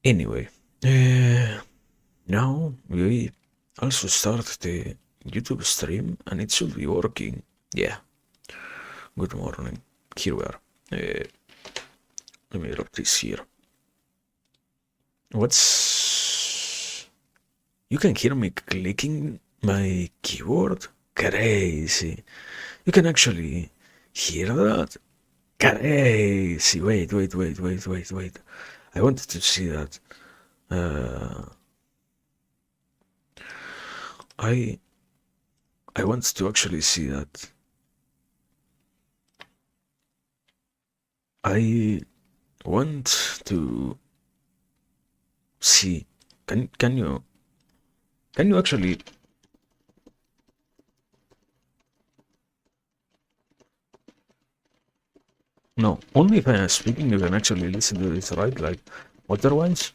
Anyway, now we also start the YouTube stream and it should be working. Yeah, good morning. Here we are. Let me drop this here. What's... You can hear me clicking my keyboard? Crazy. You can actually hear that? Crazy. Wait. I wanted to see that. I want to actually see that. I want to see. Can you actually... No, only if I am speaking you can actually listen to this, right? Like, otherwise?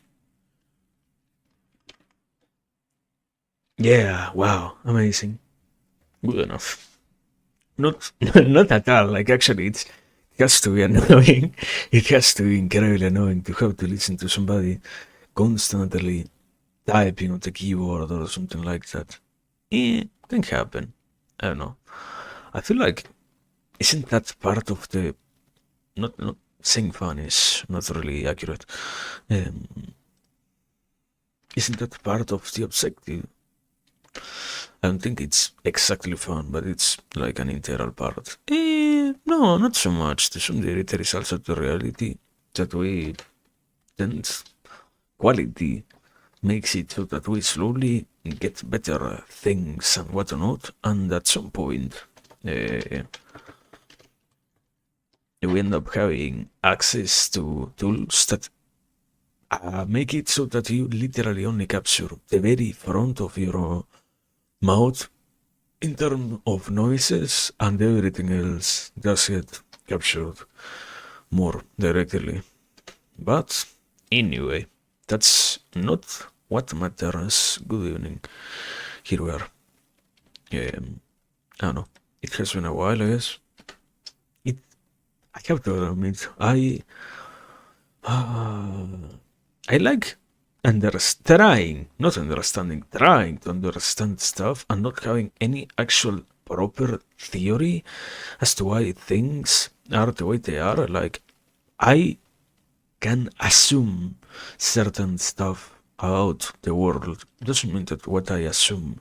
Yeah, wow, amazing. Good enough. Not not at all. Like, actually, it has to be annoying. It has to be incredibly annoying to have to listen to somebody constantly typing on the keyboard or something like that. Can happen. I don't know. I feel like, isn't that part of the... not saying fun is not really accurate. Isn't that part of the objective? I don't think it's exactly fun, but it's like an integral part. No, not so much. To some degree, there is also the reality that we tend... quality makes it so that we slowly get better things and whatnot, and at some point, we end up having access to tools that make it so that you literally only capture the very front of your mouth in terms of noises, and everything else does get captured more directly. But anyway, that's not what matters. Good evening. Here we are. I don't know. It has been a while, I guess. I have to admit, I like not understanding, trying to understand stuff and not having any actual proper theory as to why things are the way they are. Like, I can assume certain stuff about the world. Doesn't mean that what I assume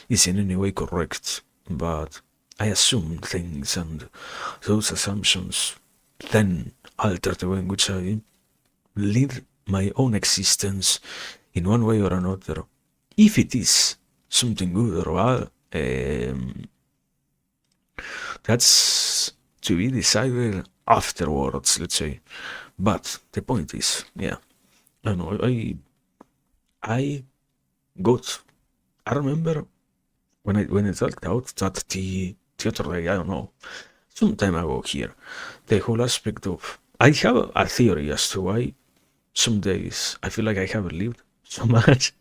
is in any way correct, but I assume things, and those assumptions then alter the way in which I live my own existence in one way or another. If it is something good or bad, that's to be decided afterwards, let's say. But the point is, yeah, I know, I got, I remember when I talked out that the other day, I don't know, some time ago here, the whole aspect of... I have a theory as to why some days I feel like I haven't lived so much,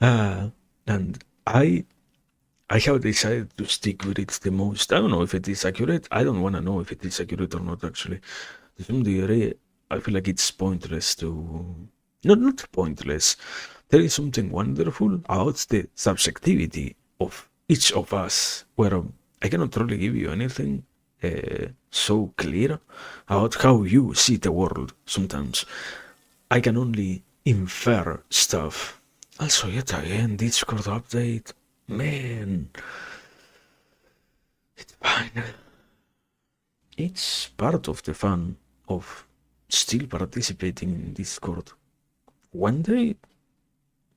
and I have decided to stick with it the most. I don't know if it is accurate. I don't want to know if it is accurate or not, actually. To some degree, I feel like it's pointless to... Not pointless. There is something wonderful about the subjectivity of each of us, where I cannot really give you anything so clear about how you see the world sometimes. I can only infer stuff. Also, yet again, Discord update. Man, it's fine. It's part of the fun of still participating in Discord. One day,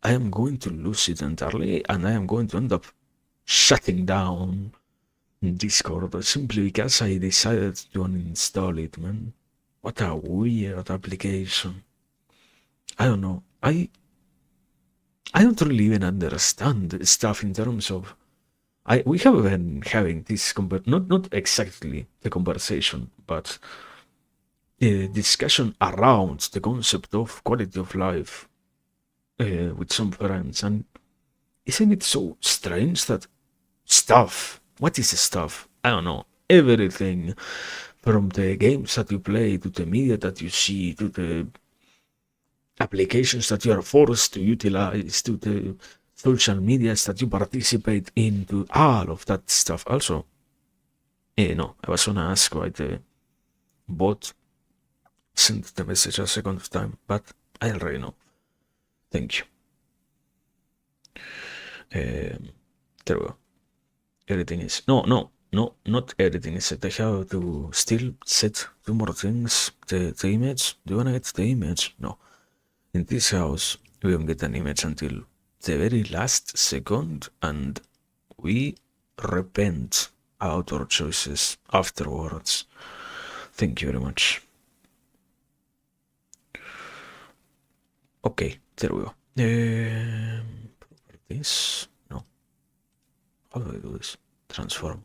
I am going to lose it entirely, and I am going to end up shutting down Discord simply because I decided to uninstall it, man. What a weird application. I don't know. I don't really even understand stuff in terms of... we have been having this not exactly the conversation, but the discussion around the concept of quality of life with some friends, and isn't it so strange that stuff... What is stuff? I don't know. Everything from the games that you play to the media that you see to the applications that you are forced to utilize, to the social medias that you participate in, to all of that stuff. Also, no, I was gonna ask why the bot sent the message a second time, but I already know. Thank you. There we go. Everything is not everything is set. I have to still set 2 more things. The image. Do you wanna get the image? No. In this house, we don't get an image until the very last second, and we repent about our choices afterwards. Thank you very much. Okay, there we go. Properties. No. How do I do this? Transform.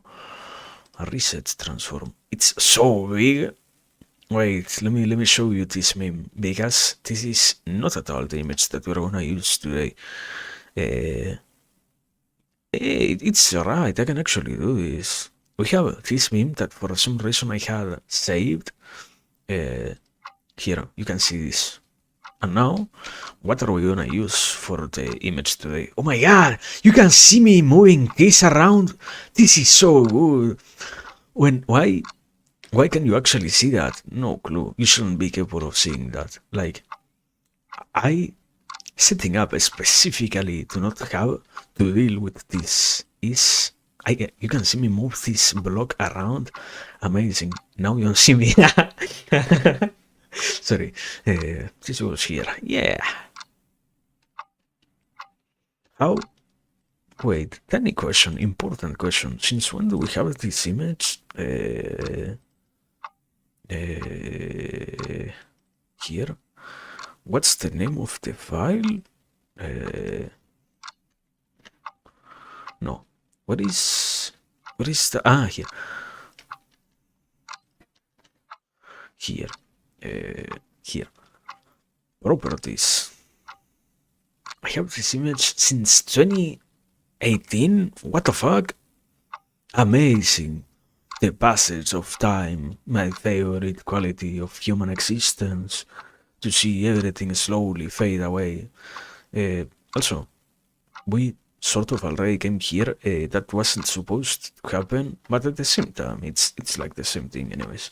A reset transform. It's so big. Wait, let me show you this meme, because this is not at all the image that we're gonna use today. It's right, I can actually do this. We have this meme that for some reason I had saved. Here, you can see this. And now, what are we gonna use for the image today? Oh my god, you can see me moving this around. This is so good. Why can you actually see that? No clue. You shouldn't be capable of seeing that. Like, I setting up specifically to not have to deal with this is you can see me move this block around. Amazing. Now you don't see me. Sorry. This was here. Yeah. How? Wait, tiny question, important question. Since when do we have this image? Here. What's the name of the file? No. What is the here. Here. Properties. I have this image since 2018. What the fuck? Amazing. The passage of time, my favorite quality of human existence, to see everything slowly fade away. Also, we sort of already came here. That wasn't supposed to happen, but at the same time, it's like the same thing anyways.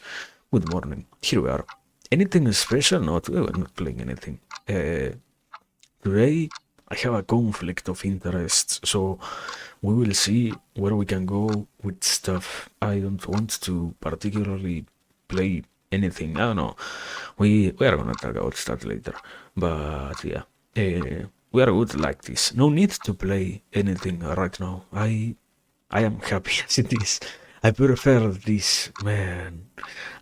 Good morning. Here we are. Anything special? No, today we're not playing anything. Today I have a conflict of interests, so we will see where we can go with stuff. I don't want to particularly play anything. I don't know. We are gonna talk about that later. But yeah, we are good like this. No need to play anything right now. I am happy as it is. I prefer this, man.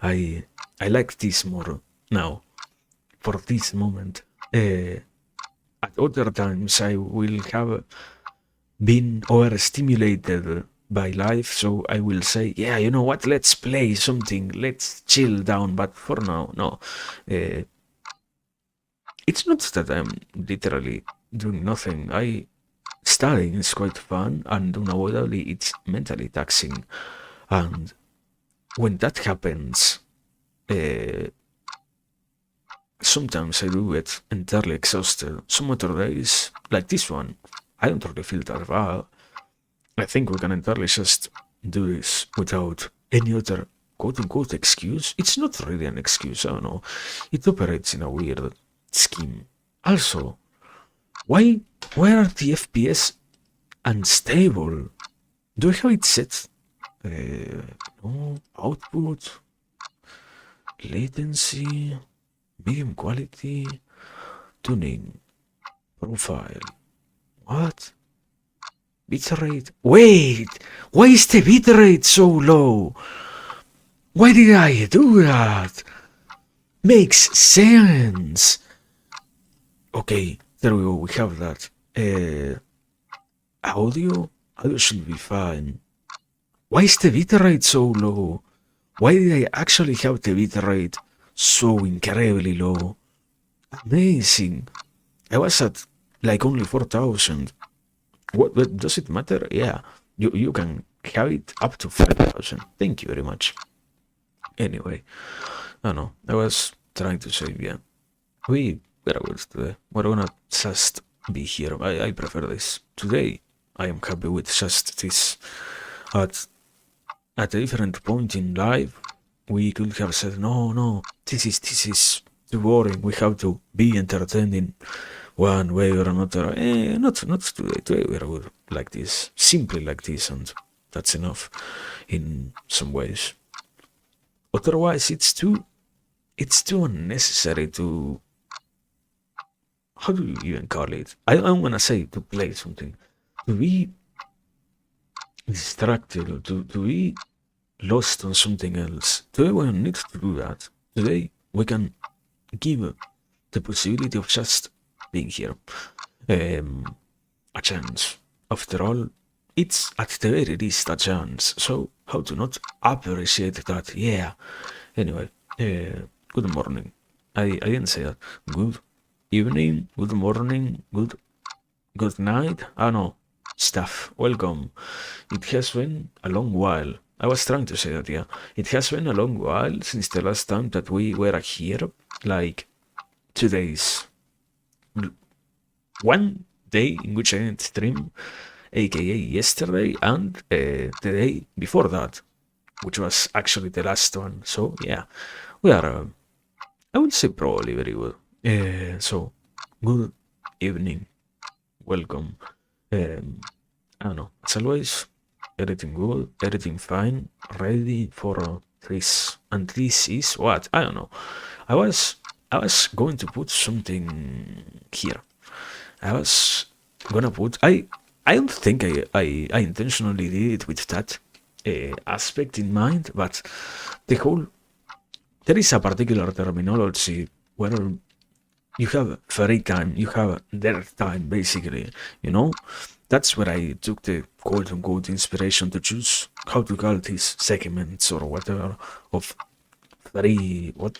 I like this more now for this moment. At other times I will have been overstimulated by life, so I will say, yeah, you know what, let's play something, let's chill down, but for now, no. It's not that I'm literally doing nothing. Studying is quite fun, and unavoidably it's mentally taxing, and when that happens, sometimes I do get entirely exhausted. Some other days, like this one, I don't really feel that bad. I think we can entirely just do this without any other quote-unquote excuse. It's not really an excuse, I don't know. It operates in a weird scheme. Also, why are the FPS unstable? Do I have it set? No, output, latency, medium quality, tuning, profile. What? Bitrate? Wait! Why is the bitrate so low? Why did I do that? Makes sense. Okay, there we go, we have that. Audio should be fine. Why is the bitrate so low? Why did I actually have the bitrate so incredibly low? Amazing. I was at like only 4,000. What does it matter? Yeah, you can have it up to 5,000. Thank you very much. Anyway, I don't know. I was trying to say, yeah, we we're good today. We're gonna just be here. I prefer this. Today, I am happy with just this. At, at a different point in life, we could have said, no, this is too boring. We have to be entertained in one way or another. Not today. Today we're good like this, simply like this, and that's enough in some ways. Otherwise, it's too unnecessary to, how do you even call it? I'm gonna say to play something, to be distracted, or to be lost on something else. Today we don't need to do that. Today we can give the possibility of just being here a chance. After all, it's at the very least a chance. So how to not appreciate that? Yeah. Anyway, good morning. I didn't say that. Good evening, good morning, good night. Ah no, staff, welcome. It has been a long while. I was trying to say that, yeah. It has been a long while since the last time that we were here, like 2 days. One day in which I didn't stream, aka yesterday, and the day before that, which was actually the last one. So yeah, we are, I would say, probably very good. So, good evening, welcome. I don't know, as always, everything good, everything fine, ready for this. And this is what? I don't know. I was I was going to put something here. I was gonna put, I don't think I intentionally did it with that aspect in mind, but the whole, there is a particular terminology where you have free time, you have their time, basically, you know? That's where I took the quote unquote inspiration to choose how to call these segments or whatever of free, what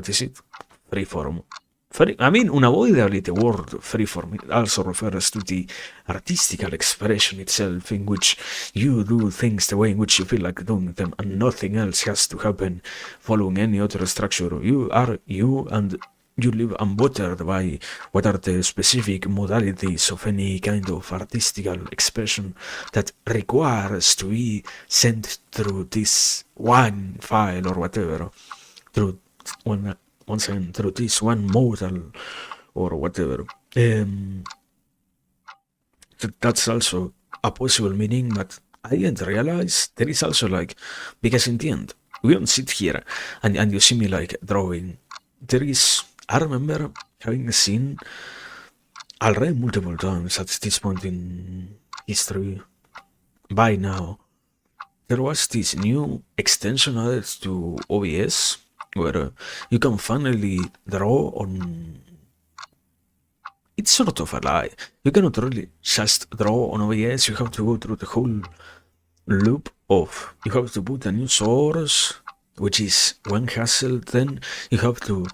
is it? Freeform. I mean, unavoidably, the word freeform also refers to the artistical expression itself, in which you do things the way in which you feel like doing them, and nothing else has to happen following any other structure. You are you, and you live unbothered by what are the specific modalities of any kind of artistical expression that requires to be sent through this one file or whatever, through one once again through this one modal or whatever. That's also a possible meaning, but I didn't realize there is also like, because in the end we don't sit here and you see me like drawing. There is, I remember having seen already multiple times at this point in history by now, there was this new extension added to OBS where you can finally draw on. It's sort of a lie. You cannot really just draw on OBS. You have to go through the whole loop of, you have to put a new source, which is one hassle. Then you have to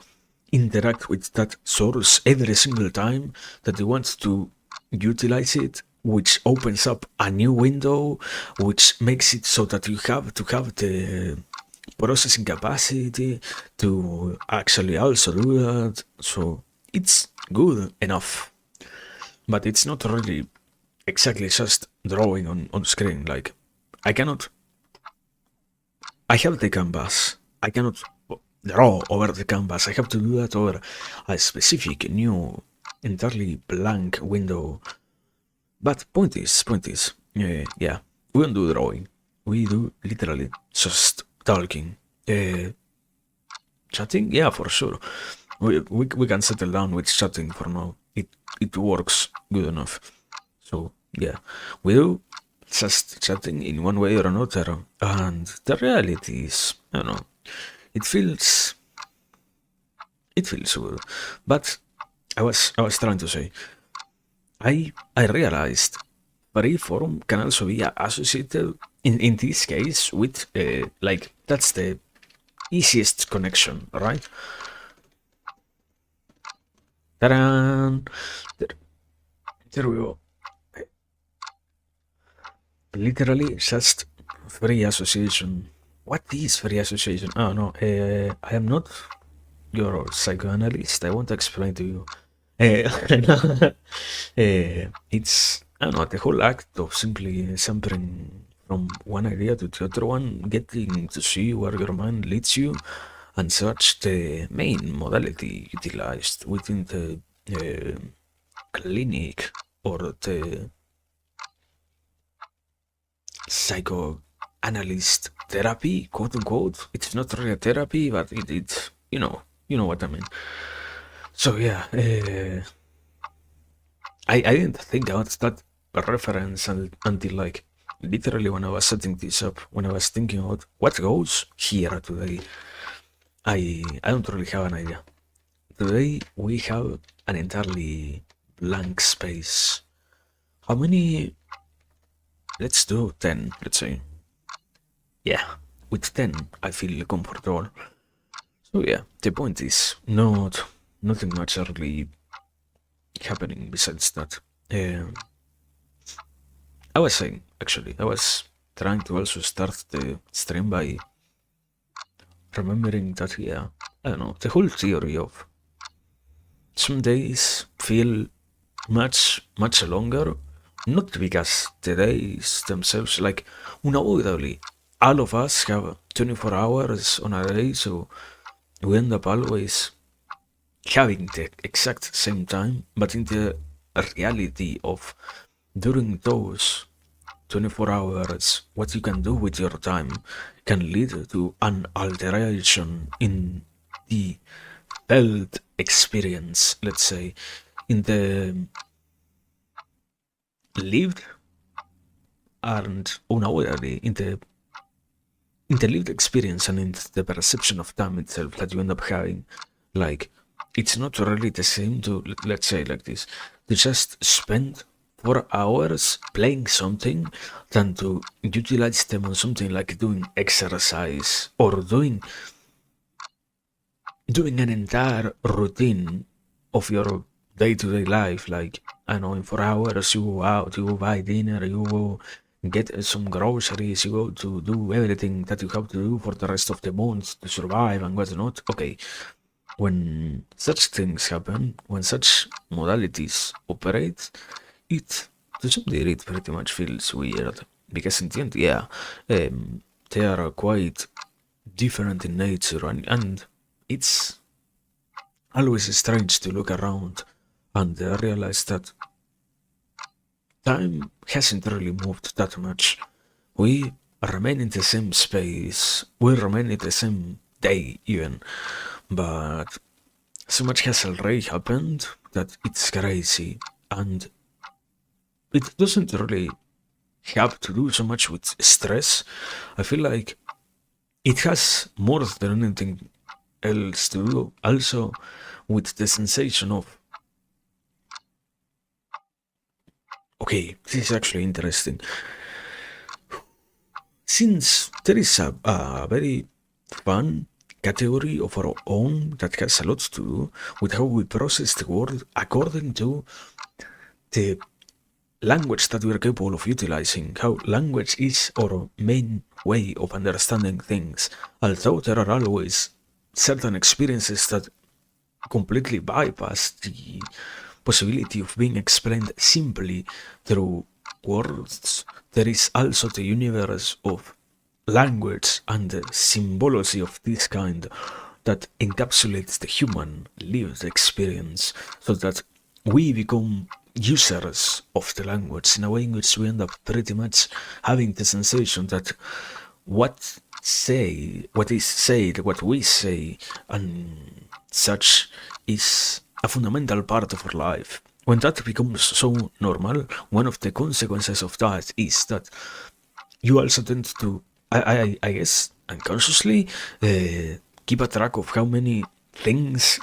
interact with that source every single time that you want to utilize it, which opens up a new window, which makes it so that you have to have the processing capacity to actually also do that. So it's good enough, but it's not really exactly just drawing on screen. Like, I have the canvas, I cannot draw over the canvas. I have to do that over a specific new entirely blank window. But point is, yeah, we don't do drawing, we do literally just talking. Chatting, yeah, for sure. We can settle down with chatting for now. It works good enough. So yeah, we do just chatting in one way or another, and the reality is, I don't know, it feels good. But I was trying to say, I realized Freeform can also be associated in this case with like, that's the easiest connection, right? Ta-da! There we go. Literally just free association. What is free association? Oh no, I am not your psychoanalyst, I want to explain to you. Uh, it's, I don't know, the whole act of simply jumping from one idea to the other one, getting to see where your mind leads you, and such the main modality utilized within the uh, clinic or the psychoanalyst therapy, quote unquote. It's not really a therapy, but it you know what I mean. So yeah, I didn't think about that reference until like literally when I was setting this up, when I was thinking about what goes here today. I don't really have an idea. Today we have an entirely blank space. How many? Let's do 10, let's say. Yeah, with 10 I feel comfortable. So yeah, the point is nothing much really happening besides that. I was saying, actually, I was trying to also start the stream by remembering that, yeah, I don't know, the whole theory of some days feel much longer, not because the days themselves, like, unavoidably, all of us have 24 hours on a day, so we end up always having the exact same time, but in the reality of during those 24 hours, what you can do with your time can lead to an alteration in the felt experience, let's say, in the lived and unavoidably in the lived experience and in the perception of time itself that you end up having. Like, it's not really the same to, let's say like this, to just spend 4 hours playing something than to utilize them on something like doing exercise or doing an entire routine of your day-to-day life. Like, I know, in 4 hours you go out, you go buy dinner, you go get some groceries, you go to do everything that you have to do for the rest of the month to survive and whatnot. Okay, when such things happen, when such modalities operate, it to some degree it pretty much feels weird, because in the end, yeah, they are quite different in nature, and it's always strange to look around and realize that time hasn't really moved that much. We remain in the same space, we remain in the same day even, but so much has already happened that it's crazy, and it doesn't really have to do so much with stress. I feel like it has more than anything else to do also with the sensation of, okay, this is actually interesting. Since there is a very fun category of our own that has a lot to do with how we process the world according to the language that we are capable of utilizing, how language is our main way of understanding things, although there are always certain experiences that completely bypass the possibility of being explained simply through words. There is also the universe of language and the symbology of this kind that encapsulates the human lived experience, so that we become users of the language in a way in which we end up pretty much having the sensation that what is said, what we say, and such is a fundamental part of our life. When that becomes so normal, one of the consequences of that is that you also tend to, I guess, unconsciously keep a track of how many things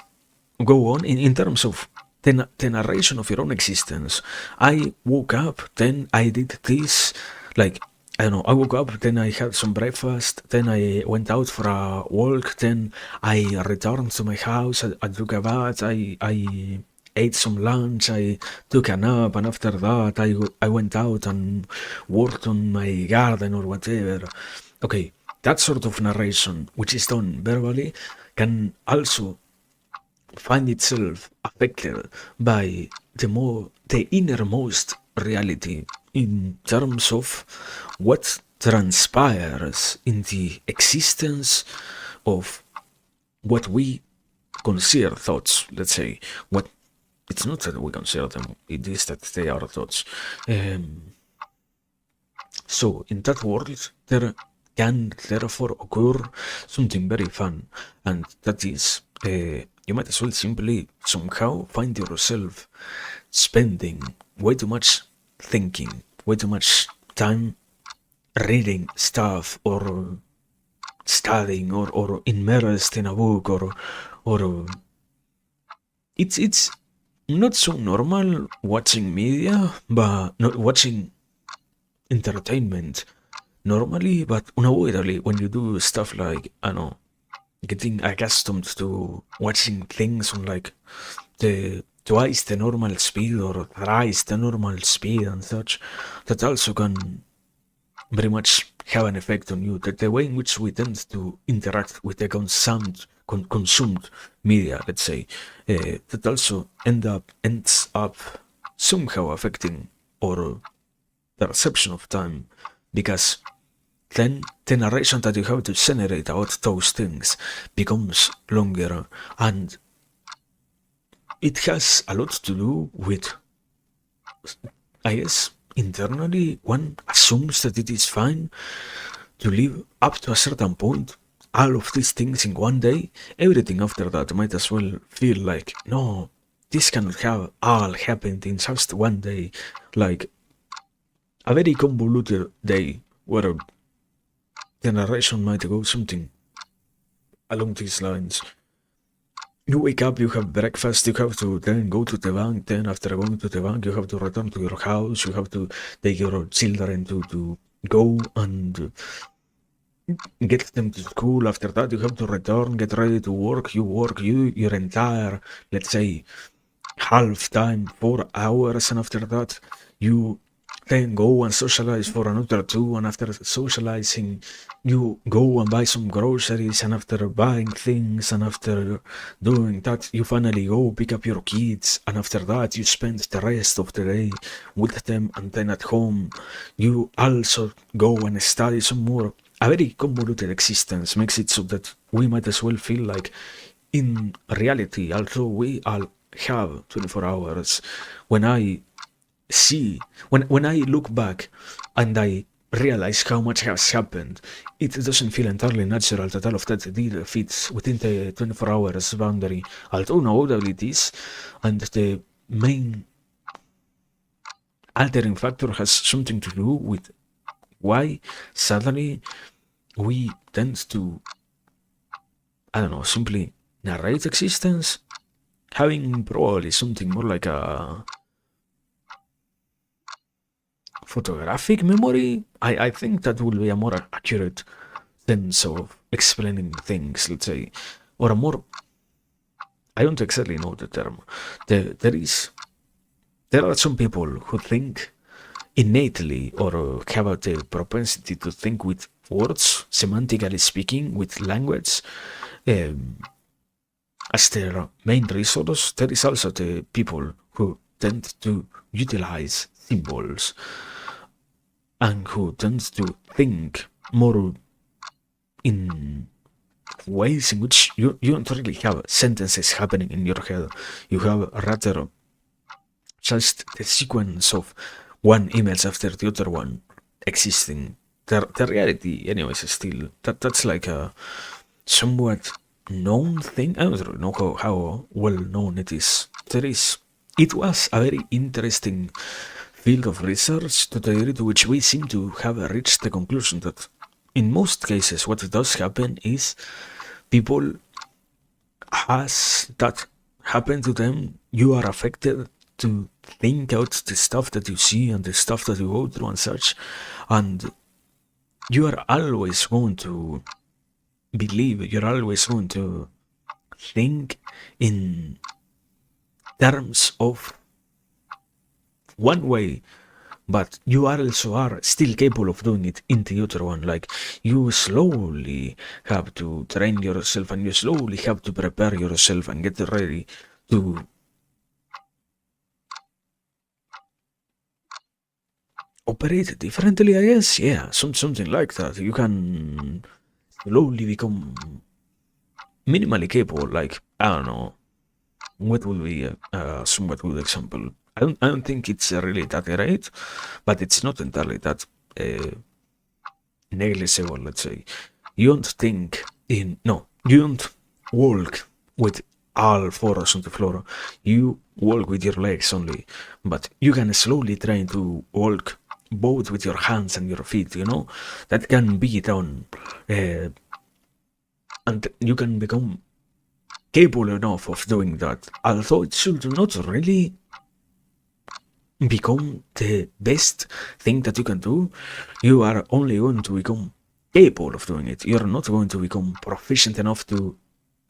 go on in terms of the narration of your own existence. I woke up, then I did this, like, I don't know, I woke up, then I had some breakfast, then I went out for a walk, then I returned to my house, I took a bath, I ate some lunch, I took a nap, and after that I went out and worked on my garden or whatever. Okay, that sort of narration, which is done verbally, can also find itself affected by the innermost reality in terms of what transpires in the existence of what we consider thoughts. Let's say what it's not that we consider them; it is that they are thoughts. So in that world, there can therefore occur something very fun, and that is you might as well simply somehow find yourself spending way too much thinking, way too much time reading stuff or studying or immersed in a book or it's not so normal watching media, but not watching entertainment normally, but unavoidably when you do stuff like I don't know, getting accustomed to watching things on like the twice the normal speed or thrice the normal speed and such, that also can very much have an effect on you. That the way in which we tend to interact with the consumed media, let's say, that also ends up somehow affecting our perception of time, because then the narration that you have to generate about those things becomes longer, and it has a lot to do with, I guess, internally one assumes that it is fine to live up to a certain point, all of these things in one day. Everything after that might as well feel like, no, this cannot have all happened in just one day, like a very convoluted day where the narration might go something along these lines. You wake up, you have breakfast, you have to then go to the bank, then after going to the bank, you have to return to your house, you have to take your children to go and get them to school. After that, you have to return, get ready to work. You work your entire, let's say, half time, 4 hours, and after that, you then go and socialize for another 2, and after socializing, you go and buy some groceries, and after buying things, and after doing that, you finally go pick up your kids, and after that, you spend the rest of the day with them, and then at home, you also go and study some more. A very convoluted existence makes it so that we might as well feel like, in reality, although we all have 24 hours, when I when I look back and I realize how much has happened, it doesn't feel entirely natural that all of that did fits within the 24 hours boundary, although unavoidably it is, and the main altering factor has something to do with why suddenly we tend to, I don't know, simply narrate existence, having probably something more like a photographic memory. I think that will be a more accurate sense of explaining things, let's say, or a more, I don't exactly know the term. There are some people who think innately or have the propensity to think with words, semantically speaking, with language, um, as their main resource. There is also the people who tend to utilize symbols and who tend to think more in ways in which you don't really have sentences happening in your head. You have rather just the sequence of one image after the other one existing. The reality, anyways, is still that's like a somewhat known thing. I don't really know how well known it is. It was a very interesting field of research to the degree to which we seem to have reached the conclusion that in most cases what does happen is people, has that happen to them, you are affected to think out the stuff that you see and the stuff that you go through and such, and you are always going to believe, you're always going to think in terms of one way but you also are still capable of doing it in the other one. Like, you slowly have to train yourself, and you slowly have to prepare yourself and get ready to operate differently, I guess. Yeah, something like that. You can slowly become minimally capable. Like, I don't know, what would be a somewhat good example? I don't think it's really that great, but it's not entirely that uh, negligible, let's say. You don't think in, no, you don't walk with all fours on the floor. You walk with your legs only, but you can slowly train to walk both with your hands and your feet, that can be done. And you can become capable enough of doing that, although it should not really become the best thing that you can do. You are only going to become capable of doing it. You're not going to become proficient enough to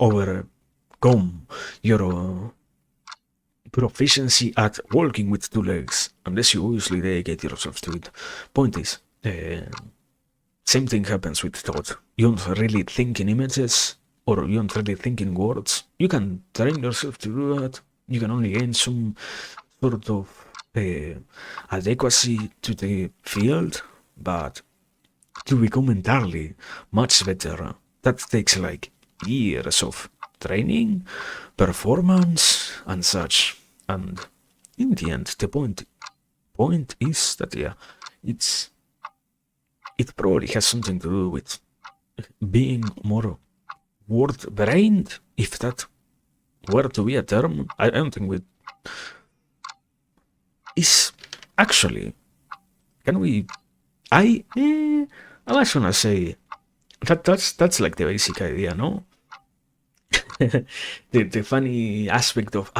overcome your proficiency at walking with two legs, unless you obviously dedicate yourself to it. Point is, same thing happens with thought. You don't really think in images, or you don't really think in words. You can train yourself to do that. You can only gain some sort of adequacy to the field, but to become entirely much better, that takes like years of training, performance, and such. And in the end, the point is that, yeah, it probably has something to do with being more word-brained, if that were to be a term. I don't think we is actually, can we, I was gonna say that's like the basic idea, no? the funny aspect of,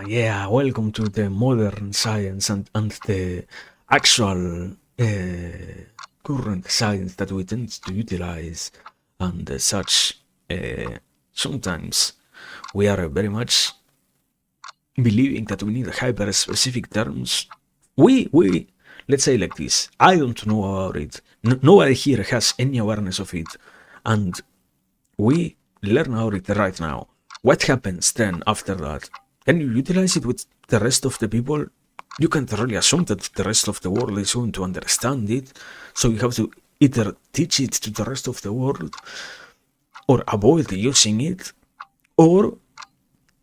yeah, welcome to the modern science, and the actual current science that we tend to utilize, and such. Sometimes we are very much believing that we need hyper specific terms. We let's say like this. I don't know about it. Nobody here has any awareness of it, and we learn about it right now. What happens then after that? Can you utilize it with the rest of the people? You can't really assume that the rest of the world is going to understand it, so you have to either teach it to the rest of the world, or avoid using it, or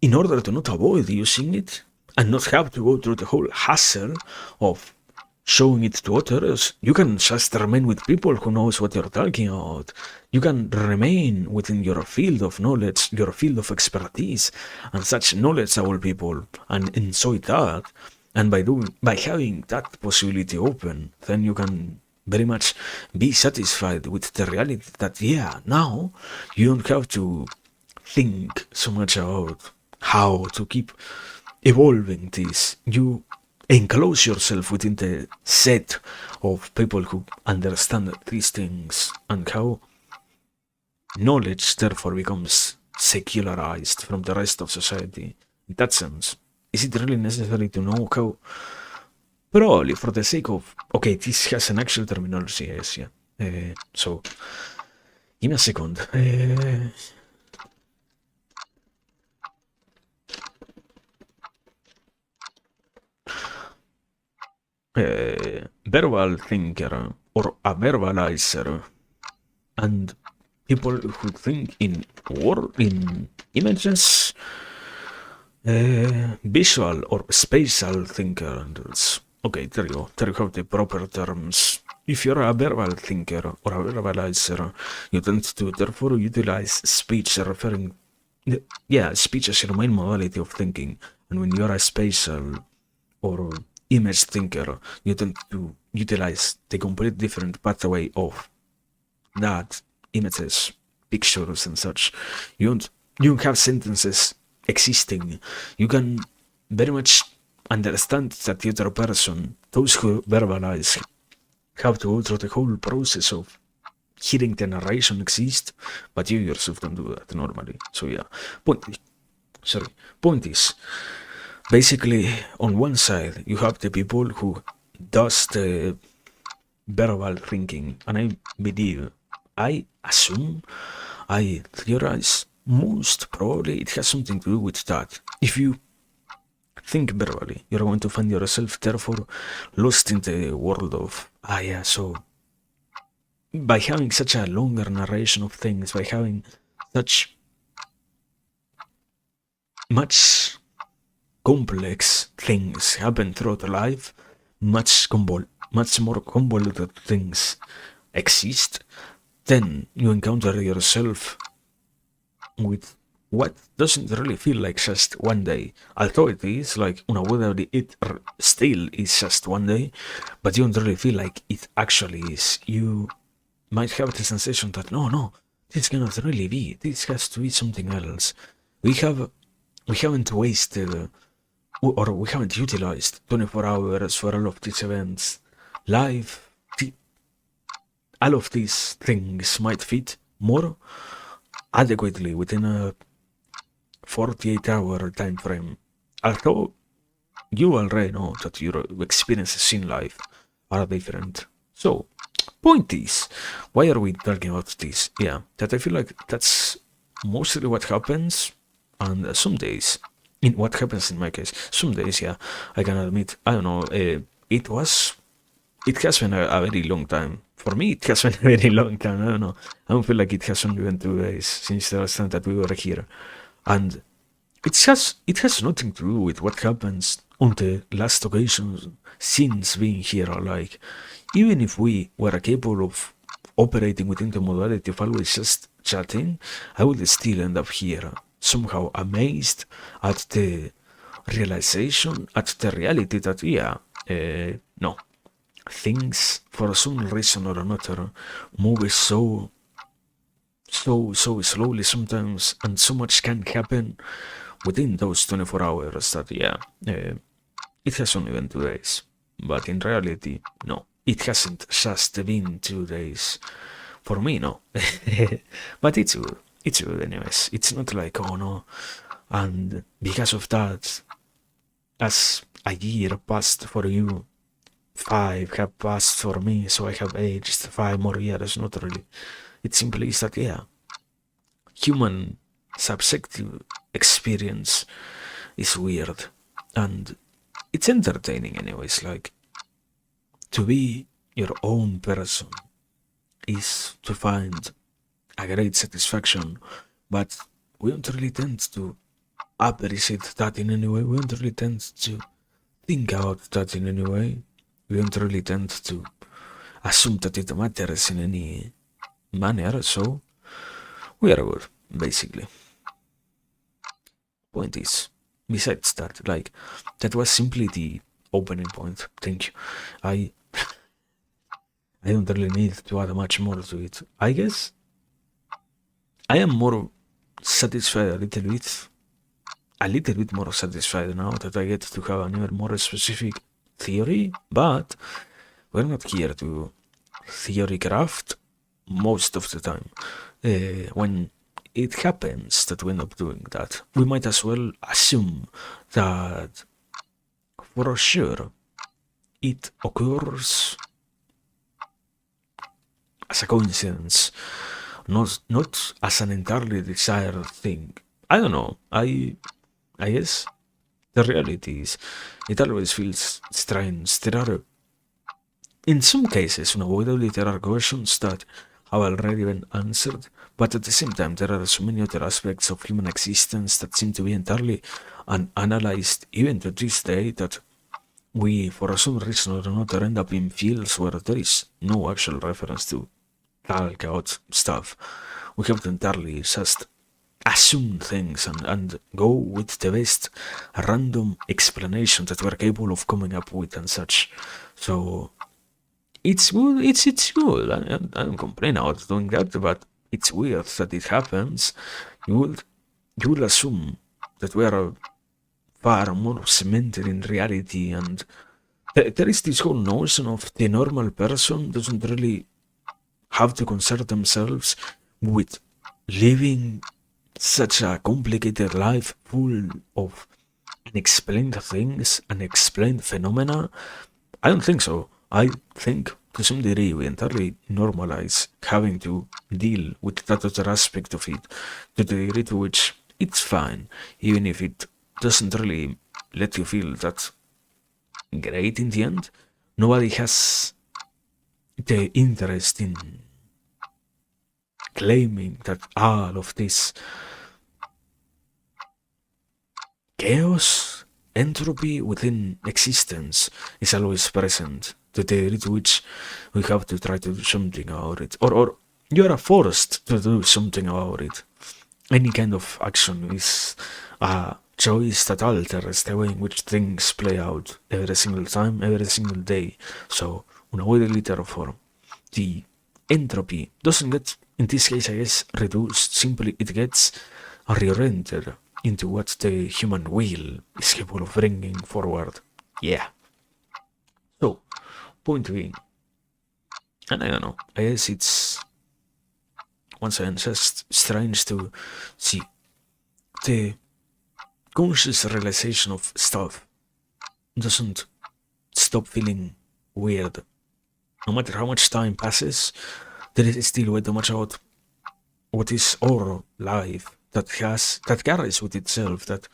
in order to not avoid using it and not have to go through the whole hassle of showing it to others, you can just remain with people who knows what you're talking about. You can remain within your field of knowledge, your field of expertise, and such knowledgeable people, and enjoy that. And by having that possibility open, then you can very much be satisfied with the reality that, yeah, now you don't have to think so much about how to keep evolving this. You enclose yourself within the set of people who understand these things, and how knowledge therefore becomes secularized from the rest of society. In that sense, is it really necessary to know how? Probably for the sake of, okay, this has an actual terminology, yes, yeah. So, give me a second. Verbal thinker or a verbalizer, and people who think in images, visual or spatial thinker. Okay, there you go. There you have the proper terms. If you're a verbal thinker or a verbalizer, you tend to therefore utilize speech, referring, speech as your main modality of thinking. And when you're a spatial or image thinker, you tend to utilize the complete different pathway of that, images, pictures, and such. You don't have sentences existing. You can very much understand that the other person, those who verbalize, have to go through the whole process of hearing the narration exist, but you yourself don't do that normally. So yeah, point is, basically, on one side, you have the people who does the verbal thinking, and I believe, I assume, I theorize, most probably it has something to do with that. If you think verbally, you're going to find yourself therefore lost in the world of, yeah, so by having such a longer narration of things, by having such much complex things happen throughout life, much more convoluted things exist, then you encounter yourself with what doesn't really feel like just one day. Although it is like, whether it still is just one day, but you don't really feel like it actually is. You might have the sensation that no, this cannot really be. This has to be something else. We haven't wasted or we haven't utilized 24 hours for all of these events. Life, all of these things might fit more adequately within a 48-hour time frame. Although you already know that your experiences in life are different. So, point is, why are we talking about this? Yeah, that I feel like that's mostly what happens, and some days, in what happens in my case, some days, yeah, I can admit, I don't know, it has been a very long time. For me, it has been a very long time. I don't know. I don't feel like it has only been 2 days since the last time that we were here, and it has nothing to do with what happens on the last occasions since being here. Like, even if we were capable of operating within the modality of always just chatting, I would still end up here somehow amazed at the realization, at the reality that, yeah, no, things for some reason or another move so slowly sometimes, and so much can happen within those 24 hours that, yeah, it has only been 2 days. But in reality, no, it hasn't just been 2 days. For me, no. But it's good. It's good, anyways. It's not like, oh no. And because of that, as a year passed for you, 5 have passed for me, so I have aged 5 more years. Not really. It simply is that, yeah, human subjective experience is weird, and it's entertaining anyways. Like, to be your own person is to find a great satisfaction, but we don't really tend to appreciate that in any way. We don't really tend to think about that in any way. We don't really tend to assume that it matters in any manner, so we are good, basically. Point is, besides that, like, that was simply the opening point. Thank you. I don't really need to add much more to it. I guess I am more satisfied a little bit more satisfied now that I get to have an even more specific theory, but we're not here to theory craft most of the time. When it happens that we end up doing that, we might as well assume that for sure it occurs as a coincidence, not as an entirely desired thing. I don't know. I guess the reality is, it always feels strange. There are, in some cases, unavoidably, there are questions that have already been answered, but at the same time, there are so many other aspects of human existence that seem to be entirely unanalyzed, even to this day, that we, for some reason or another, end up in fields where there is no actual reference to talk about stuff. We have to entirely just assume things and go with the best random explanation that we're capable of coming up with and such. So it's good. It's good. I don't complain about doing that, but it's weird that it happens. You would assume that we are far more cemented in reality, and there is this whole notion of the normal person doesn't really have to concern themselves with living such a complicated life full of unexplained things, unexplained phenomena, I don't think so. I think to some degree we entirely normalize having to deal with that other aspect of it to the degree to which it's fine, even if it doesn't really let you feel that great in the end. Nobody has the interest in claiming that all of this chaos, entropy within existence is always present, to the degree to which we have to try to do something about it, or you are forced to do something about it. Any kind of action is a choice that alters the way in which things play out every single time, every single day. So, unavoidably therefore, the entropy doesn't get, in this case I guess, reduced, simply it gets reoriented into what the human will is capable of bringing forward. Yeah. So, point being, and I don't know, I guess it's once again just strange to see the conscious realization of stuff doesn't stop feeling weird. No matter how much time passes, there is still way too much about what is our life that carries with itself that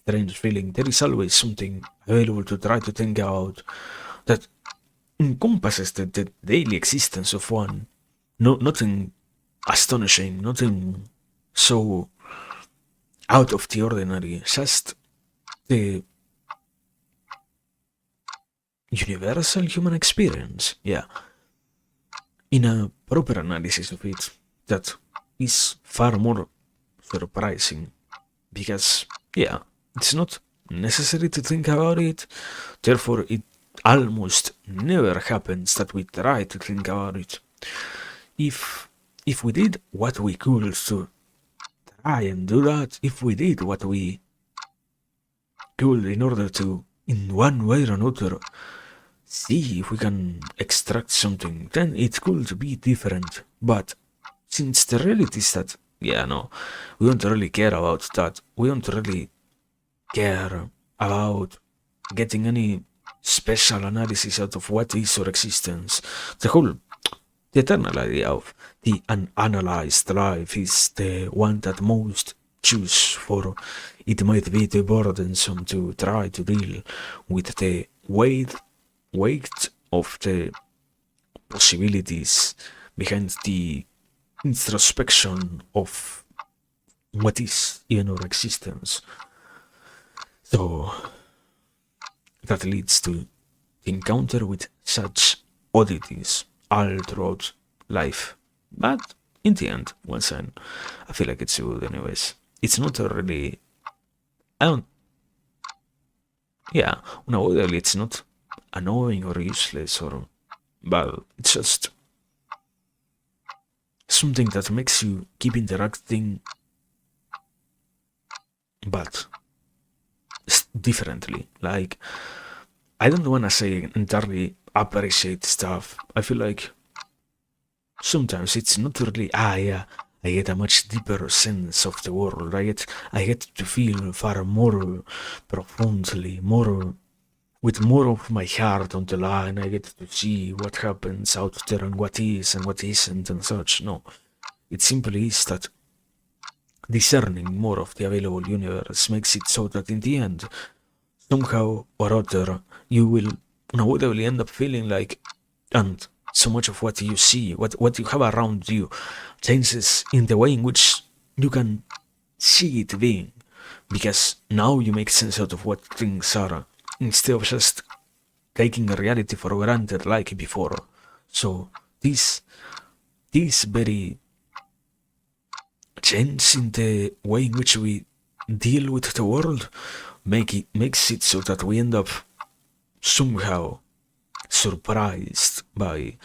strange feeling. There is always something available to try to think about that encompasses the daily existence of one. No, nothing astonishing, nothing so out of the ordinary, just the universal human experience. Yeah, in a proper analysis of it, that is far more surprising because, yeah, it's not necessary to think about it, therefore, it almost never happens that we try to think about it. If if we did what we could to try and do that, if we did what we could in order to, in one way or another, see if we can extract something, then it could be different. But since the reality is that, yeah, no, we don't really care about that. We don't really care about getting any special analysis out of what is our existence. The eternal idea of the unanalyzed life is the one that most choose, for it might be too burdensome to try to deal with the weight of the possibilities behind the introspection of what is in our existence. So that leads to the encounter with such oddities all throughout life. But in the end, once again, I feel like it's good anyways. It's not really, I don't, yeah, no, it's not annoying or useless or, but it's just something that makes you keep interacting, but differently. Like, I don't want to say entirely appreciate stuff. I feel like sometimes it's not really, yeah, I get a much deeper sense of the world. I get to feel far more profoundly, more with more of my heart on the line. I get to see what happens out there and what is and what isn't and such. No, it simply is that discerning more of the available universe makes it so that in the end, somehow or other, you will unavoidably end up feeling like, and so much of what you see, what you have around you, changes in the way in which you can see it being, because now you make sense out of what things are, instead of just taking reality for granted like before. So this very change in the way in which we deal with the world makes it so that we end up somehow surprised by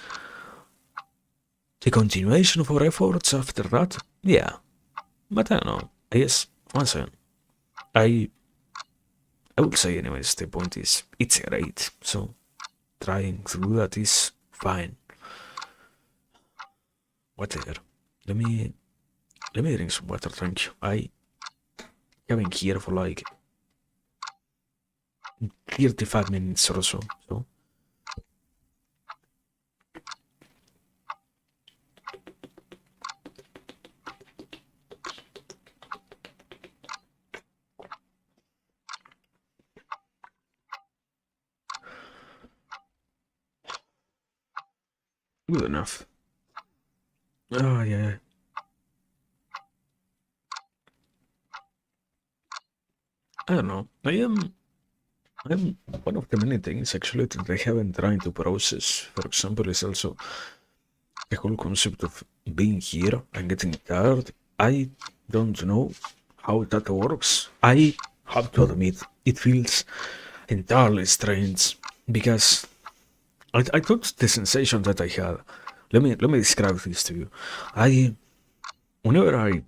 the continuation of our efforts after that. Yeah, but I don't know. I guess once again, I would say anyways. The point is, it's great. So trying to do that is fine. Whatever. Let me drink some water. Thank you. I have been here for like 35 minutes or so. So Good enough. Oh, yeah. I don't know. I'm one of the many things actually that I haven't tried to process. For example, is also the whole concept of being here and getting tired. I don't know how that works. I have to admit, it feels entirely strange because I thought the sensation that I had. Let me describe this to you. I whenever I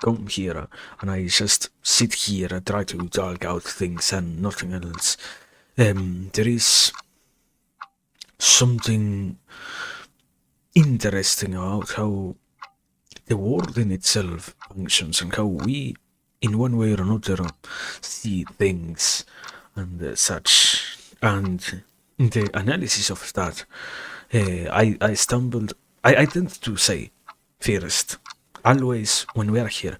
come here and I just sit here and try to talk out things and nothing else. There is something interesting about how the world in itself functions and how we, in one way or another, see things and such. And in the analysis of that, I stumbled. I tend to say, first, always when we are here,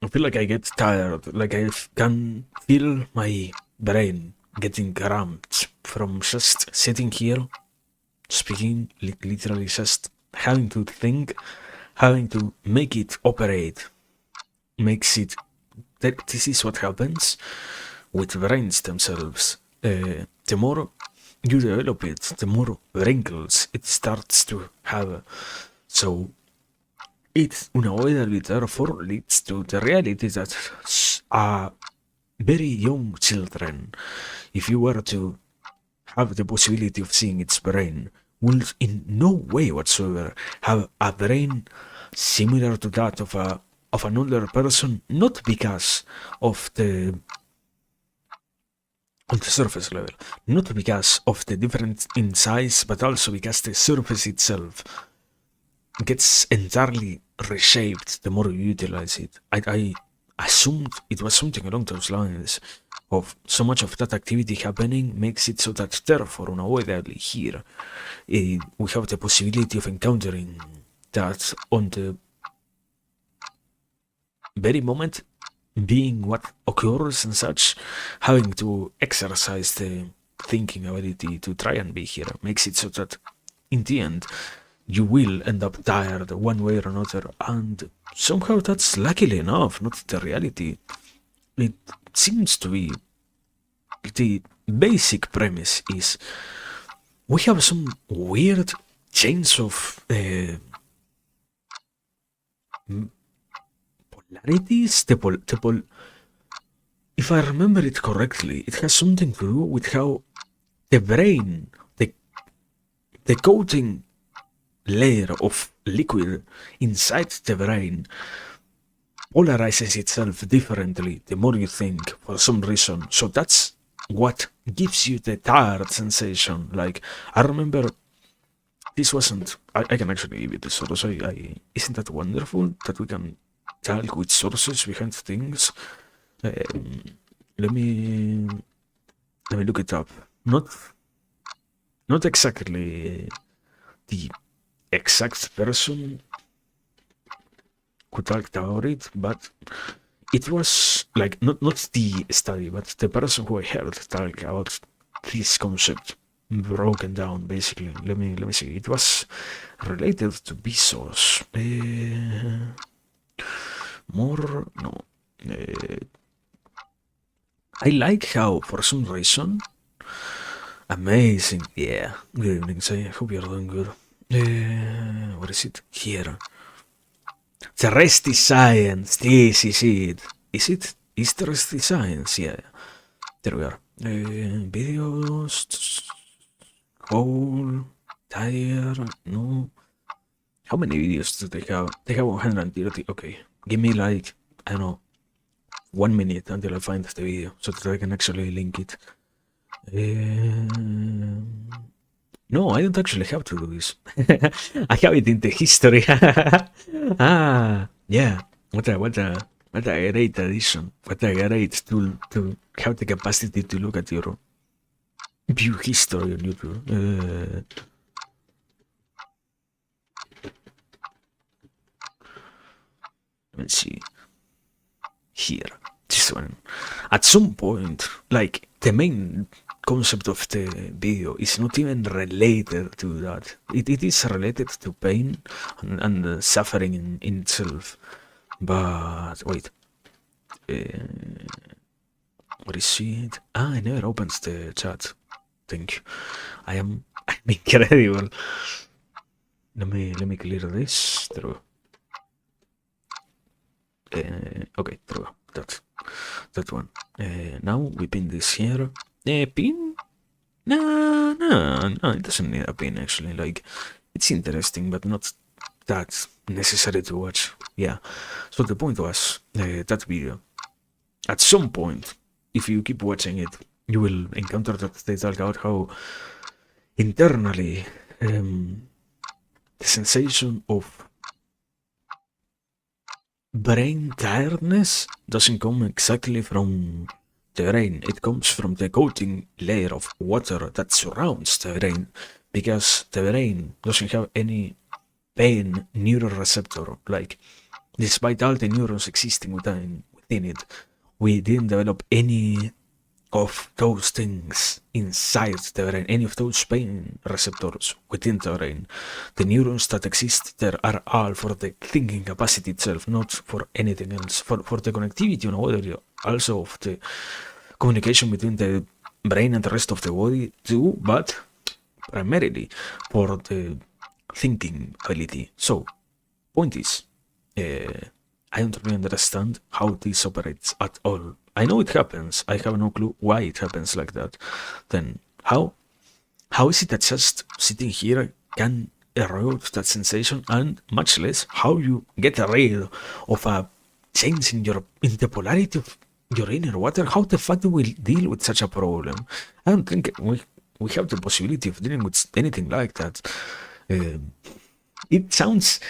I feel like I get tired, like I can feel my brain getting cramped from just sitting here, speaking, literally just having to think, having to make it operate, makes it. This is what happens with brains themselves. The more you develop it, the more wrinkles it starts to have. So it unavoidably therefore leads to the reality that very young children, if you were to have the possibility of seeing its brain, will in no way whatsoever have a brain similar to that of an older person, not because of the on the surface level, not because of the difference in size, but also because the surface itself gets entirely reshaped the more you utilize it. I assumed it was something along those lines of so much of that activity happening makes it so that therefore unavoidably here we have the possibility of encountering that on the very moment being what occurs and such, having to exercise the thinking ability to try and be here makes it so that in the end you will end up tired one way or another, and somehow that's luckily enough not the reality. It seems to be the basic premise is we have some weird change of polarities. If I remember it correctly, it has something to do with how the brain, the coating layer of liquid inside the brain polarizes itself differently the more you think for some reason. So that's what gives you the tired sensation. Like, I remember this wasn't. I can actually give it the source. Isn't that wonderful that we can talk with sources behind things? Um, let me let me look it up. Not exactly the exact person who talked about it, but it was like not the study, but the person who I heard talk about this concept broken down basically. Let me see. It was related to Bezos. More no. Uh, I like how for some reason amazing. Yeah. Good evening, say. I hope you're doing good. What is it? Here. The rest is science. This is it. Is it? Is the rest is science? Yeah. There we are. Videos. Whole. Tire. No. How many videos do they have? They have 130. Okay. Give me like, I don't know, 1 minute until I find the video so that I can actually link it. No, I don't actually have to do this. I have it in the history. Yeah. What a great addition. What a great tool to have the capacity to look at your view history on YouTube. Let's see. Here. This one. At some point, like the main concept of the video is not even related to that. It is related to pain and suffering in itself. But wait, what is it? I never opened the chat. Thank you. I'm incredible. Let me clear this. There we go. Okay, there we go. That one. Now we pin this here. Pin? No, it doesn't need a pin actually. Like, it's interesting, but not that necessary to watch. Yeah. So the point was that video. At some point, if you keep watching it, you will encounter that they talk about how internally the sensation of brain tiredness doesn't come exactly from the brain. It comes from the coating layer of water that surrounds the brain, because the brain doesn't have any pain neuroreceptor. Like, despite all the neurons existing within it, we didn't develop any of those things inside the brain, any of those pain receptors within the brain. The neurons that exist there are all for the thinking capacity itself, not for anything else. For the connectivity on body, also of the communication between the brain and the rest of the body too, but primarily for the thinking ability. So, point is, I don't really understand how this operates at all. I know it happens. I have no clue why it happens like that. Then how is it that just sitting here can erode that sensation, and much less how you get rid of a change in the polarity of your inner water? How the fuck do we deal with such a problem? I don't think we have the possibility of dealing with anything like that. It sounds.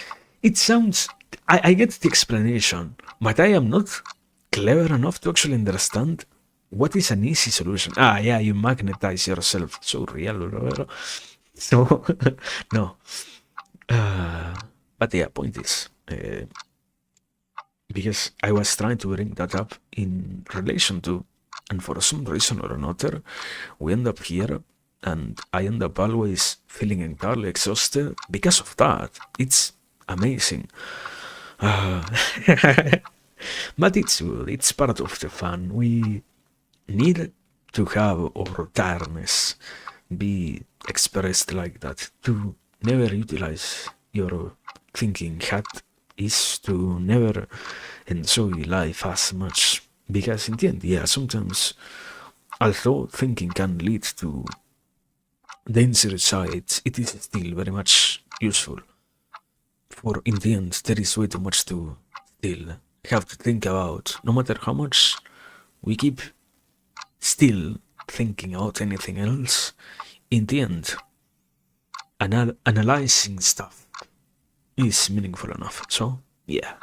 I get the explanation, but I am not clever enough to actually understand what is an easy solution. Yeah, you magnetize yourself. So real, bro. So, no. But yeah, point is, because I was trying to bring that up in relation to, and for some reason or another, we end up here, and I end up always feeling entirely exhausted because of that. It's amazing. But it's good, it's part of the fun. We need to have our tiredness be expressed like that. To never utilize your thinking hat is to never enjoy life as much. Because in the end, yeah, sometimes, although thinking can lead to dangerous sides, it is still very much useful. For in the end, there is way too much to still have to think about. No matter how much we keep still thinking about anything else, in the end, analyzing stuff is meaningful enough. So, yeah,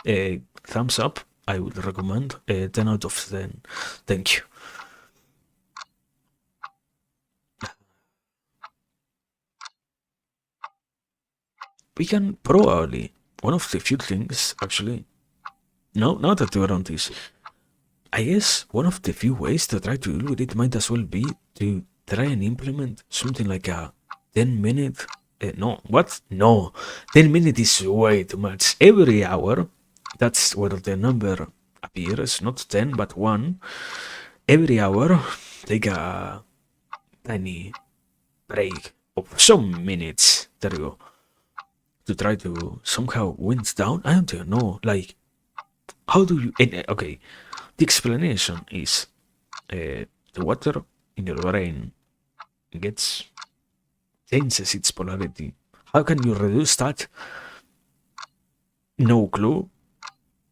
thumbs up. I would recommend 10 out of 10. Thank you. We can probably, one of the few things, actually, now that we're on this, I guess one of the few ways to try to deal with it might as well be to try and implement something like a 10-minute, no, what? No, 10 minutes is way too much. Every hour, that's where the number appears, not 10, but 1. Every hour, take a tiny break of some minutes, there you go, to try to somehow wind down. I don't even know, like, how do you, okay, the explanation is the water in your brain changes its polarity. How can you reduce that? No clue.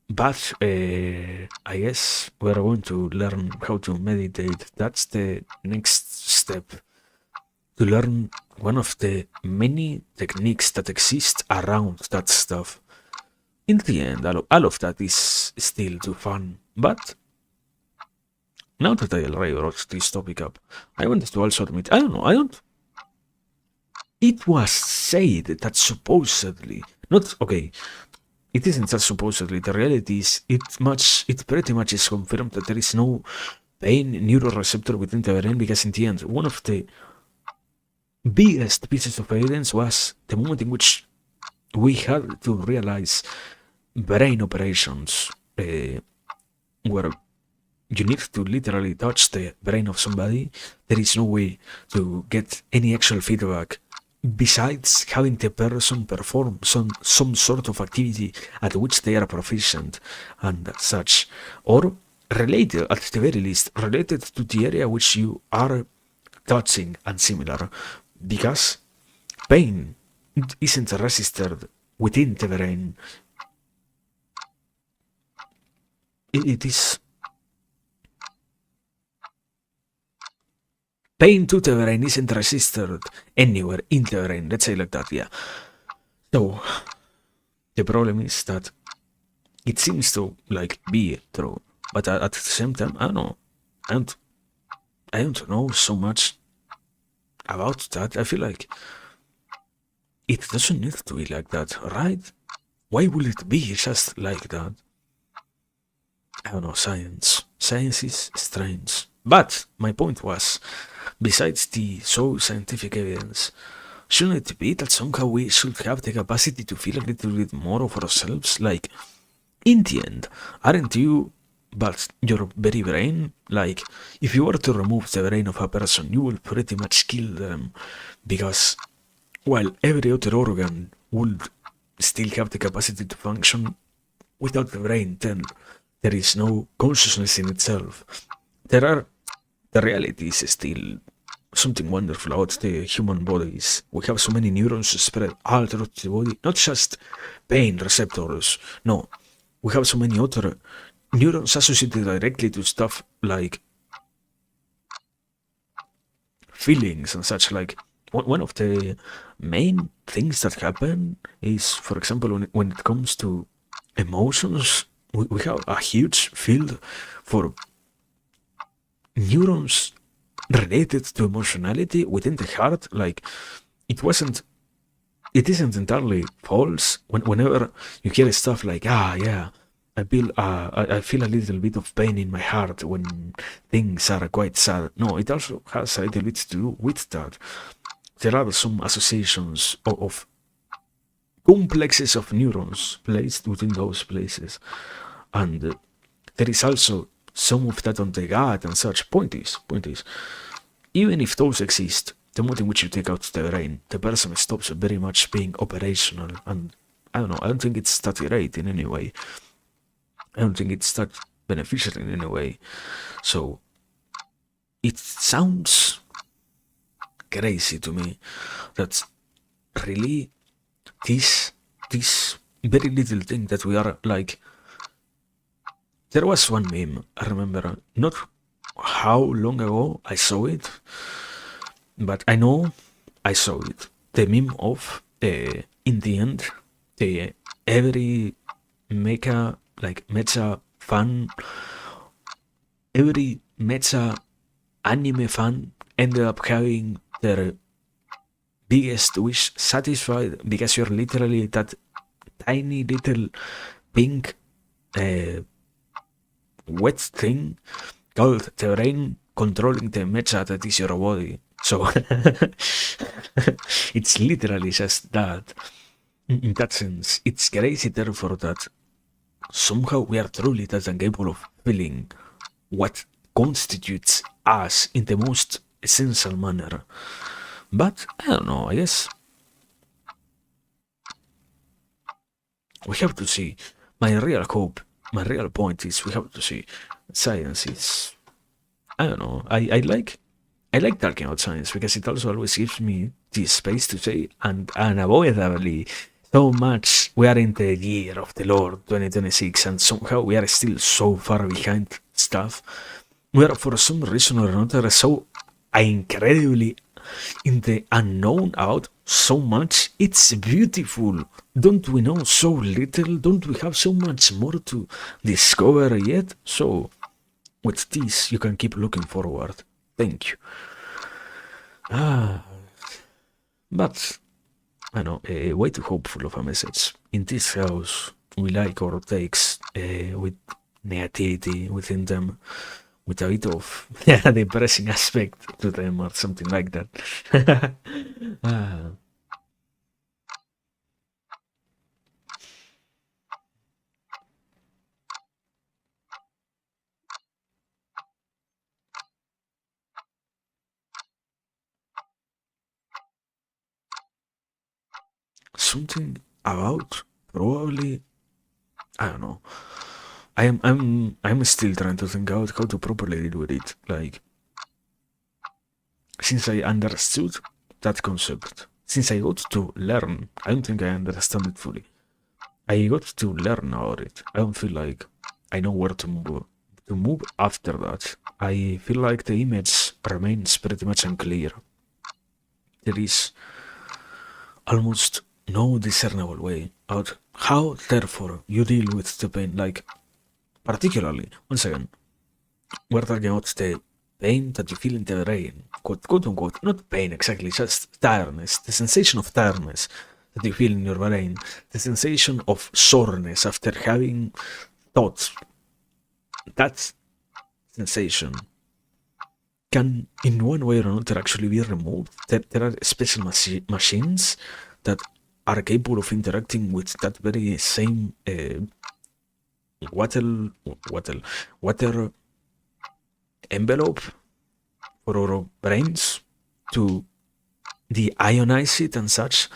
But I guess we're going to learn how to meditate. That's the next step. To learn one of the many techniques that exist around that stuff. In the end, all of that is still too fun. But now that I already brought this topic up, I wanted to also admit, I don't. It was said that supposedly, not okay. It isn't just supposedly. The reality is, it pretty much is confirmed that there is no pain neuroreceptor within the brain, because in the end, one of the biggest pieces of evidence was the moment in which we had to realize brain operations where you need to literally touch the brain of somebody. There is no way to get any actual feedback besides having the person perform some sort of activity at which they are proficient and such, or related, at the very least, related to the area which you are touching and similar, because pain isn't registered within the brain. It is pain to the brain isn't registered anywhere in the brain. Let's say like that, yeah. So the problem is that it seems to like be true, but at the same time, I don't know. I don't know so much about that. I feel like it doesn't need to be like that, right? Why will it be just like that? I don't know, science. Science is strange. But my point was, besides the so scientific evidence, shouldn't it be that somehow we should have the capacity to feel a little bit more of ourselves? Like, in the end, aren't you but your very brain? Like, if you were to remove the brain of a person, you will pretty much kill them, because while every other organ would still have the capacity to function, without the brain, then there is no consciousness in itself. The reality is still something wonderful about the human bodies. We have so many neurons spread all throughout the body, not just pain receptors. No, we have so many other neurons associated directly to stuff like feelings and such. Like, one of the main things that happen is, for example, when it comes to emotions, we have a huge field for neurons related to emotionality within the heart. Like, it isn't entirely false whenever you hear stuff like, yeah, I feel a little bit of pain in my heart when things are quite sad. No, it also has a little bit to do with that. There are some associations of complexes of neurons placed within those places, and there is also some of that on the gut and such. Point is, even if those exist, the moment in which you take out the brain, the person stops very much being operational, and I don't know, I don't think it's that great in any way. I don't think it's that beneficial in any way. So it sounds crazy to me that really this very little thing that we are like. There was one meme, I remember, not how long ago I saw it, but I know I saw it. The meme of, in the end, every mecha fan, every mecha anime fan ended up having their biggest wish satisfied, because you're literally that tiny little pink wet thing called the brain controlling the mecha that is your body. So it's literally just that. In that sense, it's crazy therefore that somehow we are truly that incapable of feeling what constitutes us in the most essential manner. But I don't know, I guess we have to see. My real point is, we have to see. Science is, I don't know, I like talking about science, because it also always gives me this space to say, and unavoidably, so much we are in the year of the Lord 2026, and somehow we are still so far behind stuff. We are, for some reason or another, so incredibly in the unknown about so much. It's beautiful. Don't we know so little? Don't we have so much more to discover yet? So with this, you can keep looking forward. Thank you. But I know, way too hopeful of a message. In this house, we like our takes with negativity within them. with a bit of depressing aspect to them or something like that. Ah, something about probably, I don't know. I'm still trying to think out how to properly deal with it. Like, since I understood that concept, since I got to learn, I don't think I understand it fully. I got to learn about it. I don't feel like I know where to move. To move after that, I feel like the image remains pretty much unclear. There is almost no discernible way out how, therefore, you deal with the pain. Like, particularly, once again, we're talking about the pain that you feel in the brain, quote unquote, not pain exactly, just tiredness, the sensation of tiredness that you feel in your brain, the sensation of soreness after having thoughts. That sensation can, in one way or another, actually be removed. There are special machines that are capable of interacting with that very same water, water, water envelope for our brains to de-ionize it and such.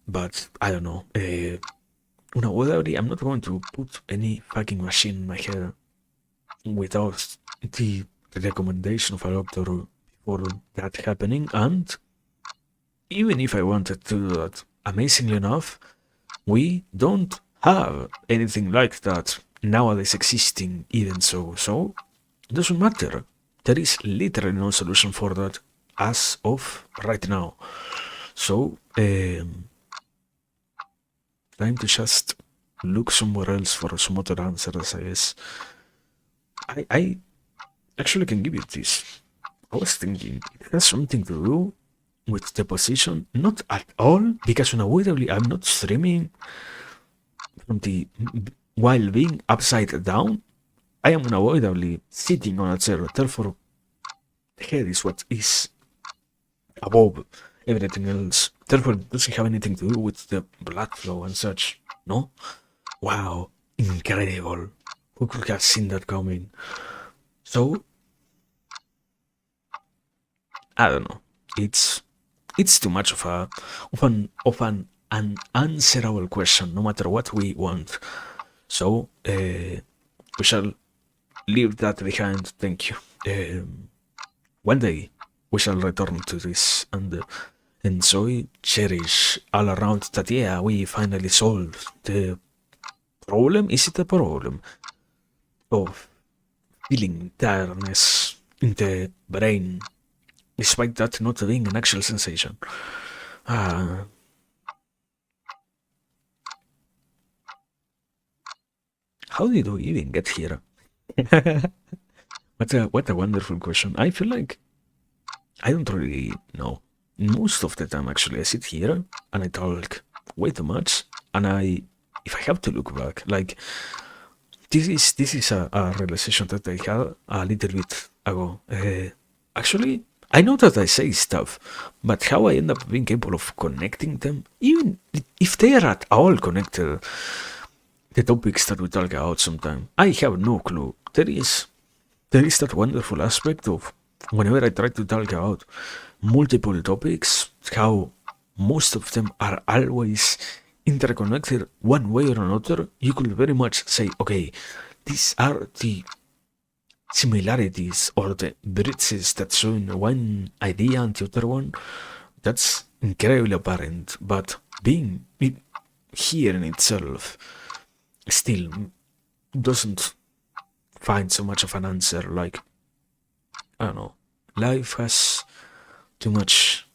But I don't know. I'm not going to put any fucking machine in my head without the recommendation of a doctor before that happening. And even if I wanted to do that, amazingly enough, we don't have anything like that nowadays existing, even so. So, it doesn't matter. There is literally no solution for that as of right now. So, time to just look somewhere else for some other answers, I guess. I actually can give you this. I was thinking it has something to do with the position, not at all, because unavoidably I'm not streaming from the while being upside down. I am unavoidably sitting on a chair, therefore the head is what is above everything else. Therefore it doesn't have anything to do with the blood flow and such. No? Wow, incredible. Who could have seen that coming? So I don't know. It's too much of an unanswerable question, no matter what we want. So we shall leave that behind. Thank you. One day we shall return to this and enjoy, cherish all around that. Yeah, we finally solved the problem. Is it a problem of feeling tiredness in the brain, despite that not being an actual sensation? Uh, how did we even get here? What a wonderful question. I feel like I don't really know. Most of the time, actually, I sit here and I talk way too much, and if I have to look back, like this is a realization that I had a little bit ago. Actually, I know that I say stuff, but how I end up being capable of connecting them, even if they are at all connected, the topics that we talk about sometimes, I have no clue. There is that wonderful aspect of whenever I try to talk about multiple topics, how most of them are always interconnected one way or another. You could very much say, okay, these are the similarities or the bridges that show in one idea and the other one. That's incredibly apparent, but being here in itself still doesn't find so much of an answer. Like, I don't know, life has too much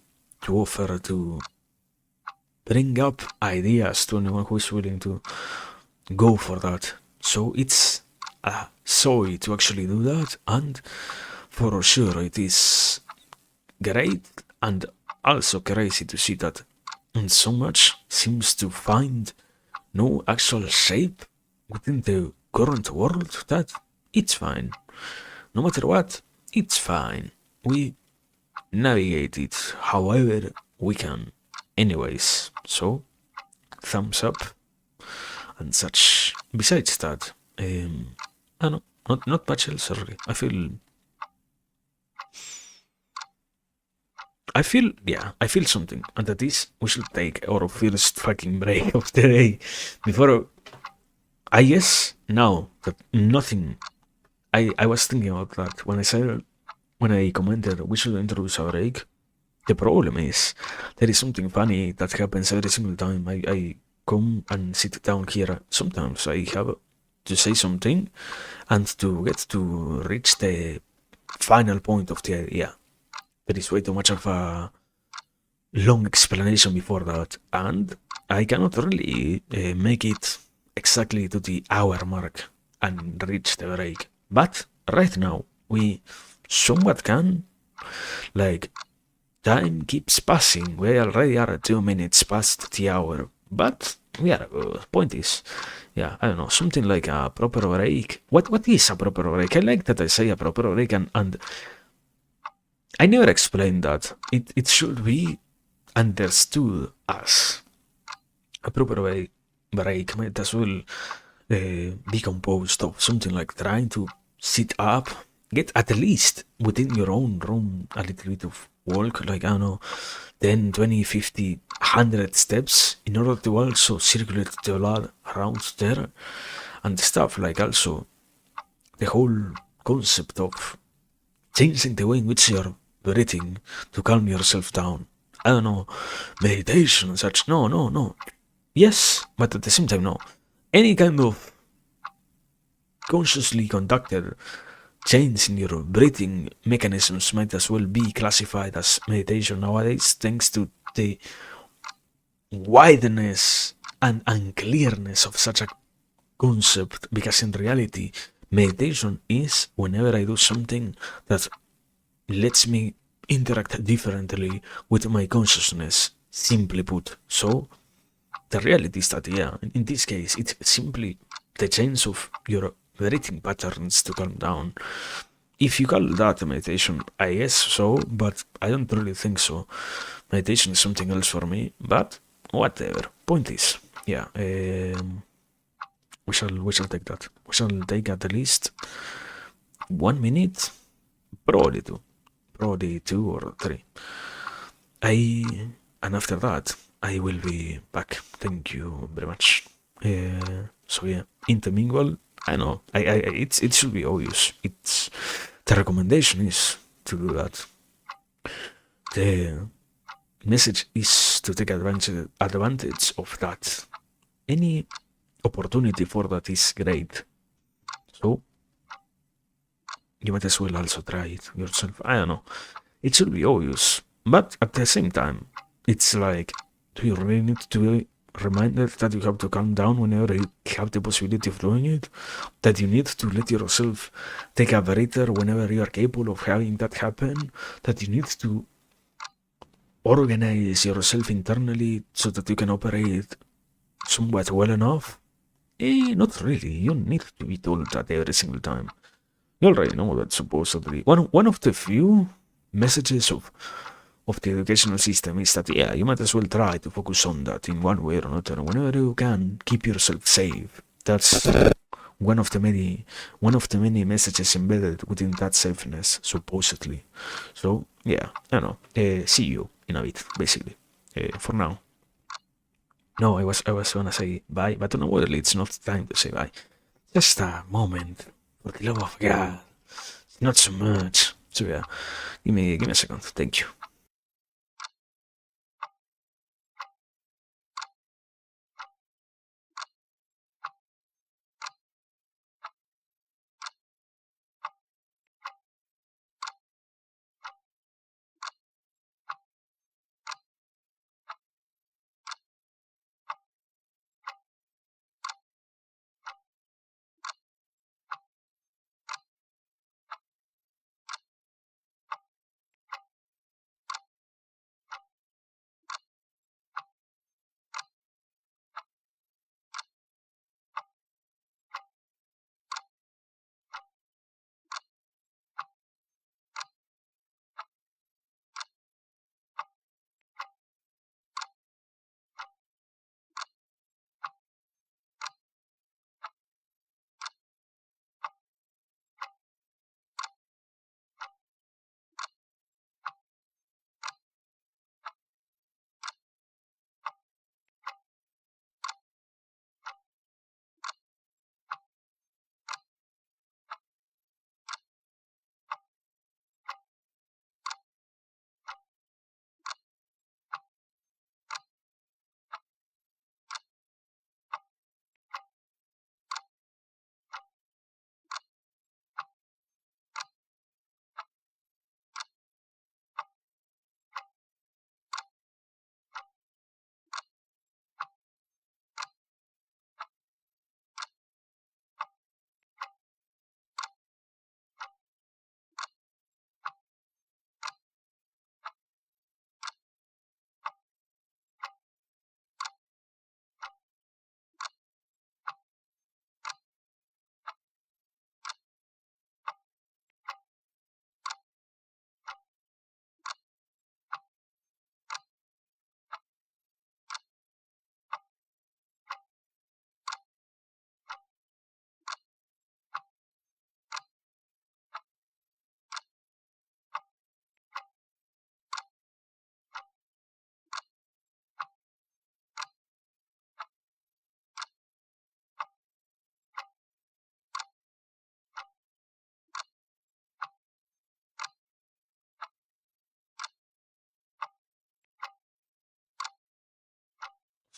to offer to bring up ideas to anyone who is willing to go for that. So it's a joy to actually do that, and for sure it is great and also crazy to see that so much seems to find no actual shape within the current world that it's fine. No matter what, it's fine. We navigate it however we can. Anyways, so thumbs up and such. Besides that, I don't know, not much else really. I feel something, and that is we should take our first fucking break of the day before. I guess now that nothing. I was thinking about that when I commented we should introduce a break. The problem is there is something funny that happens every single time I come and sit down here. Sometimes I have to say something and to get to reach the final point of the idea. There is way too much of a long explanation before that, and I cannot really make it exactly to the hour mark and reach the break. But right now, we somewhat can. Like, time keeps passing. We already are 2 minutes past the hour, but we are good. Point is, yeah, I don't know, something like a proper break. What is a proper break? I like that I say a proper break, and I never explained that. It should be understood as a proper break might as well be composed of something like trying to sit up, get at least within your own room a little bit of walk, like I don't know, 10, 20, 50, 100 steps in order to also circulate the blood around there and stuff, like also the whole concept of changing the way in which you're breathing to calm yourself down. I don't know, meditation and such. No, no, no. Yes, but at the same time, no. Any kind of consciously conducted change in your breathing mechanisms might as well be classified as meditation nowadays, thanks to the wideness and unclearness of such a concept. Because in reality, meditation is whenever I do something that lets me interact differently with my consciousness, simply put. So, the reality is that, yeah, in this case, it's simply the change of your breathing patterns to calm down. If you call that meditation, I guess so, but I don't really think so. Meditation is something else for me, but whatever. Point is, yeah, we shall take that. We shall take at least 1 minute, probably two or three. I and after that I will be back. Thank you very much. So yeah, intermingle. I know. It should be obvious. It's the recommendation is to do that. The message is to take advantage of that. Any opportunity for that is great. So you might as well also try it yourself. I don't know. It should be obvious, but at the same time, it's like, do you really need to be reminded that you have to calm down whenever you have the possibility of doing it? That you need to let yourself take a breather whenever you are capable of having that happen? That you need to organize yourself internally so that you can operate somewhat well enough? Not really. You don't need to be told that every single time. You already know that supposedly. One of the few messages of the educational system is that, yeah, you might as well try to focus on that in one way or another. Whenever you can, keep yourself safe. That's one of the many messages embedded within that safeness, supposedly. So yeah, I know. See you in a bit, basically. For now. No, I was gonna say bye, but no, well, it's not time to say bye. Just a moment, for the love of God. Not so much. So yeah, give me a second. Thank you.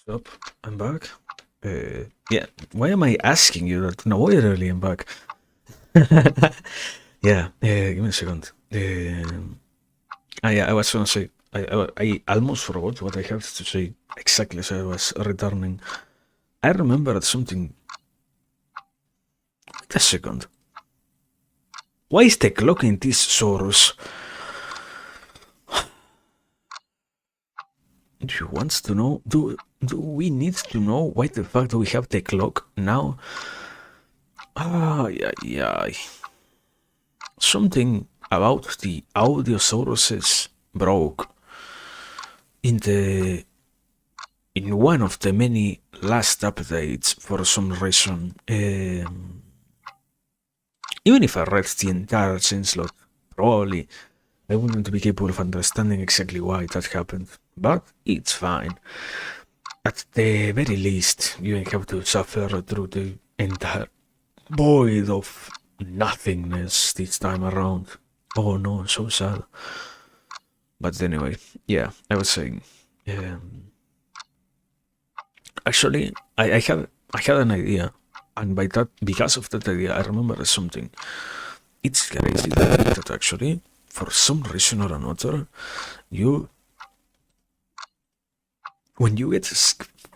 Stop, I'm back. Yeah, why am I asking you that? No, really, I'm back. Yeah, give me a second. Yeah, I was gonna say, I almost forgot what I have to say exactly as I was returning. I remembered something. Wait a second. Why is the clock in this source? Do you want to know? Do we need to know why the fact that we have the clock now? Yeah. Something about the audio sources broke in one of the many last updates for some reason. Even if I read the entire changelog, probably I wouldn't be capable of understanding exactly why that happened. But it's fine. At the very least, you don't have to suffer through the entire void of nothingness this time around. Oh no, so sad. But anyway, yeah, I was saying. Actually, I had an idea, and because of that idea, I remember something. It's crazy that actually, for some reason or another, you when you get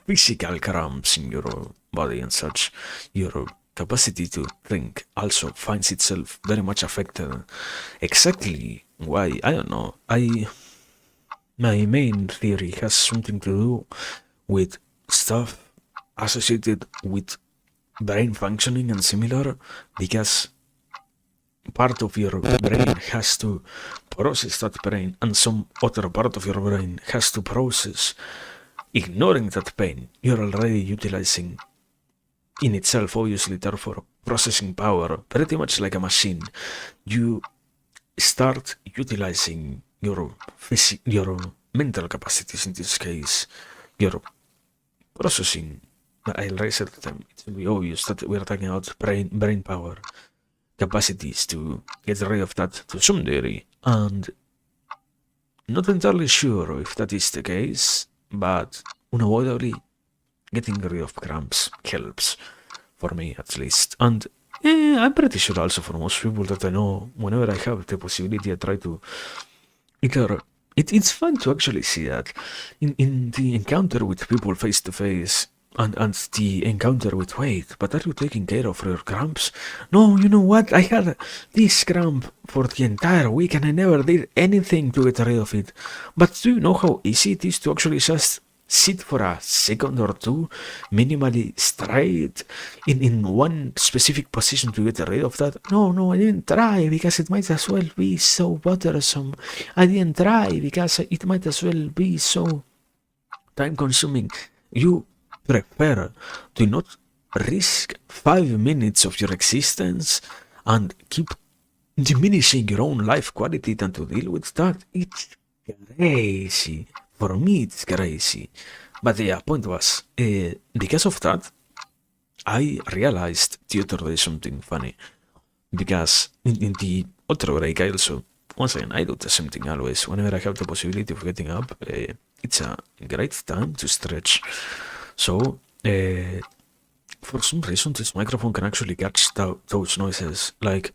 physical cramps in your body and such, your capacity to think also finds itself very much affected. Exactly why, I don't know. My main theory has something to do with stuff associated with brain functioning and similar, because part of your brain has to process that brain and some other part of your brain has to process ignoring that pain you're already utilizing in itself, obviously, therefore processing power pretty much like a machine. You start utilizing your mental capacities, in this case your processing. I'll raise it them. It will be obvious that we're talking about brain power capacities to get rid of that to some degree, and not entirely sure if that is the case, but unavoidably getting rid of cramps helps, for me at least. And I'm pretty sure also for most people that I know, whenever I have the possibility, I try to either. It's fun to actually see that in the encounter with people face to face, and the encounter with, wait, but are you taking care of your cramps? No, you know what? I had this cramp for the entire week and I never did anything to get rid of it. But do you know how easy it is to actually just sit for a second or two, minimally straight, in one specific position to get rid of that? No, I didn't try because it might as well be so bothersome. I didn't try because it might as well be so time consuming. You prefer to not risk 5 minutes of your existence and keep diminishing your own life quality than to deal with that. It's crazy. For me, it's crazy. But yeah, point was, because of that, I realized the other day something funny. Because in the other break, I also, once again, I do the same thing always. Whenever I have the possibility of getting up, it's a great time to stretch. So, for some reason, this microphone can actually catch those noises. Like,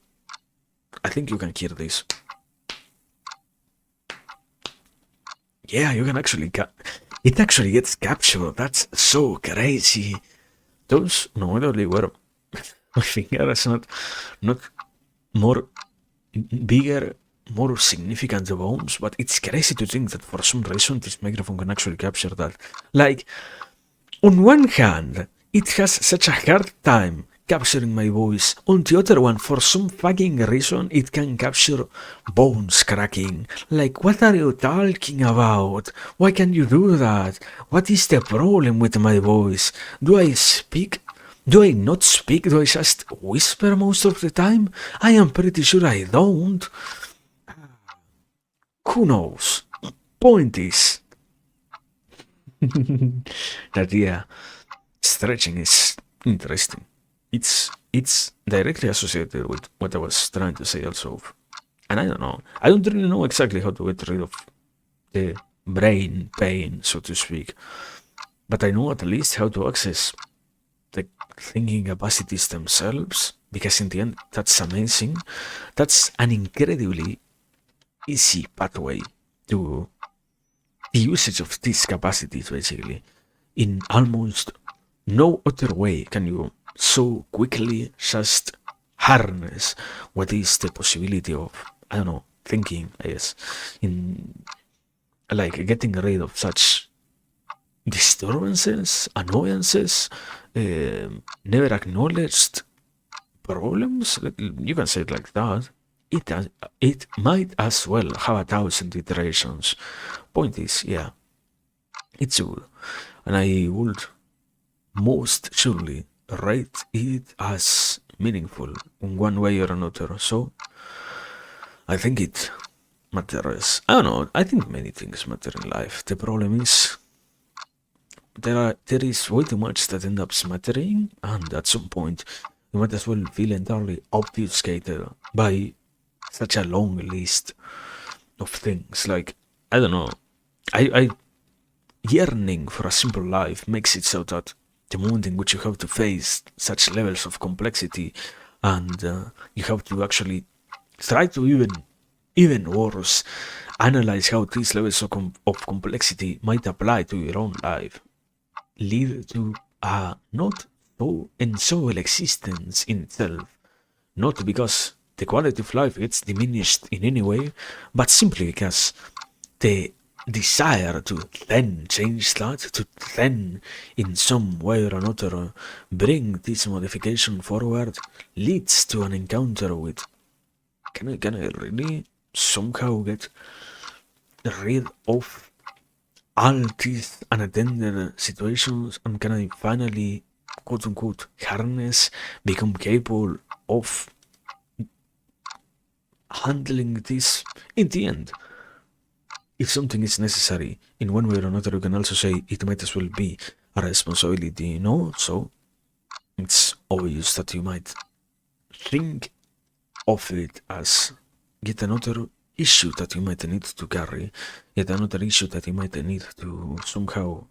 I think you can hear this. Yeah, you can actually it actually gets captured. That's so crazy. Those normally were my finger is not more bigger, more significant bones, but it's crazy to think that for some reason this microphone can actually capture that. Like, on one hand, it has such a hard time capturing my voice. On the other one, for some fucking reason, it can capture bones cracking. Like, what are you talking about? Why can you do that? What is the problem with my voice? Do I speak? Do I not speak? Do I just whisper most of the time? I am pretty sure I don't. Who knows? Point is that, yeah, stretching is interesting. It's directly associated with what I was trying to say also. And I don't know. I don't really know exactly how to get rid of the brain pain, so to speak. but I know at least how to access the thinking capacities themselves, because in the end, that's amazing. That's an incredibly easy pathway to the usage of these capacities, basically. In almost no other way can you so quickly just harness what is the possibility of, I don't know, thinking, I guess, in like getting rid of such disturbances, annoyances, never acknowledged problems. You can say it like that. It might as well have 1,000 iterations. Point is, yeah, it's good, and I would most surely rate it as meaningful in one way or another. So I think it matters. I don't know. I think many things matter in life. The problem is there is way too much that ends up mattering, and at some point you might as well feel entirely obfuscated by such a long list of things. Like, I don't know. I yearning for a simple life makes it so that the moment in which you have to face such levels of complexity, and you have to actually try to even worse analyze how these levels of complexity might apply to your own life, lead to a not so enjoyable existence in itself. Not because the quality of life gets diminished in any way, but simply because the desire to then change that, to then in some way or another bring this modification forward, leads to an encounter with, can I really somehow get rid of all these unattended situations, and can I finally, quote unquote, harness, become capable of handling this? In the end, if something is necessary in one way or another, you can also say it might as well be a responsibility, you know? So it's obvious that you might think of it as yet another issue that you might need to carry, yet another issue that you might need to somehow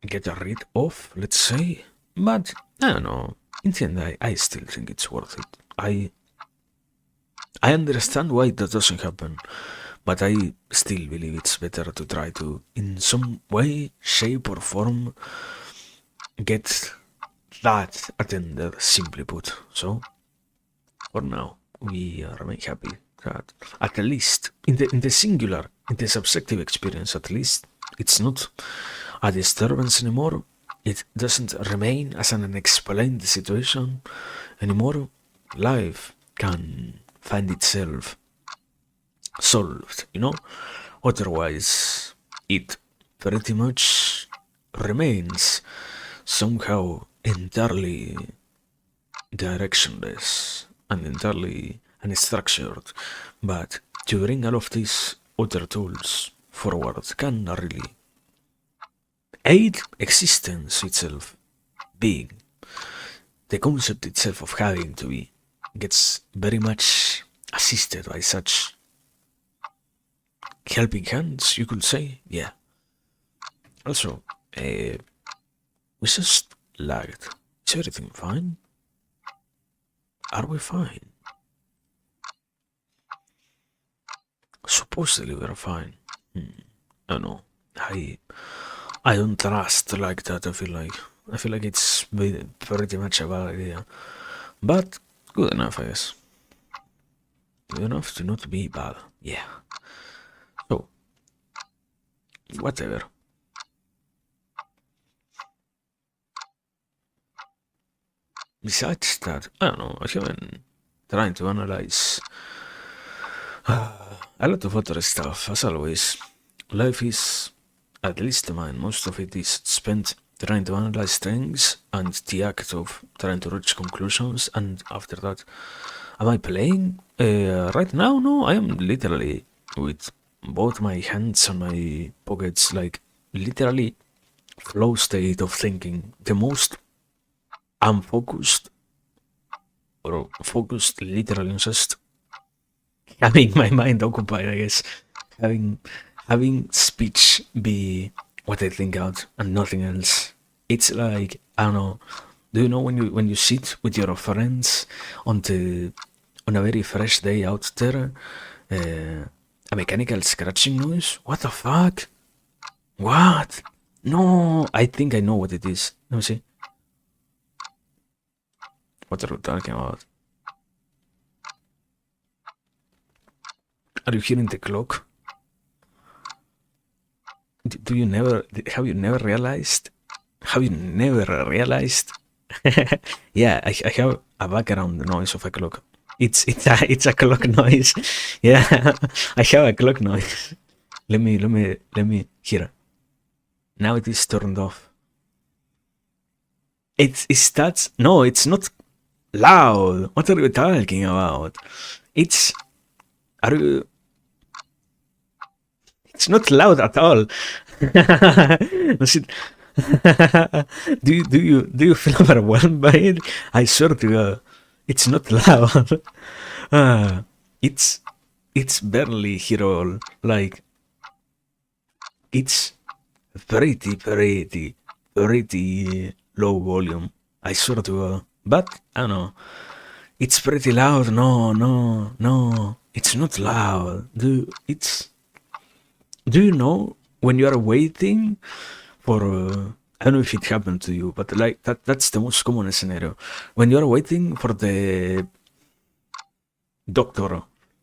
get rid of, let's say. But I don't know. In the end, I still think it's worth it. I understand why that doesn't happen, but I still believe it's better to try to, in some way, shape, or form, get that attended, simply put. So, for now, we remain happy that at least in the singular, in the subjective experience, at least it's not a disturbance anymore. It doesn't remain as an unexplained situation anymore. Life can find itself solved, you know? Otherwise, it pretty much remains somehow entirely directionless and entirely unstructured. But to bring all of these other tools forward can really aid existence itself being. The concept itself of having to be gets very much assisted by such helping hands, you could say. Yeah. Also, we just lagged. Is everything fine? Are we fine? Supposedly we're fine. I don't know. I don't trust like that. I feel like it's pretty much a bad idea, but good enough, I guess. Good enough to not be bad. Yeah. So, whatever. Besides that, I don't know. I've been trying to analyze a lot of other stuff. As always, life is, at least mine, most of it is spent trying to analyze things and the act of trying to reach conclusions. And after that, am I playing? Right now, no. I am literally with both my hands on my pockets, like literally flow state of thinking. The most unfocused or focused literally on just having my mind occupied, I guess. Having speech be what I think out and nothing else. It's like, I don't know. Do you know when you sit with your friends on the on a very fresh day out there, a mechanical scratching noise? What the fuck? What? No, I think I know what it is. Let me see. What are you talking about? Are you hearing the clock? Do you never? Have you never realized? Have you never realized? Yeah, I have a background noise of a clock. It's a clock noise. Yeah, I have a clock noise. Let me here. Now it is turned off. It's that no, it's not loud. What are you talking about? It's are you? It's not loud at all. Do you feel overwhelmed by it? I swear to God, it's not loud. uh, it's it's barely here all. Like it's pretty low volume. I swear to God. But I don't know. It's pretty loud. No, no, no. It's not loud. Do you know when you are waiting for I don't know if it happened to you, but like that's the most common scenario. When you are waiting for the doctor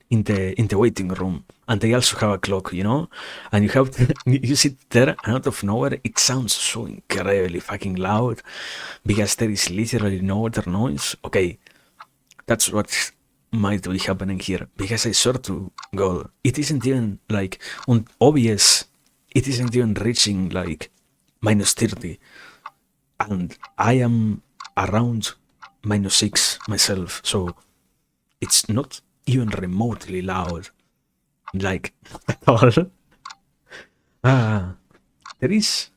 in the waiting room and they also have a clock, and you have to, you sit there and out of nowhere it sounds so incredibly fucking loud because there is literally no other noise. Okay, that's what might be happening here because I swear to God, it isn't even like obvious. It isn't even reaching like -30, and I am around -6 myself, so it's not even remotely loud, like at all. Ah, there is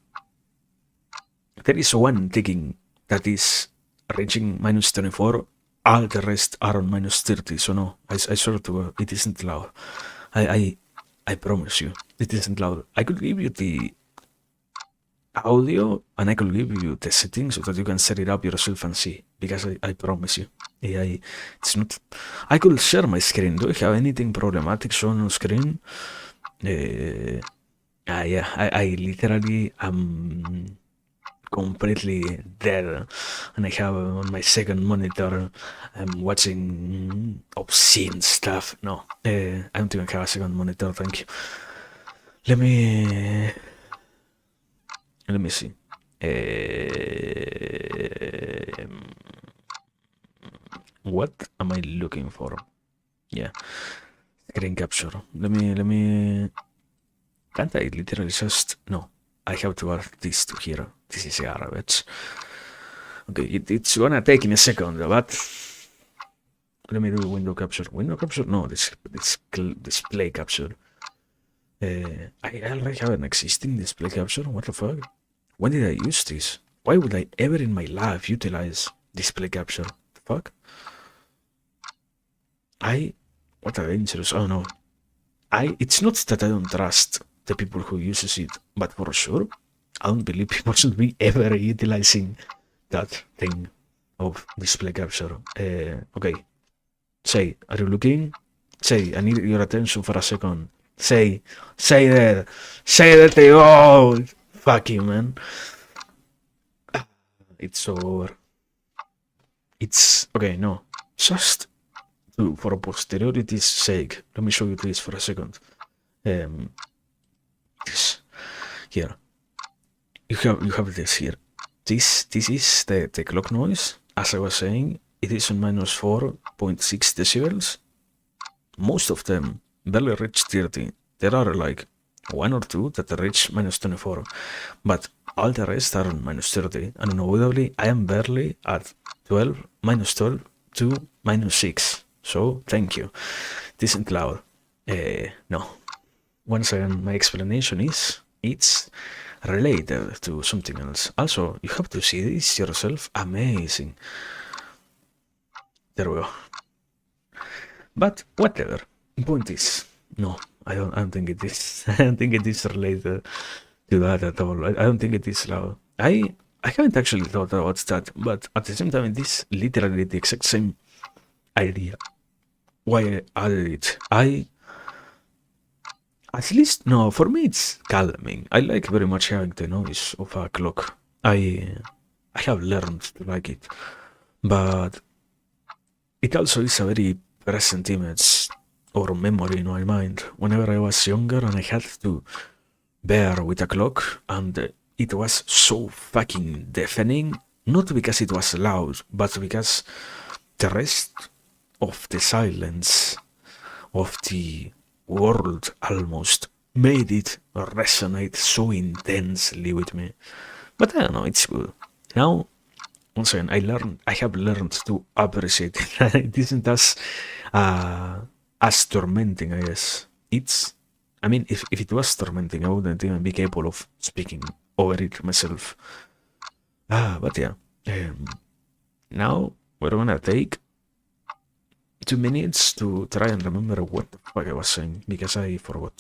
there is one ticking that is reaching -24. All the rest are on -30. So no, I swear to God, it isn't loud. I I I promise you, it isn't loud. I could give you the audio and I could give you the settings so that you can set it up yourself and see. Because I promise you, it's not. I could share my screen. Do I have anything problematic shown on screen? Yeah, I literally am completely dead, and I have on my second monitor. I'm watching obscene stuff. No, I don't even have a second monitor. Thank you. Let me see. What am I looking for? Yeah, screen capture. Let me. Can't I literally just no? I have to add this to here. This is garbage. Okay, it's gonna take me a second, but let me do window capture. Window capture? No, this display capture. I already have an existing display capture. What the fuck? When did I use this? Why would I ever in my life utilize display capture? The fuck? What a dangerous. Oh no. It's not that I don't trust the people who uses it, but for sure, I don't believe people should be ever utilizing that thing of display capture. Okay. Say, are you looking? Say, I need your attention for a second. Say that. Say that they all. Fuck you, man. It's over. It's okay. No, just for posteriority's sake. Let me show you this for a second. This here. You have this here. This is the clock noise. As I was saying, it is on -4.6 decibels. Most of them barely reach 30. There are like one or two that reach -24, but all the rest are on -30. And unavoidably, I am barely at -12 to -6. So thank you. It isn't loud. No. Once again, my explanation is it's related to something else. Also, you have to see this yourself. Amazing. There we go. But whatever. Point is, no, I don't think it is. I don't think it is related do that at all. I don't think it is loud. I haven't actually thought about that, but at the same time, it is literally the exact same idea. Why I added it? At least, no, for me it's calming. I like very much having the noise of a clock. I have learned to like it, but it also is a very present image or memory in my mind. Whenever I was younger and I had to bear with a clock and it was so fucking deafening, not because it was loud, but because the rest of the silence of the world almost made it resonate so intensely with me. But I don't know, it's good. Now, once again, I have learned to appreciate it. It isn't as tormenting, I guess. I mean, if it was tormenting, I wouldn't even be capable of speaking over it myself. But yeah. Now, we're gonna take 2 minutes to try and remember what the fuck I was saying, because I forgot.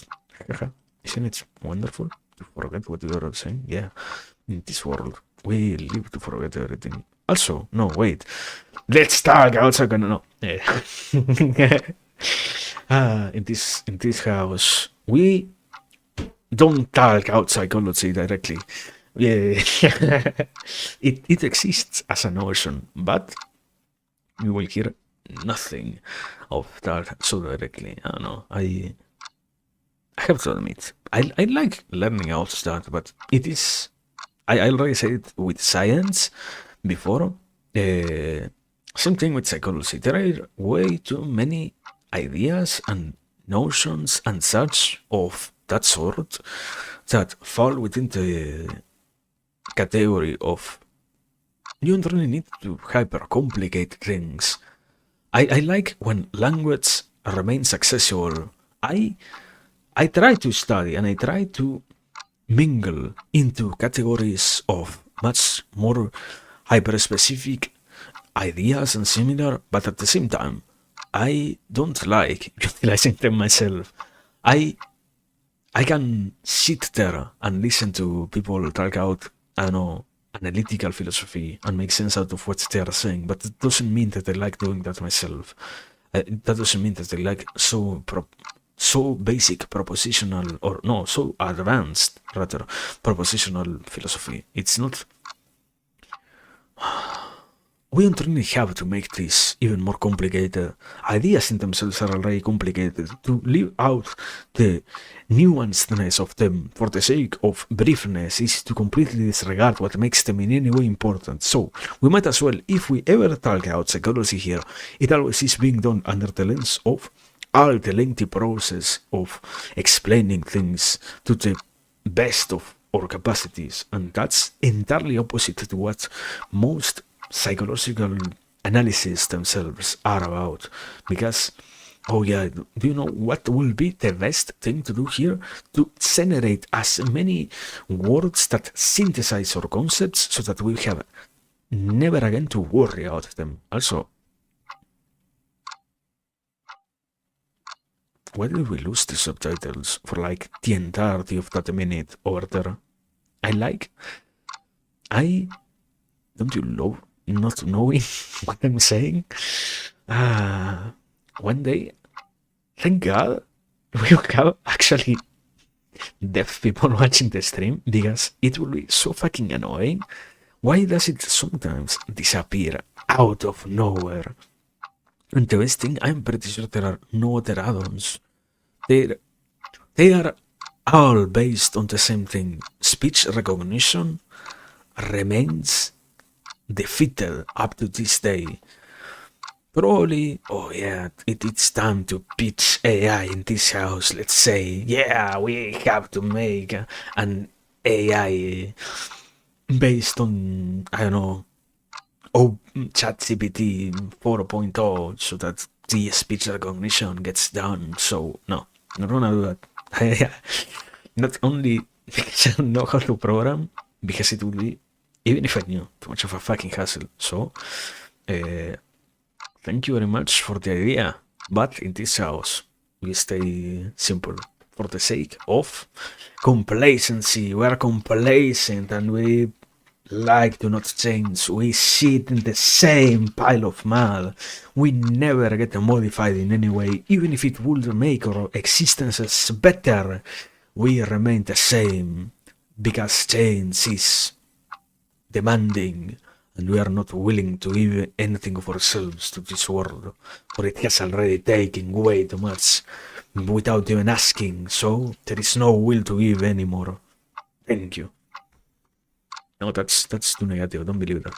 Isn't it wonderful to forget what you were saying? Yeah, in this world, we live to forget everything. Also, no, wait. Let's talk outside. No. In this house, we don't talk about psychology directly. Yeah, it exists as a notion, but you will hear nothing of that so directly. I don't know. I have to admit, I like learning out that, but it is. I already said it with science before. Same thing with psychology. There are way too many ideas and notions and such of that sort that fall within the category of you don't really need to hyper complicate things. I like when language remains accessible. I try to study and I try to mingle into categories of much more hyper-specific ideas and similar, but at the same time, I don't like utilizing them myself. I can sit there and listen to people talk out, I don't know, analytical philosophy and make sense out of what they are saying, but it doesn't mean that I like doing that myself. That doesn't mean that I like so basic propositional, or no, so advanced rather propositional philosophy. It's not. We don't really have to make this even more complicated. Ideas in themselves are already complicated. To leave out the nuancedness of them for the sake of briefness is to completely disregard what makes them in any way important. So, we might as well, if we ever talk about psychology here, it always is being done under the lens of all the lengthy process of explaining things to the best of our capacities. And that's entirely opposite to what most psychological analysis themselves are about. Because, oh yeah, do you know what will be the best thing to do here? To generate as many words that synthesize our concepts so that we have never again to worry about them. Also, why did we lose the subtitles for like the entirety of that minute over there? Don't you love not knowing what I'm saying? One day, thank God, we will have actually deaf people watching the stream, because it will be so fucking annoying. Why does it sometimes disappear out of nowhere? And the best thing, I'm pretty sure there are no other add-ons. They are all based on the same thing. Speech recognition remains defeated up to this day. Probably, oh yeah, it's time to pitch AI in this house. Let's say, yeah, we have to make an AI based on, I don't know, ChatGPT 4.0, so that the speech recognition gets done. So, no, I'm not gonna do that. Not only because I don't know how to program, because it would be, even if I knew, too much of a fucking hassle. So, thank you very much for the idea, but in this house, we stay simple for the sake of complacency. We are complacent and we like to not change. We sit in the same pile of mud. We never get modified in any way, even if it would make our existences better. We remain the same because change is demanding, and we are not willing to give anything of ourselves to this world, for it has already taken way too much without even asking, so there is no will to give anymore. Thank you. No, that's too negative. Don't believe that.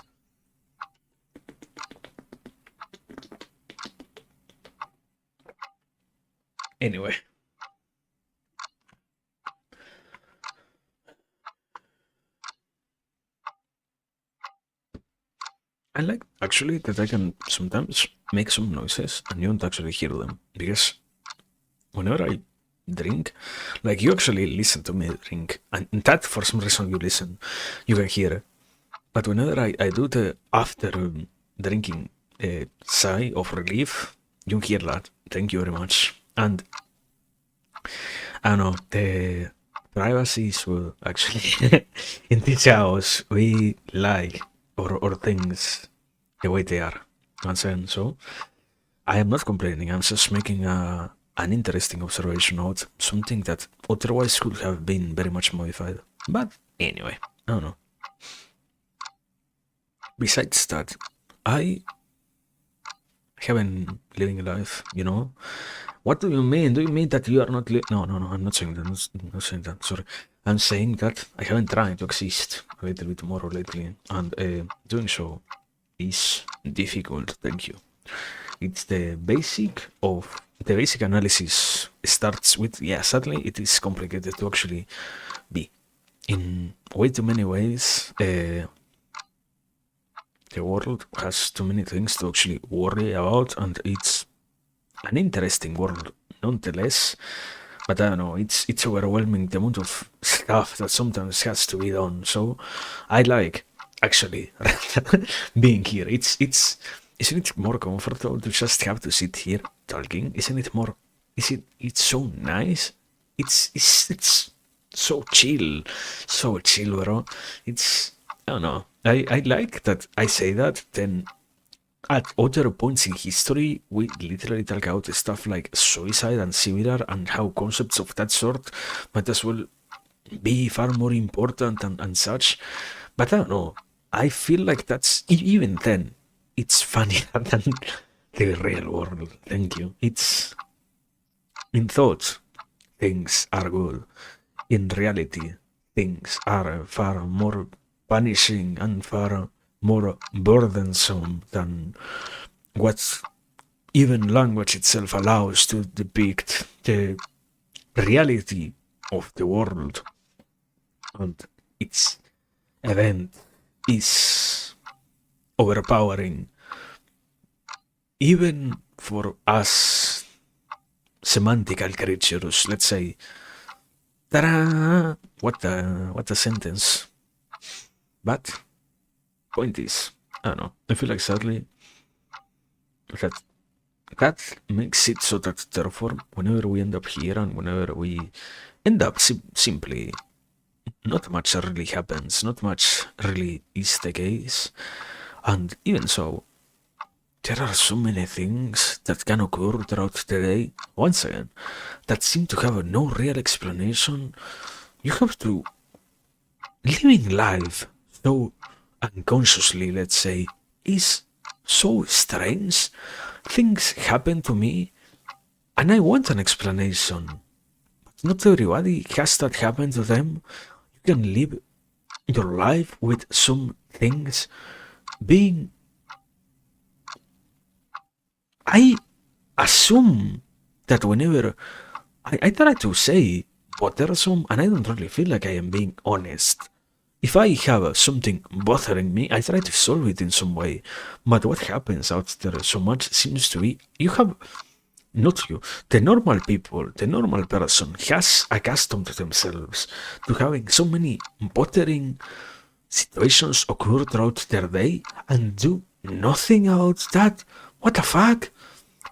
Anyway. I like actually that I can sometimes make some noises and you don't actually hear them, because whenever I drink, like you actually listen to me drink, and that for some reason you listen, you can hear it. But whenever I do the after drinking sigh of relief, you hear that. Thank you very much. And I don't know, the privacy is well, actually. In this house, we like our things the way they are. Once again, so I am not complaining. I'm just making an interesting observation out something that otherwise could have been very much modified. But anyway, I don't know. Besides that, I have been living a life, you know. What do you mean? Do you mean that you are not No, I'm not saying that. I'm not saying that. Sorry. I'm saying that I haven't tried to exist a little bit more lately, and doing so is difficult. Thank you. It's the basic analysis starts with, yeah, sadly it is complicated to actually be. In way too many ways, the world has too many things to actually worry about, and it's an interesting world nonetheless. But I don't know, it's overwhelming, the amount of stuff that sometimes has to be done. So I like actually being here. Isn't it more comfortable to just have to sit here talking? It's so nice. It's so chill, bro. I don't know. I like that I say that, then at other points in history, we literally talk about stuff like suicide and similar, and how concepts of that sort might as well be far more important and such. But I don't know. I feel like that's, even then, it's funnier than the real world. Thank you. It's, in thought, things are good. In reality, things are far more punishing and far more burdensome than what even language itself allows to depict the reality of the world. And its event is overpowering, even for us semantical creatures. Let's say, ta-da! What a sentence. But point is, I don't know, I feel like sadly that makes it so that therefore whenever we end up here and whenever we end up simply, not much really happens, not much really is the case. And even so, there are so many things that can occur throughout the day, once again, that seem to have no real explanation. You have to, living life so unconsciously, let's say, is so strange. Things happen to me, and I want an explanation. But not everybody has that happen to them. You can live your life with some things being, I assume that whenever I try to say bothersome, and I don't really feel like I am being honest. If I have something bothering me, I try to solve it in some way. But what happens out there so much seems to be, you have, not you, the normal people, the normal person has accustomed themselves to having so many bothering situations occur throughout their day and do nothing about that. What the fuck?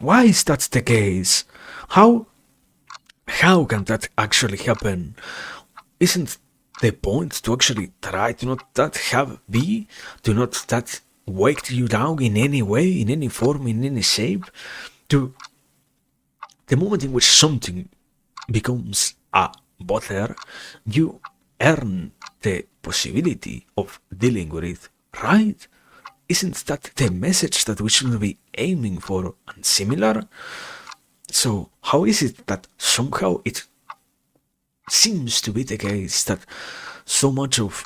Why is that the case? How how can that actually happen? Isn't the point to actually try to not that have be, to not that wake you down in any way, in any form, in any shape? To the moment in which something becomes a bother, you earn the possibility of dealing with it, right? Isn't that the message that we should be aiming for and similar? So, how is it that somehow it seems to be the case that so much of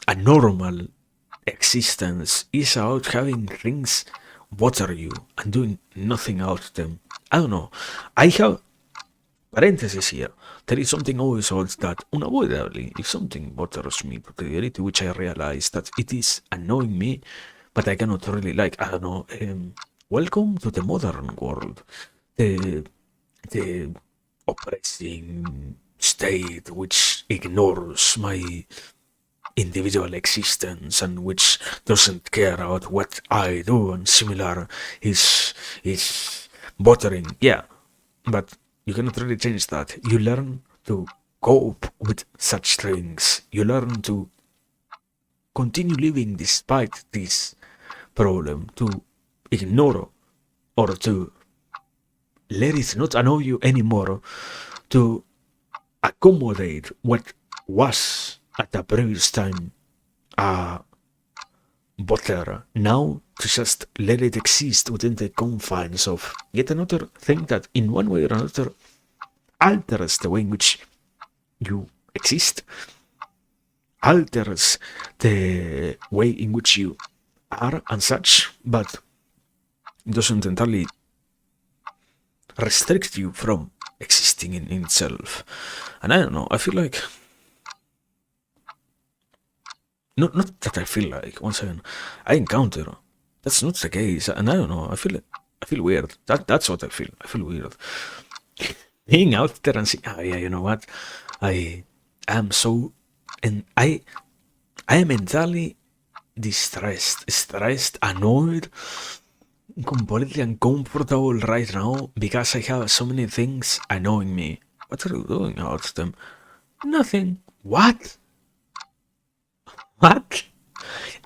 a normal existence is about having things bother you and doing nothing out of them? I don't know. I have parenthesis here. There is something always about that unavoidably. If something bothers me to the degree to which I realize that it is annoying me, but I cannot really like, I don't know, welcome to the modern world. The the oppressing state which ignores my individual existence and which doesn't care about what I do and similar is bothering. Yeah, but you cannot really change that. You learn to cope with such things. You learn to continue living despite this problem, to ignore or to let it not annoy you anymore, to accommodate what was at the previous time bother, now to just let it exist within the confines of yet another thing that in one way or another alters the way in which you exist, alters the way in which you are and such, but it doesn't entirely restrict you from existing in itself. And I don't know, I feel like not that I feel like, once again, I encounter that's not the case, and I don't know, I feel weird. That's what I feel. I feel weird. Being out there and saying, oh yeah, you know what? I am so and I am entirely distressed, stressed, annoyed, completely uncomfortable right now because I have so many things annoying me. What are you doing out of them? Nothing. What? What?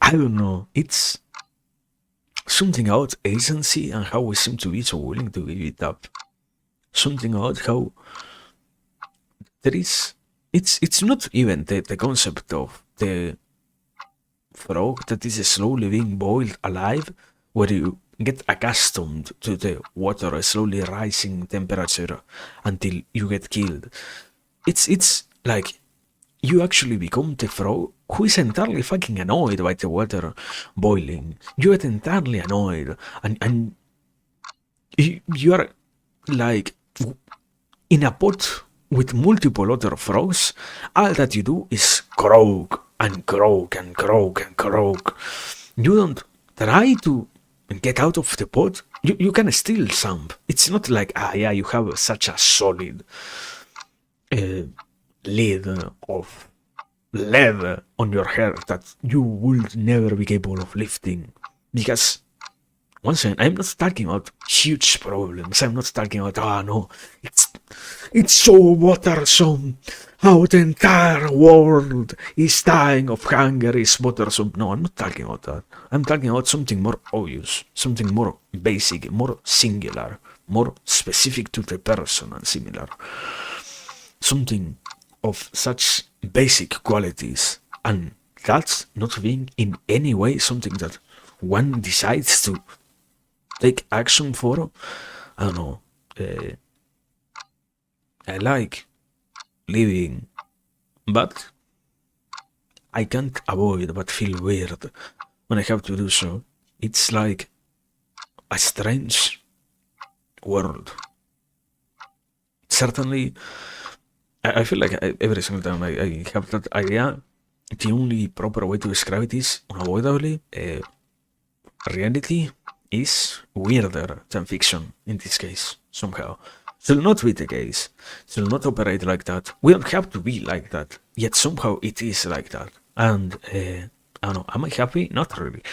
I don't know. It's something about agency and how we seem to be so willing to give it up. Something about how there is. It's not even the concept of the frog that is slowly being boiled alive, where you get accustomed to the water slowly rising temperature until you get killed. It's like you actually become the frog who is entirely fucking annoyed by the water boiling. You get entirely annoyed, and you are like in a pot with multiple other frogs. All that you do is croak and croak and croak and croak. You don't try to get out of the pot. You can still some. It's not like, ah, yeah, you have such a solid lid of lead on your head that you would never be capable of lifting. Because, once again, I'm not talking about huge problems. I'm not talking about, ah, no, it's so bothersome. How the entire world is dying of hunger is bothersome. No, I'm not talking about that. I'm talking about something more obvious, something more basic, more singular, more specific to the person and similar. Something of such basic qualities, and that's not being in any way something that one decides to take action for. I don't know. I like living, but I can't avoid but feel weird when I have to do so. It's like a strange world. Certainly, I feel like every single time I have that idea, the only proper way to describe it is unavoidably reality is weirder than fiction in this case, somehow. Should not be the case. Should not operate like that. We don't have to be like that. Yet somehow it is like that. And I don't know. Am I happy? Not really.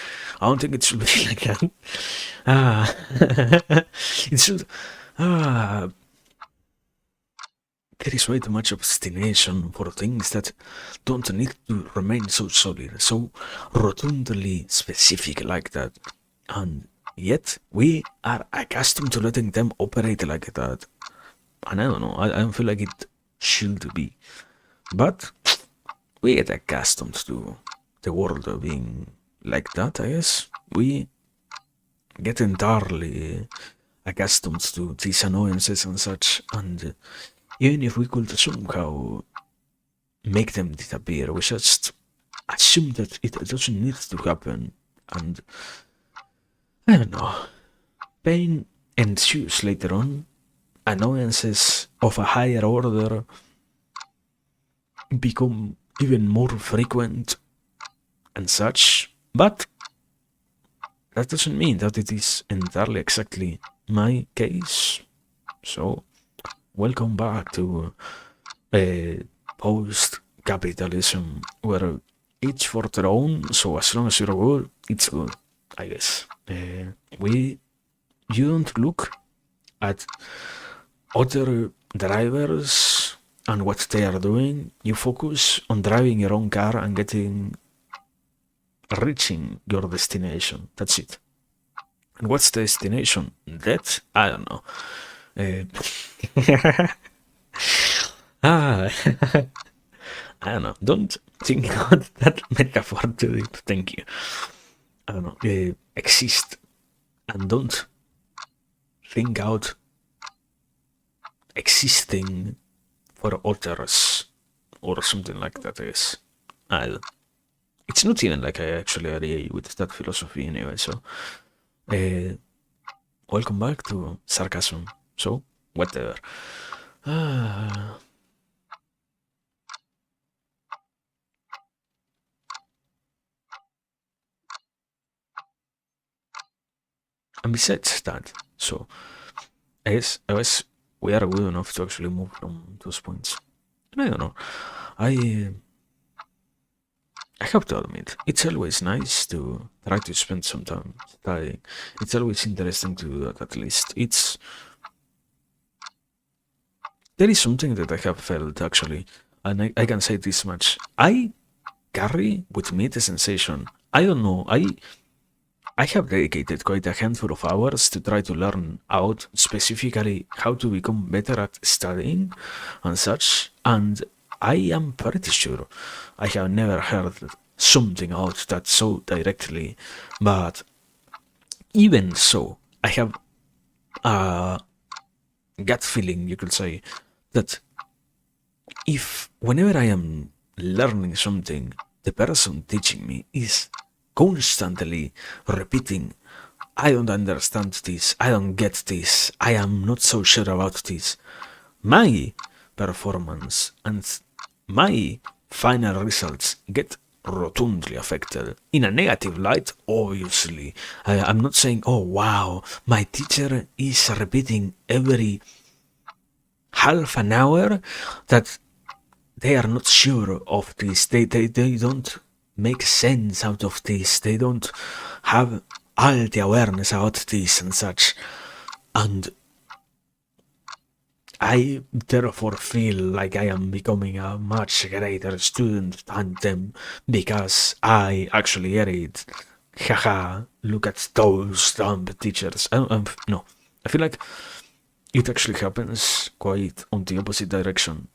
I don't think it should be like that. It should. there is way too much obstination for things that don't need to remain so solid, so rotundly specific like that. And yet, we are accustomed to letting them operate like that. And I don't know, I don't feel like it should be. But we get accustomed to the world being like that, I guess. We get entirely accustomed to these annoyances and such, and even if we could somehow make them disappear, we just assume that it doesn't need to happen, and I don't know, pain ensues later on, annoyances of a higher order become even more frequent and such, but that doesn't mean that it is entirely exactly my case. So, welcome back to post-capitalism, where each for their own, so as long as you're good, it's good, I guess. You don't look at other drivers and what they are doing. You focus on driving your own car and reaching your destination. That's it. And what's the destination? That? I don't know. I don't know. Don't think about that metaphor too deep. Thank you. I don't know. Exist and don't think out existing for others or something like that. I guess. It's not even like I actually agree with that philosophy anyway. So, welcome back to sarcasm. So, whatever. And besides that, so I guess we are good enough to actually move from those points. And I don't know. I have to admit, it's always nice to try to spend some time studying. It's always interesting to do that, at least. There is something that I have felt, actually, and I can say this much. I carry with me the sensation, I don't know, I have dedicated quite a handful of hours to try to learn out specifically how to become better at studying and such, and I am pretty sure I have never heard something out that so directly, but even so, I have a gut feeling, you could say, that if whenever I am learning something, the person teaching me is constantly repeating, I don't understand this, I don't get this, I am not so sure about this, my performance and my final results get rotundly affected in a negative light, obviously. I'm not saying, oh wow, my teacher is repeating every half an hour that they are not sure of this, they don't make sense out of this, they don't have all the awareness about this and such, and I therefore feel like I am becoming a much greater student than them because I actually get it. Haha, look at those dumb teachers. No, I feel like it actually happens quite on the opposite direction.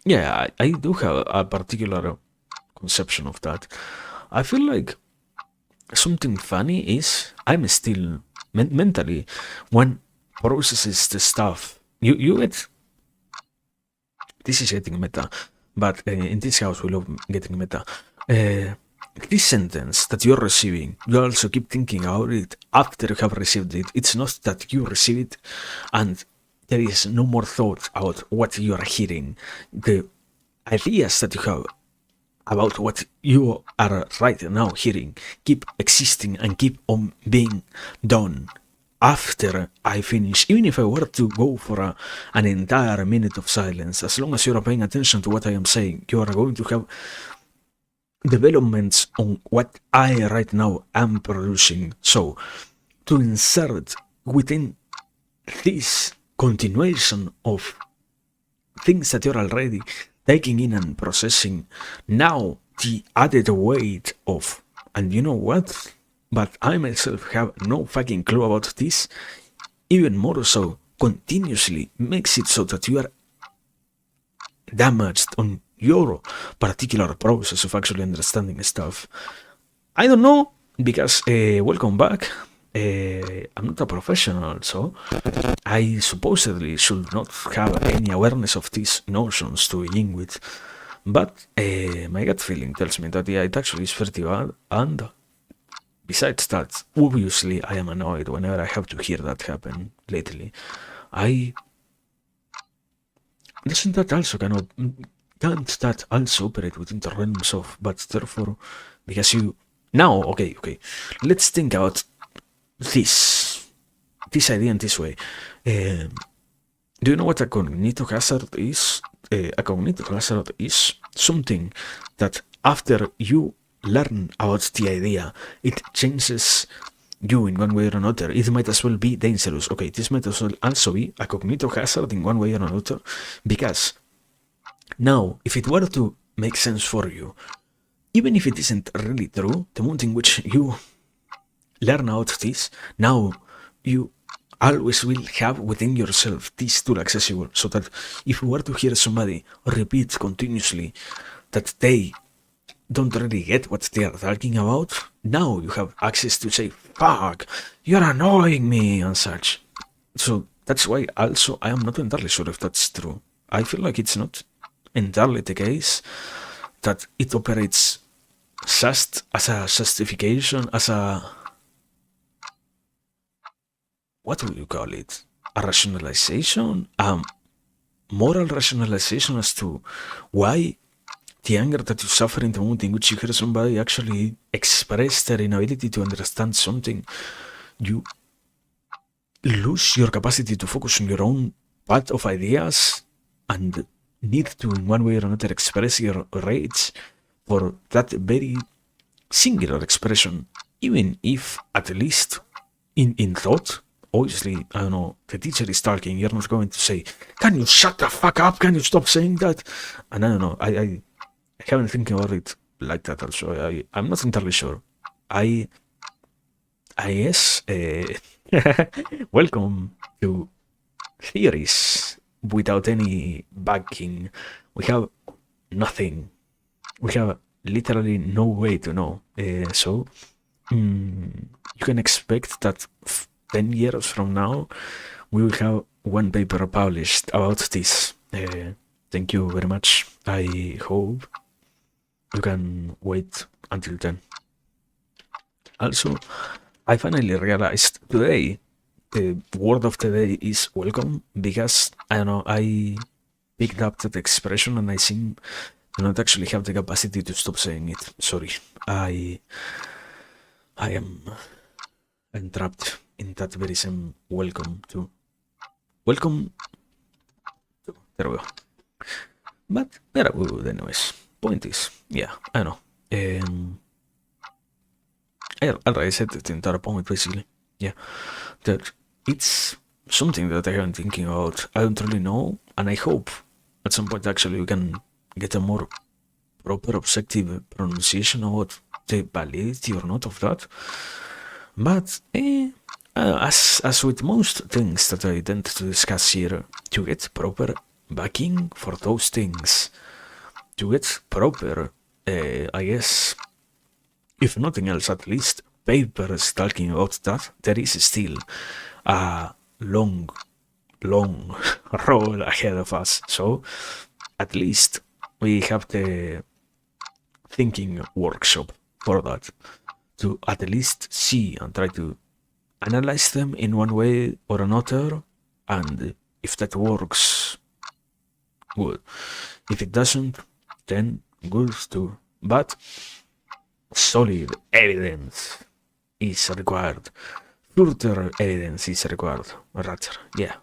Yeah, I do have a particular conception of that. I feel like something funny is I'm still mentally one processes the stuff. You get, this is getting meta, but in this house we love getting meta. This sentence that you're receiving, you also keep thinking about it after you have received it. It's not that you receive it and there is no more thought about what you are hearing. The ideas that you have about what you are right now hearing keep existing and keep on being done after I finish. Even if I were to go for an entire minute of silence, as long as you are paying attention to what I am saying, you are going to have developments on what I right now am producing. So, to insert within this continuation of things that you're already taking in and processing, now the added weight of, and you know what? But I myself have no fucking clue about this, even more so, continuously makes it so that you are damaged on your particular process of actually understanding stuff. I don't know, because welcome back. I'm not a professional, so I supposedly should not have any awareness of these notions to begin with. But my gut feeling tells me that yeah, it actually is pretty bad, and besides that, obviously I am annoyed whenever I have to hear that happen lately. I doesn't that also can't that also operate within the realms of, but therefore, because you now, okay, let's think about this idea in this way. Do you know what a cognitive hazard is? A cognitive hazard is something that after you learn about the idea, it changes you in one way or another. It might as well be dangerous. Okay, this might as well also be a cognitive hazard in one way or another, because now, if it were to make sense for you, even if it isn't really true, the moment in which you learn out this, now you always will have within yourself this tool accessible, so that if you were to hear somebody repeat continuously that they don't really get what they are talking about, now you have access to say, fuck, you're annoying me, and such. So that's why also I am not entirely sure if that's true. I feel like it's not entirely the case that it operates just as a justification, as a, what would you call it? A rationalization? Moral rationalization as to why the anger that you suffer in the moment in which you hear somebody actually express their inability to understand something, you lose your capacity to focus on your own path of ideas and need to, in one way or another, express your rage for that very singular expression, even if at least in thought. Obviously, I don't know, the teacher is talking, you're not going to say, can you shut the fuck up, can you stop saying that? And I don't know, I haven't thinking about it like that also. I'm not entirely sure. I guess, welcome to theories without any backing. We have nothing. We have literally no way to know. So, you can expect that 10 years from now, we will have one paper published about this. Thank you very much. I hope you can wait until then. Also, I finally realized today the word of the day is welcome, because I don't know, I picked up that expression and I seem to not actually have the capacity to stop saying it. Sorry. I am entrapped in that very same welcome to. Welcome to. There we go. But there we go, anyways. Point is, yeah, I know. I already said the entire point, basically. Yeah. That it's something that I have been thinking about. I don't really know, and I hope at some point actually we can get a more proper objective pronunciation about the validity or not of that. But as with most things that I tend to discuss here, to get proper backing for those things, to get proper, I guess, if nothing else, at least papers talking about that, there is still a long road ahead of us. So at least we have the thinking workshop for that, to at least see and try to analyze them in one way or another, and if that works, good. If it doesn't, then good too. But solid evidence is required. Further evidence is required, rather, yeah.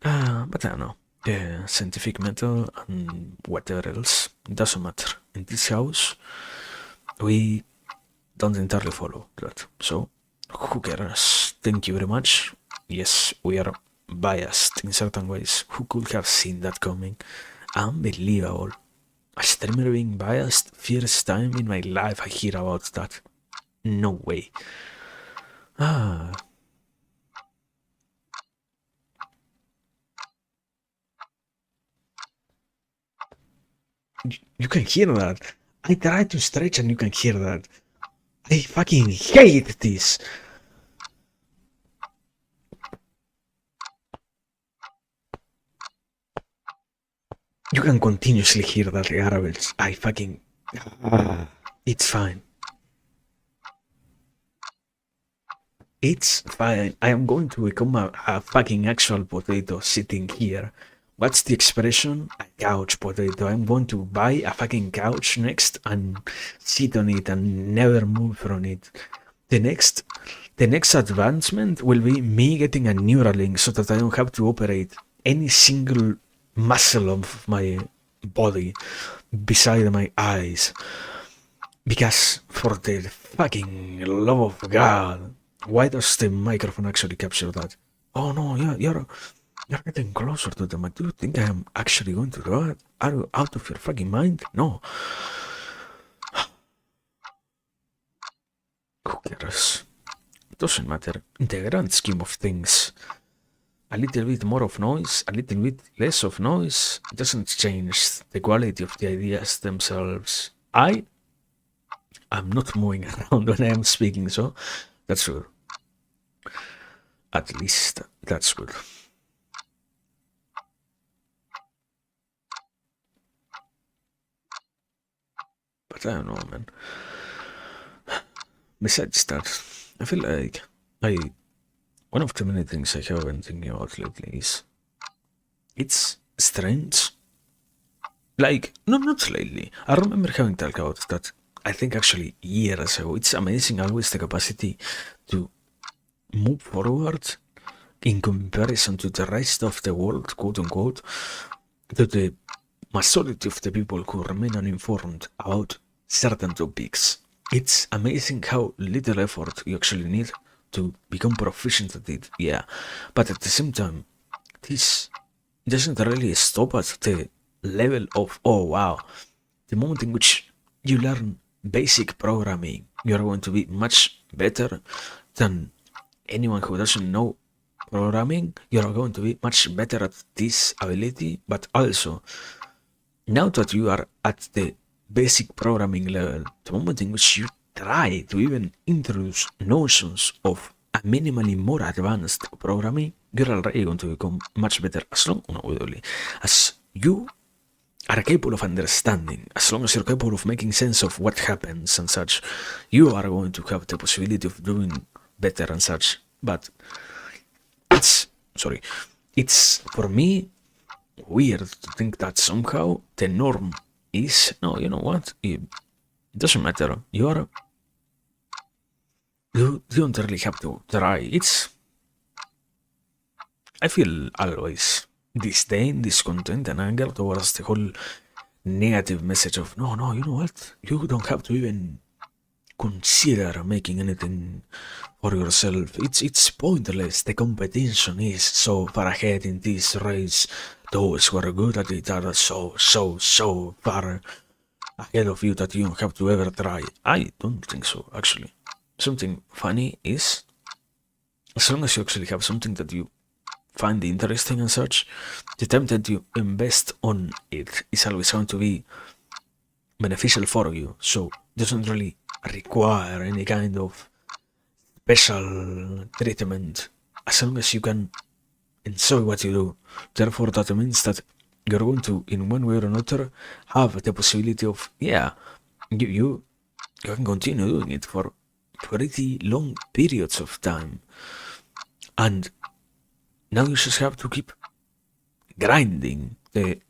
But I don't know. Scientific method and whatever else, it doesn't matter. In this house, we don't entirely follow that. So, who cares? thank you very much. Yes, we are biased in certain ways. Who could have seen that coming? Unbelievable. A streamer being biased? First time in my life I hear about that. No way. Ah, you can hear that. I tried to stretch and you can hear that. I fucking hate this. You can continuously hear that garbage. I fucking... It's fine. It's fine. I am going to become a fucking actual potato sitting here. What's the expression? A couch potato. I'm going to buy a fucking couch next and sit on it and never move from it. The next advancement will be me getting a Neuralink so that I don't have to operate any single muscle of my body beside my eyes. Because for the fucking love of God, why does the microphone actually capture that? Oh no, you're getting closer to the mic. Do you think I am actually going to do it? Are you out of your fucking mind? No. Who cares? It doesn't matter. In the grand scheme of things, a little bit more of noise, a little bit less of noise, it doesn't change the quality of the ideas themselves. I'm not moving around when I am speaking, so that's good. At least that's good. But I don't know, man. Besides that, I feel like one of the many things I have been thinking about lately is it's strange. Like, no, not lately. I remember having talked about that. I think actually years ago. It's amazing always the capacity to move forward in comparison to the rest of the world, quote unquote, to the majority of the people who remain uninformed about certain topics. It's amazing how little effort you actually need to become proficient at it, yeah. But at the same time, this doesn't really stop at the level of, oh wow, the moment in which you learn basic programming, you're going to be much better than anyone who doesn't know programming. You're going to be much better at this ability, but also, now that you are at the basic programming level, the moment in which you try to even introduce notions of a minimally more advanced programming, you're already going to become much better as long as you are capable of understanding, as long as you're capable of making sense of what happens and such, you are going to have the possibility of doing better and such. But it's for me weird to think that somehow the norm is no, you know what? It doesn't matter. You don't really have to try. I feel always disdain, discontent, and anger towards the whole negative message of no, you know what? You don't have to even consider making anything for yourself. It's pointless. The competition is so far ahead in this race. Those who are good at it are so far ahead of you that you don't have to ever try. I don't think so, actually. Something funny is, as long as you actually have something that you find interesting and such, the time that you invest on it is always going to be beneficial for you. So it doesn't really require any kind of special treatment as long as you can enjoy what you do. Therefore, that means that you're going to, in one way or another, have the possibility of, yeah, you can continue doing it for pretty long periods of time. And now you just have to keep grinding the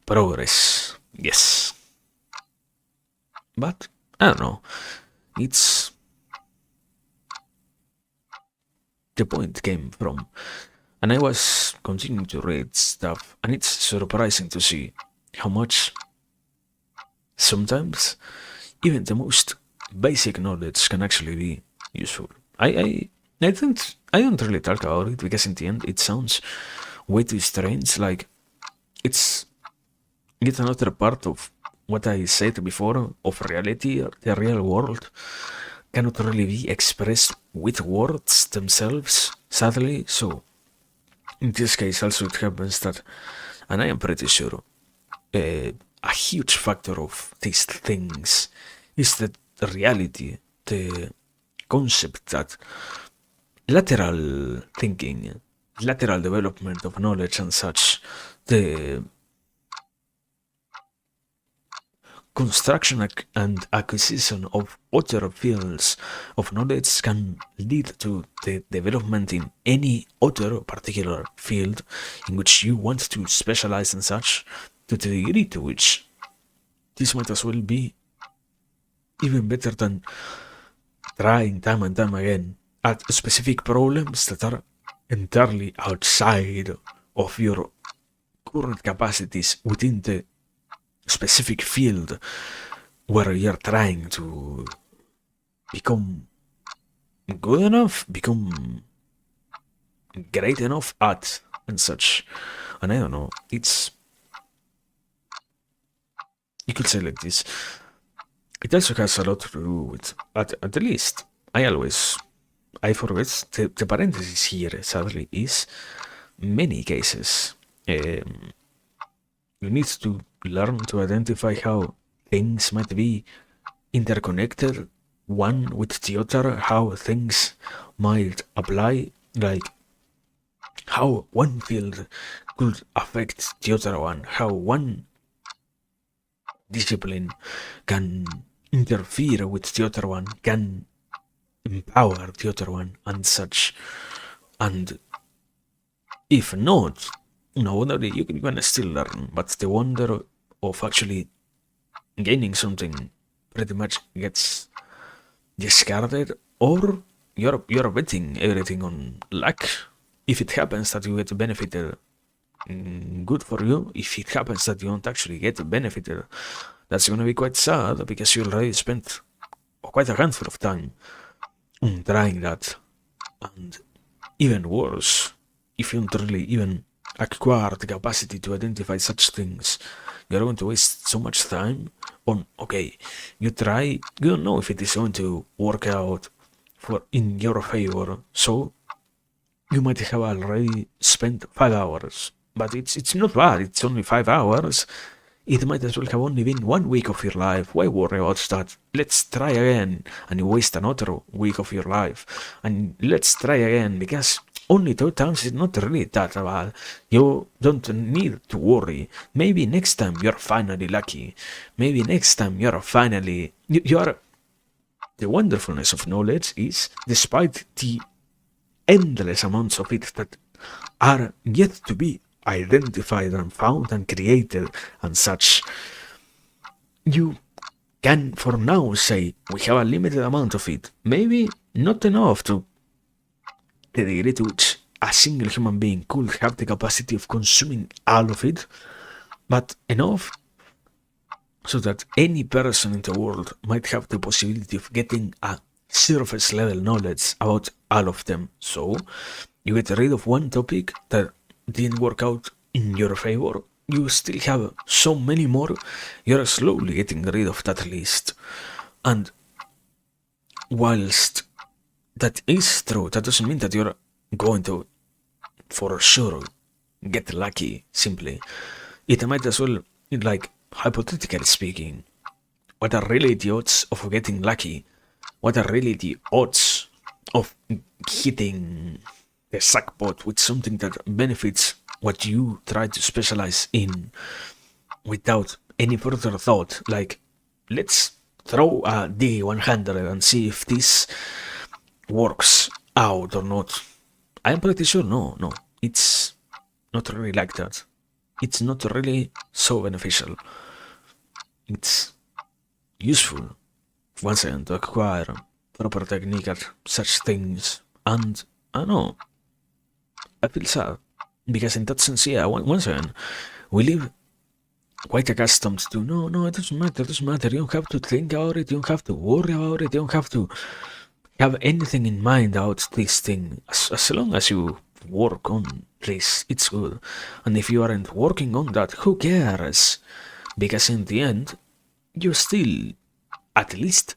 progress. Yes. But, I don't know. It's... The point came from. And I was continuing to read stuff, and it's surprising to see how much sometimes even the most basic knowledge can actually be useful. I don't really talk about it because in the end it sounds way too strange. Like it's another part of what I said before of reality. The real world cannot really be expressed with words themselves, sadly. So in this case, also it happens that, and I am pretty sure, a huge factor of these things is the reality, the concept that lateral thinking, lateral development of knowledge and such, the construction and acquisition of other fields of knowledge can lead to the development in any other particular field in which you want to specialize and such, to the degree to which this might as well be even better than trying time and time again at specific problems that are entirely outside of your current capacities within the specific field where you're trying to become good enough, become great enough at, and such. And I don't know, you could say like this. It also has a lot to do with, at the least, I forget, the parenthesis here, sadly, is many cases. You need to learn to identify how things might be interconnected one with the other, how things might apply, like how one field could affect the other one, how one discipline can interfere with the other one, can empower the other one, and such. And if not, no wonder you can still learn, but the wonder of actually gaining something pretty much gets discarded, or you're betting everything on luck. If it happens that you get benefited, good for you. If it happens that you don't actually get benefited, that's gonna be quite sad because you already spent quite a handful of time on trying that. And even worse, if you don't really even acquire the capacity to identify such things, you're going to waste so much time on, okay, you don't know if it is going to work out in your favor, so you might have already spent 5 hours, but it's not bad, it's only 5 hours. It might as well have only been 1 week of your life. Why worry about that? Let's try again, and you waste another week of your life, and let's try again, because only 2 times is not really that bad. You don't need to worry. Maybe next time you're finally lucky. Maybe next time you're finally... You're... The wonderfulness of knowledge is, despite the endless amounts of it that are yet to be identified and found and created and such, you can for now say we have a limited amount of it. Maybe not enough to the degree to which a single human being could have the capacity of consuming all of it, but enough so that any person in the world might have the possibility of getting a surface level knowledge about all of them. So you get rid of one topic that didn't work out in your favor, you still have so many more, you're slowly getting rid of that list. And whilst that is true, that doesn't mean that you're going to for sure get lucky. Simply, it might as well, like, hypothetically speaking, what are really the odds of getting lucky? What are really the odds of hitting the jackpot with something that benefits what you try to specialize in without any further thought? Like, let's throw a D100 and see if this works out or not. I'm pretty sure no, it's not really like that. It's not really so beneficial. It's useful, once again, to acquire proper technique at such things, and I don't know, I feel sad, because in that sense, yeah, once again, we live quite accustomed to no, it doesn't matter. You don't have to think about it. You don't have to worry about it. You don't have to have anything in mind about this thing. As long as you work on this, it's good. And if you aren't working on that, who cares? Because in the end, you still at least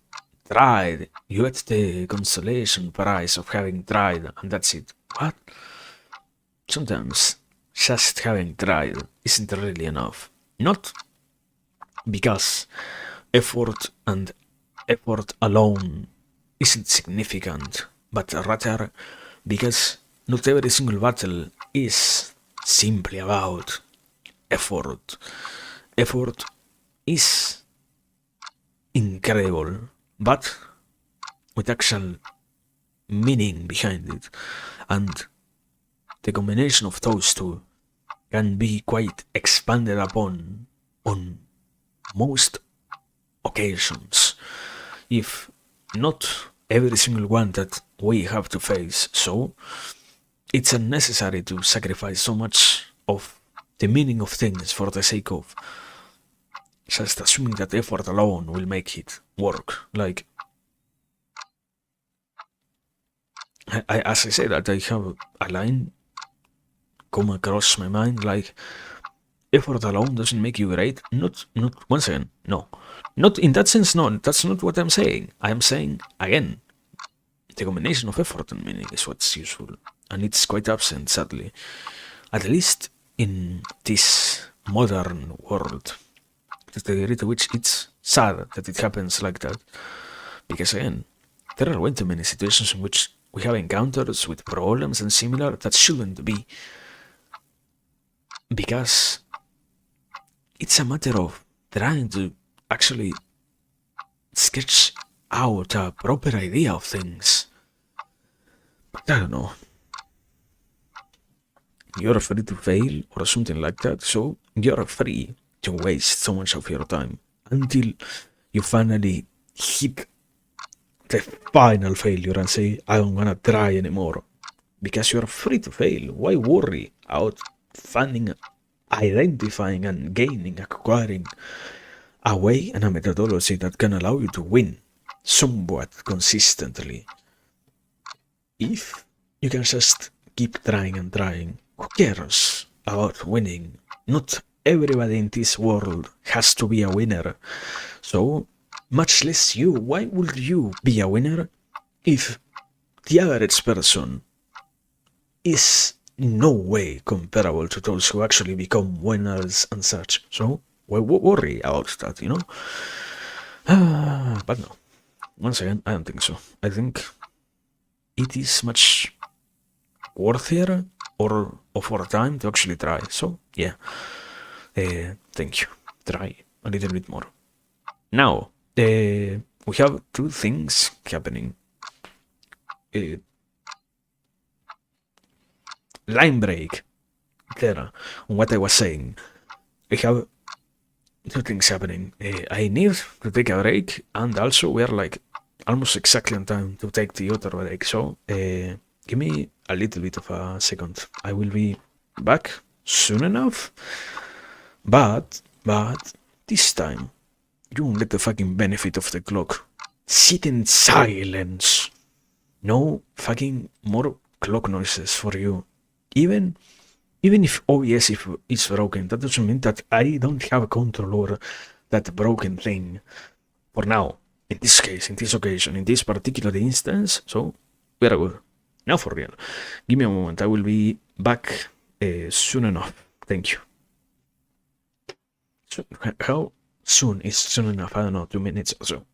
tried. You get the consolation prize of having tried, and that's it. What? Sometimes just having tried isn't really enough. Not because effort and effort alone isn't significant, but rather because not every single battle is simply about effort. Effort is incredible, but with actual meaning behind it, and the combination of those two can be quite expanded upon on most occasions, if not every single one that we have to face. So it's unnecessary to sacrifice so much of the meaning of things for the sake of just assuming that effort alone will make it work. Like, as I said, that I have a line come across my mind like effort alone doesn't make you great. Not once again, no. Not in that sense, no, that's not what I'm saying. I'm saying again, the combination of effort and meaning is what's useful. And it's quite absent, sadly. At least in this modern world. To the degree to which it's sad that it happens like that. Because again, there are way too many situations in which we have encounters with problems and similar that shouldn't be. Because it's a matter of trying to actually sketch out a proper idea of things. But I don't know. You're free to fail or something like that, so you're free to waste so much of your time until you finally hit the final failure and say, I don't wanna try anymore. Because you're free to fail. Why worry about finding, identifying, and gaining, acquiring a way and a methodology that can allow you to win somewhat consistently? If you can just keep trying and trying, who cares about winning? Not everybody in this world has to be a winner. So, much less you. Why would you be a winner if the average person is in no way comparable to those who actually become winners and such? So, why worry about that, you know? But no. Once again, I don't think so. I think it is much worthier or of our time to actually try. So, yeah. Thank you. Try a little bit more. Now, we have two things happening. Uh, Line break. There, on what I was saying. We have two things happening. I need to take a break, and also we are like almost exactly on time to take the other break. So, give me a little bit of a second. I will be back soon enough. But this time, you won't get the fucking benefit of the clock. Sit in silence. No fucking more clock noises for you. Even if OBS is broken, that doesn't mean that I don't have control over that broken thing. For now, in this case, in this occasion, in this particular instance, so we are good. Now for real. Give me a moment. I will be back soon enough. Thank you. So, how soon is soon enough? I don't know, 2 minutes or so.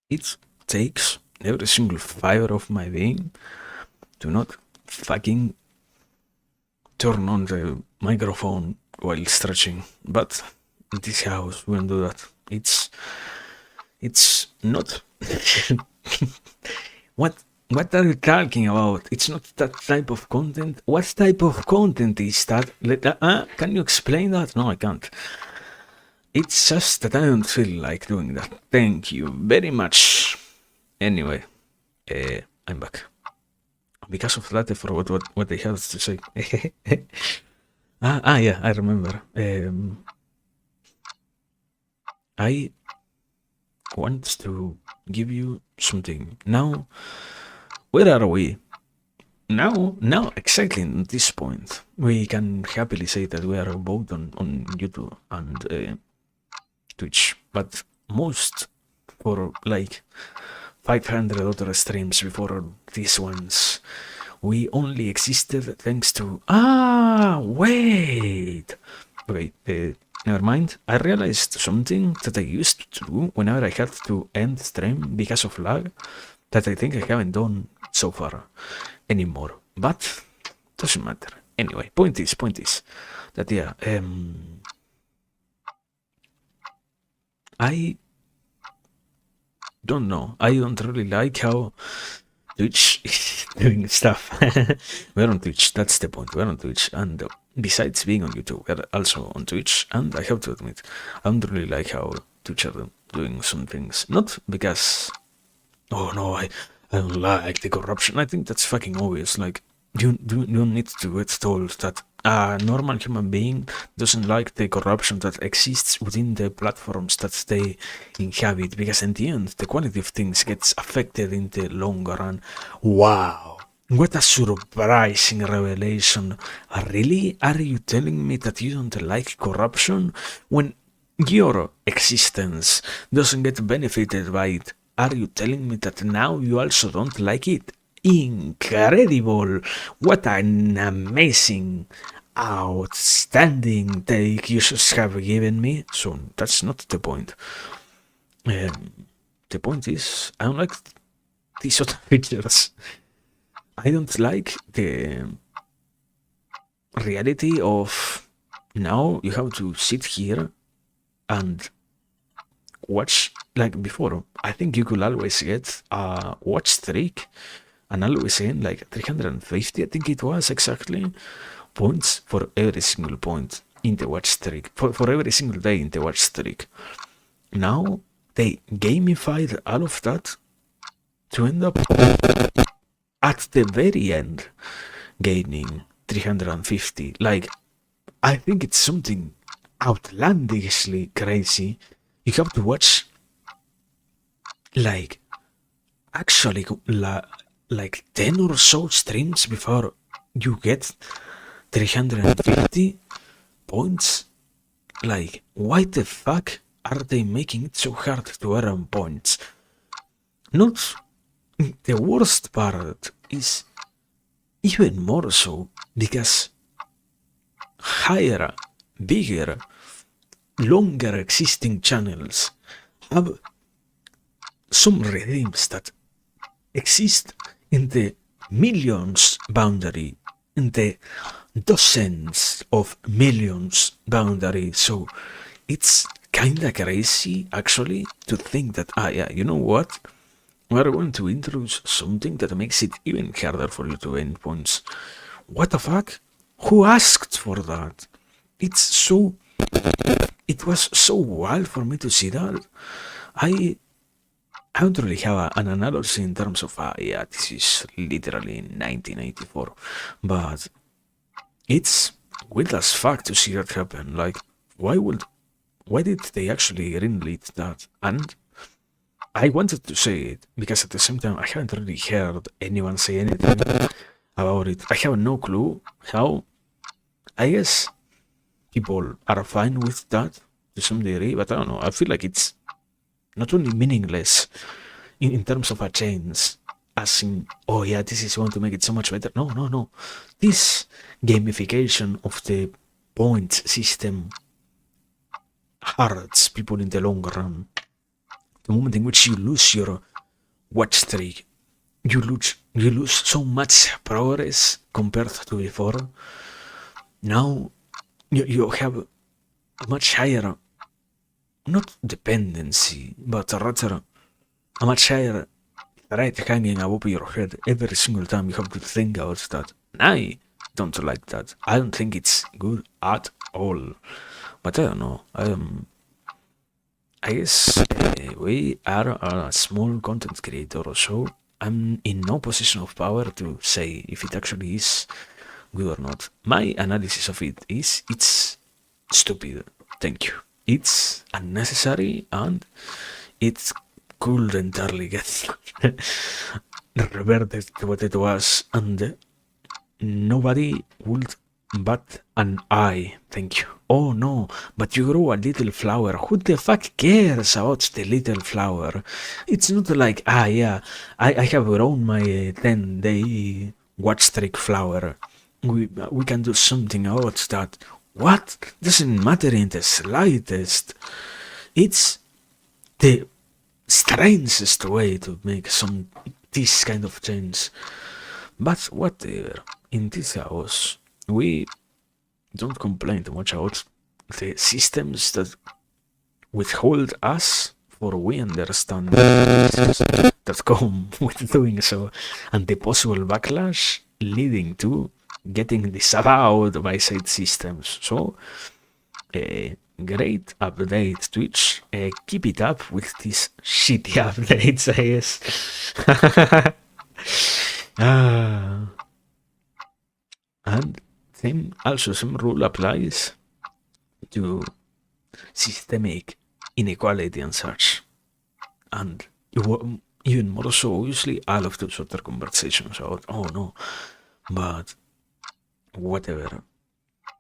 It takes every single fiber of my being to not fucking turn on the microphone while stretching. But in this house, we don't do that. It's not. what what are you talking about? It's not that type of content. What type of content is that? Can you explain that? No, I can't. It's just that I don't feel like doing that. Thank you very much. Anyway, I'm back. Because of that, I forgot what they had to say. Yeah, I remember. I want to give you something. Now, where are we? Now, exactly at this point, we can happily say that we are both on YouTube and Twitch, but most for like 500 other streams before these ones, we only existed thanks to. Wait! Okay, never mind. I realized something that I used to do whenever I had to end stream because of lag that I think I haven't done so far anymore. But doesn't matter. Anyway, point is that yeah, I don't know. I don't really like how Twitch is doing stuff. We're on Twitch, that's the point. We're on Twitch, and besides being on YouTube, we're also on Twitch. And I have to admit, I don't really like how Twitch are doing some things. Not because, oh no, I don't like the corruption. I think that's fucking obvious. Like, you don't need to get told that a normal human being doesn't like the corruption that exists within the platforms that they inhabit, because in the end, the quality of things gets affected in the long run. Wow. What a surprising revelation. Really? Are you telling me that you don't like corruption when your existence doesn't get benefited by it? Are you telling me that now you also don't like it? Incredible! What an amazing, outstanding take you just have given me. So that's not the point. The point is, I don't like these other features. I don't like the reality of now you have to sit here and watch. Like before, I think you could always get a watch streak and always in like 350, I think it was exactly, points for every single point in the watch streak, for every single day in the watch streak. Now they gamified all of that to end up at the very end gaining 350. Like, I think it's something outlandishly crazy. You have to watch like actually like 10 or so streams before you get 350 points. Like, why the fuck are they making it so hard to earn points? Not the worst part is even more so because higher, bigger, longer existing channels have some redeems that exist in the millions boundary, in the dozens of millions boundary. So it's kinda crazy actually to think that, yeah, you know what? We're going to introduce something that makes it even harder for you to earn points. What the fuck? Who asked for that? It was so wild for me to see that. I don't really have an analogy in terms of, yeah, this is literally 1984, but it's weird as fuck to see that happen. Like, why did they actually greenlit that? And I wanted to say it because at the same time I haven't really heard anyone say anything about it. I have no clue how. I guess people are fine with that to some degree, but I don't know. I feel like it's not only meaningless in terms of a change, as in, oh yeah, this is going to make it so much better. No. This gamification of the point system hurts people in the long run. the moment in which you lose your watch streak, you lose so much progress compared to before. Now you have a much higher, not dependency, but rather a much higher threat hanging above your head every single time you have to think about that. I don't like that. I don't think it's good at all. But I don't know. I guess we are a small content creator, so I'm in no position of power to say if it actually is good or not. My analysis of it is it's stupid. Thank you. It's unnecessary and it could entirely get reverted to what it was, and nobody would bat an eye. Thank you. Oh no, but you grow a little flower. Who the fuck cares about the little flower? It's not like, yeah, I have grown my 10-day watch streak flower. We can do something about that. What? Doesn't matter in the slightest. It's the strangest way to make this kind of change. But whatever. In this house, we don't complain too much about the systems that withhold us, for we understand the risks that come with doing so, and the possible backlash leading to getting disavowed by said systems. So, great update, Twitch. Keep it up with these shitty updates, I guess. And same rule applies to systemic inequality and such. And even more so, obviously, I love to sort of conversations about, oh no, but whatever.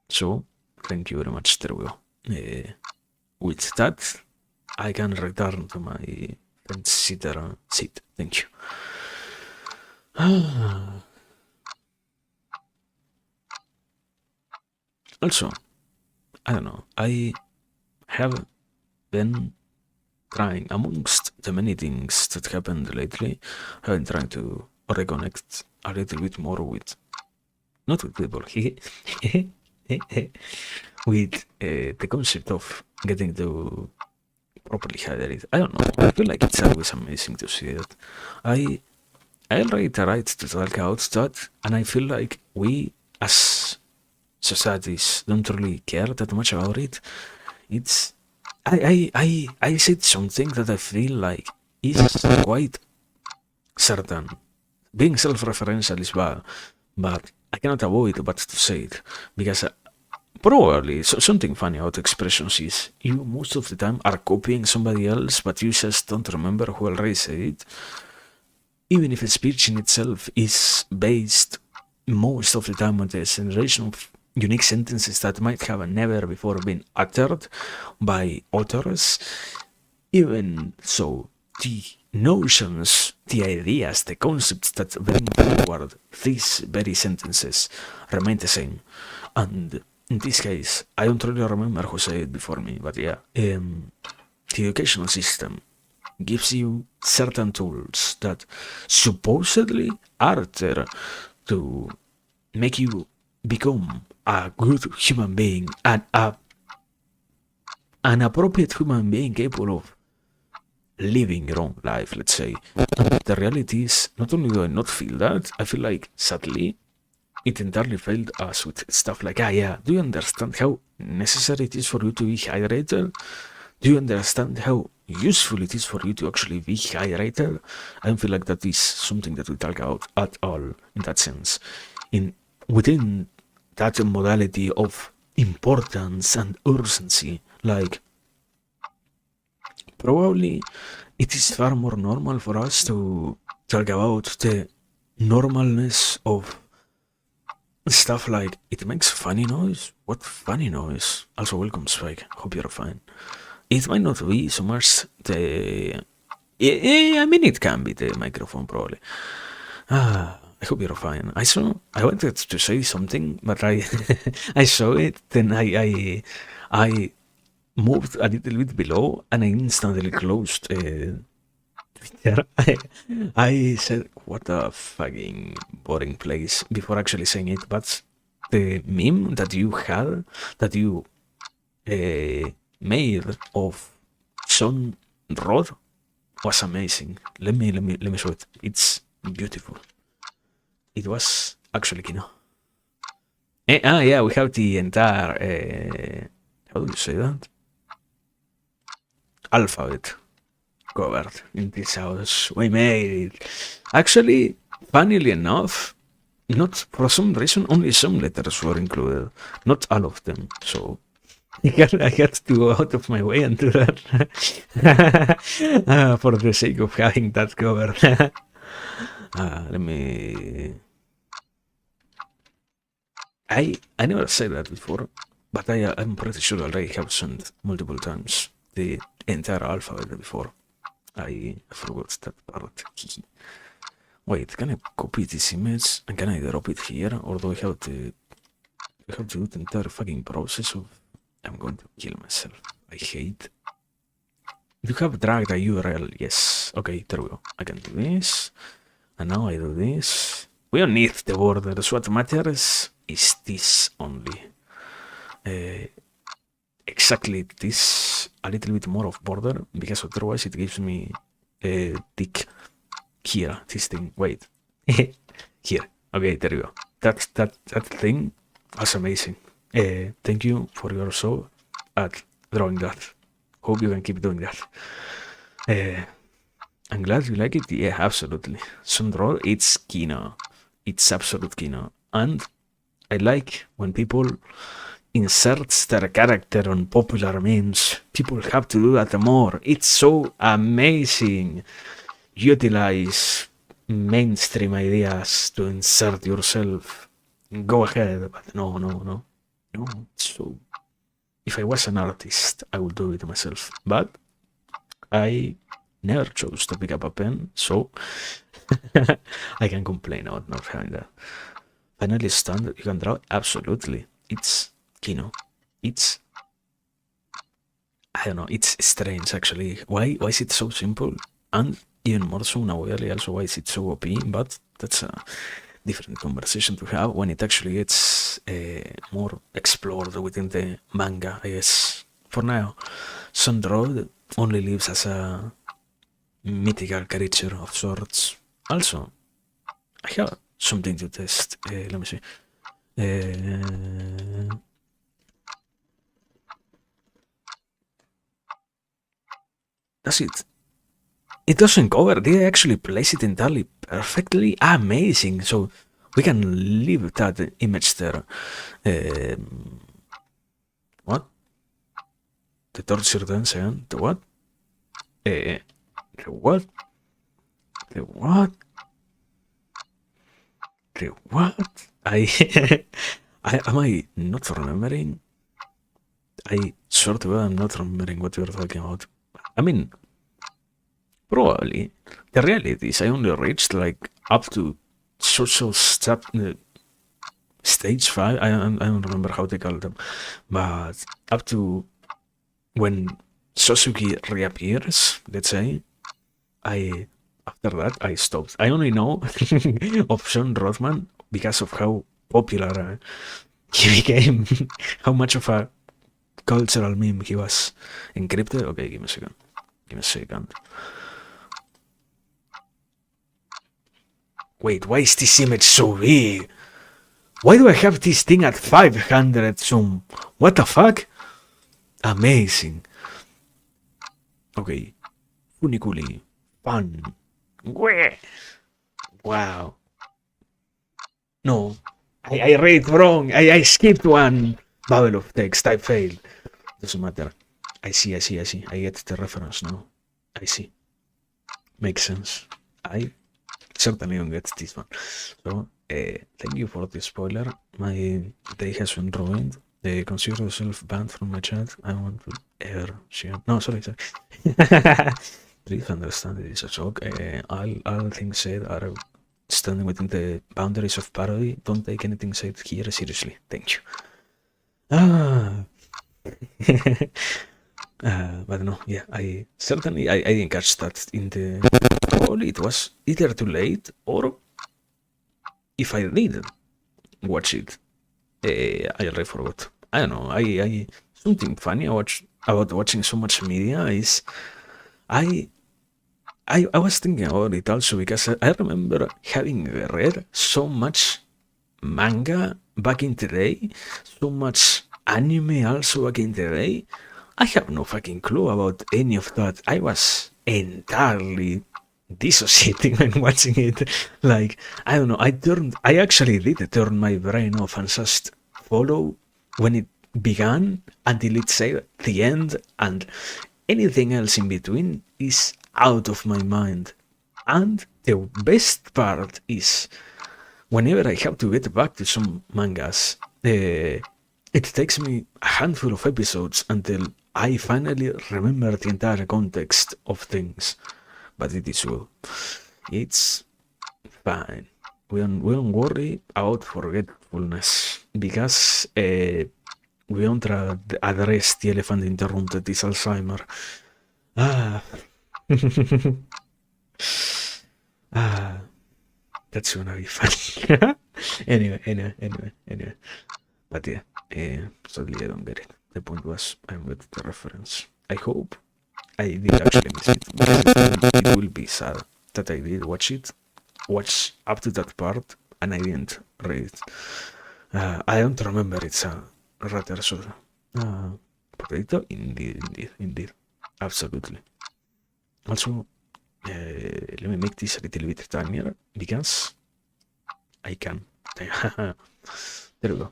So, thank you very much, there we go. With that, I can return to my fence-sitter seat. Thank you. Also, I don't know, I have been trying, amongst the many things that happened lately, I've been trying to reconnect a little bit more with, not with people, with the concept of getting to properly hydrate. I don't know, I feel like it's always amazing to see that. I already tried to talk about that, and I feel like we, as societies, don't really care that much about it. It's I said something that I feel like is quite certain. Being self-referential is bad, but I cannot avoid but to say it, because probably something funny about expressions is you most of the time are copying somebody else, but you just don't remember who already said it. Even if a speech in itself is based most of the time on the generation of unique sentences that might have never before been uttered by authors, even so, the notions, the ideas, the concepts that bring forward these very sentences remain the same. And in this case, I don't really remember who said it before me, but yeah, the educational system gives you certain tools that supposedly are there to make you become a good human being and an appropriate human being capable of living your own life, let's say. And the reality is, not only do I not feel that, I feel like, sadly, it entirely failed us with stuff like, yeah, do you understand how necessary it is for you to be hydrated? Do you understand how useful it is for you to actually be hydrated? I don't feel like that is something that we talk about at all in that sense. Within that modality of importance and urgency, like, probably it is far more normal for us to talk about the normalness of stuff like, it makes funny noise? What funny noise? Also, welcome, Spike. Hope you're fine. It might not be so much the... I mean, it can be the microphone, probably. I hope you're fine. I wanted to say something, but I saw it, then I moved a little bit below, and I instantly closed Twitter. I said, what a fucking boring place before actually saying it, but the meme that you had, that you made of Son Rod was amazing. Let me show it. It's beautiful. It was actually Kino. Yeah, we have the entire how do you say that? Alphabet covered in this house. We made it. Actually, funnily enough, not for some reason, only some letters were included, not all of them. So I had to go out of my way and do that for the sake of having that covered. Let me. I never said that before, but I'm pretty sure I already have sent multiple times the entire alphabet before. I forgot that part. Wait, can I copy this image and can I drop it here, or do I have to do the entire fucking process of? I'm going to kill myself. I hate. You have dragged a URL. Yes. Okay, there we go. I can do this, and now I do this. We don't need the borders. What matters is this only. Exactly this, a little bit more of border, because otherwise it gives me a tick here, this thing. Wait. Here. Okay, there you go. That thing was amazing. Thank you for your soul at drawing that. Hope you can keep doing that. I'm glad you like it. Yeah, absolutely. Sundraw, it's Kino. It's absolute Kino. And I like when people insert their character on popular memes. People have to do that more. It's so amazing. Utilize mainstream ideas to insert yourself. Go ahead, but no. So, if I was an artist, I would do it myself. But I never chose to pick up a pen, so I can complain about not having that. Finally, standard, you can draw? Absolutely. It's Kino. It's, I don't know, it's strange actually. Why is it so simple? And even more so now, really, also why is it so OP? But that's a different conversation to have when it actually gets more explored within the manga, I guess. For now, Sundraw only lives as a mythical creature of sorts. Also, I have something to test. Let me see. That's it. It doesn't cover. They actually place it entirely perfectly. Amazing. So we can leave that image there. What? The torture dance again? The what? The what? The what? The what? Am I not remembering? I sort of am not remembering what you're talking about. I mean, probably. The reality is I only reached like up to social step stage 5. I don't remember how they call them, but up to when Sasuke reappears, let's say, after that I stopped. I only know of Sean Rothman because of how popular he became, how much of a cultural meme he was. Encrypted? Okay, give me a second. Wait, why is this image so big? Why do I have this thing at 500 zoom? What the fuck? Amazing. Okay. Funiculi. Fun. Wow. No. I read it wrong. I skipped one. Bubble of text. I failed. Doesn't matter. I see. I get the reference now. I see. Makes sense. I certainly don't get this one. So, thank you for the spoiler. My day has been ruined. Consider yourself banned from my chat. I want to ever share. No, sorry. Please understand it is a joke. All things said are standing within the boundaries of parody. Don't take anything said here seriously. Thank you. But no, yeah, I certainly I didn't catch that in the. Probably it was either too late or if I did watch it, I already forgot. I don't know. I something funny about watching so much media is I I was thinking about it also because I remember having read so much manga back in the day, so much anime also back in the day. I have no fucking clue about any of that. I was entirely dissociating when watching it. Like, I don't know, I actually did turn my brain off and just follow when it began until it said the end, and anything else in between is out of my mind. And the best part is whenever I have to get back to some mangas, it takes me a handful of episodes until I finally remember the entire context of things. But it is well. It's fine. We don't worry about forgetfulness because we don't address the elephant in the room that is Alzheimer. Ah. Ah. That's gonna be fun. Anyway. But yeah, sadly I don't get it. The point was I'm with the reference. I hope I did actually miss it because it will be sad that I did watch up to that part and I didn't read it. I don't remember it's a rather so. Uh, Potato, indeed, absolutely. Also, let me make this a little bit tinier because I can. There we go.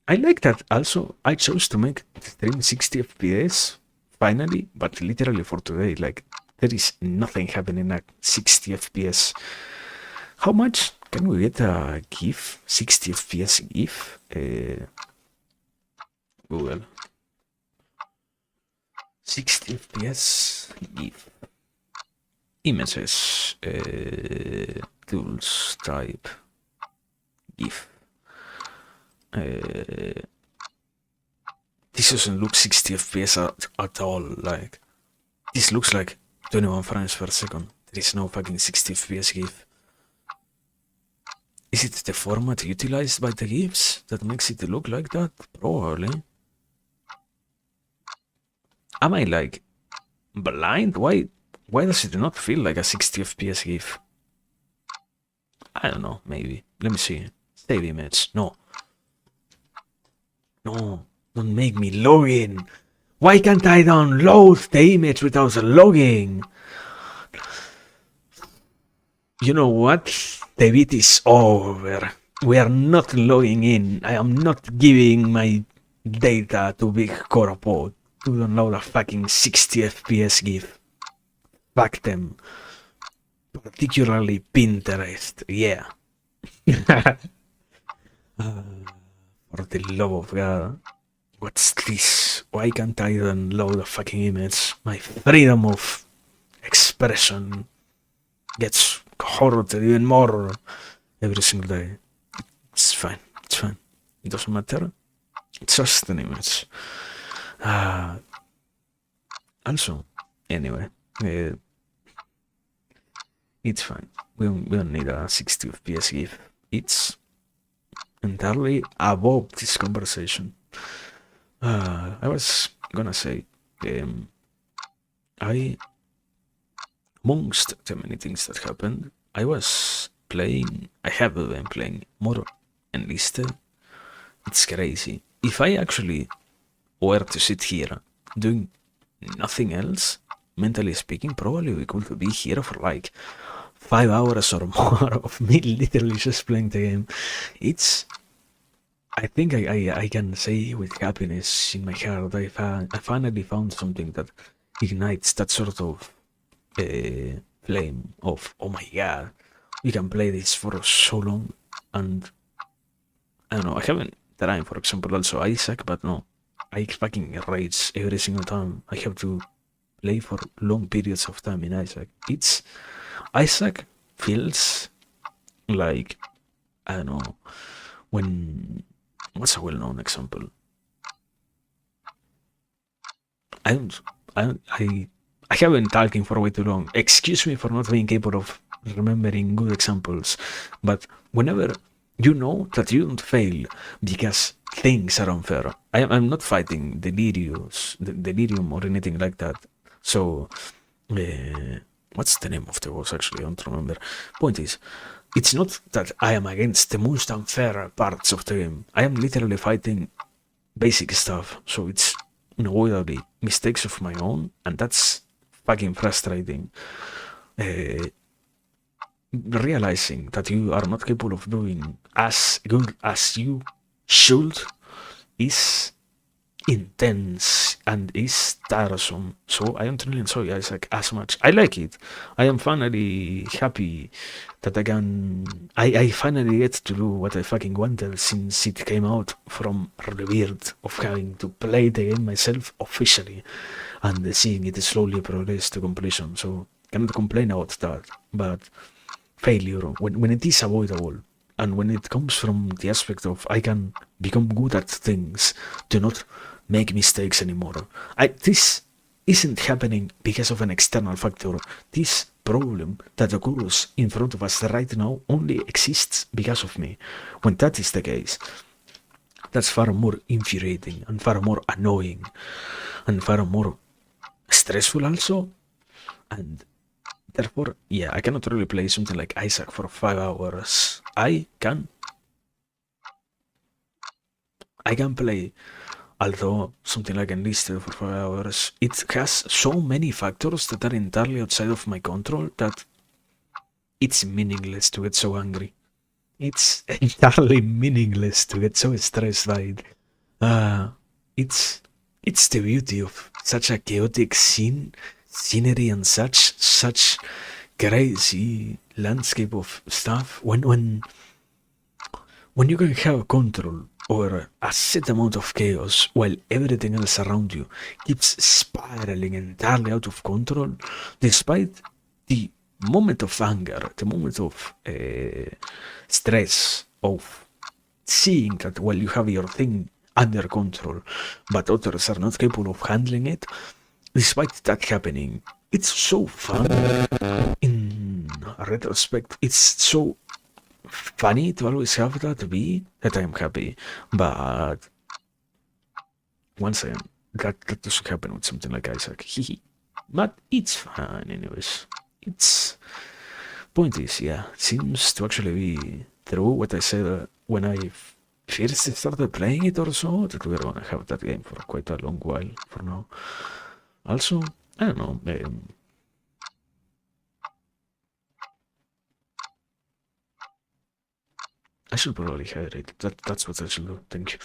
I like that also. I chose to make the stream 60 FPS finally, but literally for today, like there is nothing happening at 60 FPS. How much can we get a GIF? 60 FPS GIF? Google. 60 FPS GIF. Images. Tools type. GIF. This doesn't look 60 FPS at all. Like, this looks like 21 frames per second. There is no fucking 60 FPS GIF. Is it the format utilized by the GIFs that makes it look like that? Probably. Am I like blind? Why does it not feel like a 60 FPS GIF? I don't know, maybe. Let me see. Save image. No. No. Don't make me log in. Why can't I download the image without logging? You know what? The beat is over. We are not logging in. I am not giving my data to Big Corpo to download a fucking 60 FPS GIF. Fuck them. Particularly Pinterest. Yeah. For the love of God. What's this? Why can't I download a fucking image? My freedom of expression gets hurted even more every single day. It's fine. It's fine. It doesn't matter. It's just an image. Also, anyway, it's fine. We don't need a 60 FPS GIF. It's entirely above this conversation. I was gonna say, amongst the many things that happened, I have been playing more Enlisted. It's crazy. If I actually were to sit here doing nothing else, mentally speaking, probably we could be here for like 5 hours or more of me literally just playing the game. I think I can say with happiness in my heart, I finally found something that ignites that sort of flame of, oh my god, we can play this for so long. And I don't know, I haven't tried, for example, also Isaac, but no, I fucking rage every single time I have to play for long periods of time in Isaac. Isaac feels like, I don't know, what's a well-known example? I have been talking for way too long. Excuse me for not being capable of remembering good examples, but whenever you know that you don't fail because things are unfair, I'm not fighting delirium or anything like that. So, what's the name of the boss actually? I don't remember. Point is, it's not that I am against the most unfair parts of the game. I am literally fighting basic stuff, so it's unavoidably mistakes of my own, and that's fucking frustrating. Uh, Realizing that you are not capable of doing as good as you should is intense and is tiresome. So I don't really enjoy Isaac as much. I like it. I am finally happy that I finally get to do what I fucking wanted since it came out from the weird of having to play the game myself officially and seeing it slowly progress to completion. So cannot complain about that. But failure, when it is avoidable, and when it comes from the aspect of I can become good at things, do not make mistakes anymore. This isn't happening because of an external factor. This problem that occurs in front of us right now only exists because of me. When that is the case, that's far more infuriating and far more annoying and far more stressful also. And therefore, yeah, I cannot really play something like Isaac for 5 hours. I can play, although something like Enlisted for 5 hours, it has so many factors that are entirely outside of my control that it's meaningless to get so angry. It's entirely meaningless to get so stressed by it. It's it's the beauty of such a chaotic scenery and such crazy landscape of stuff when you can have control over a set amount of chaos while everything else around you keeps spiraling entirely out of control, despite the moment of anger, the moment of stress, of seeing that while you have your thing under control, but others are not capable of handling it, despite that happening, it's so fun in retrospect. It's so funny to always have that be that I'm happy, but once again, that doesn't happen with something like Isaac. But it's fine, anyways. It's point is, yeah, seems to actually be true what I said when I first started playing it or so, that we're gonna have that game for quite a long while for now. Also, I don't know, I should probably hydrate. That's what I should do. Thank you.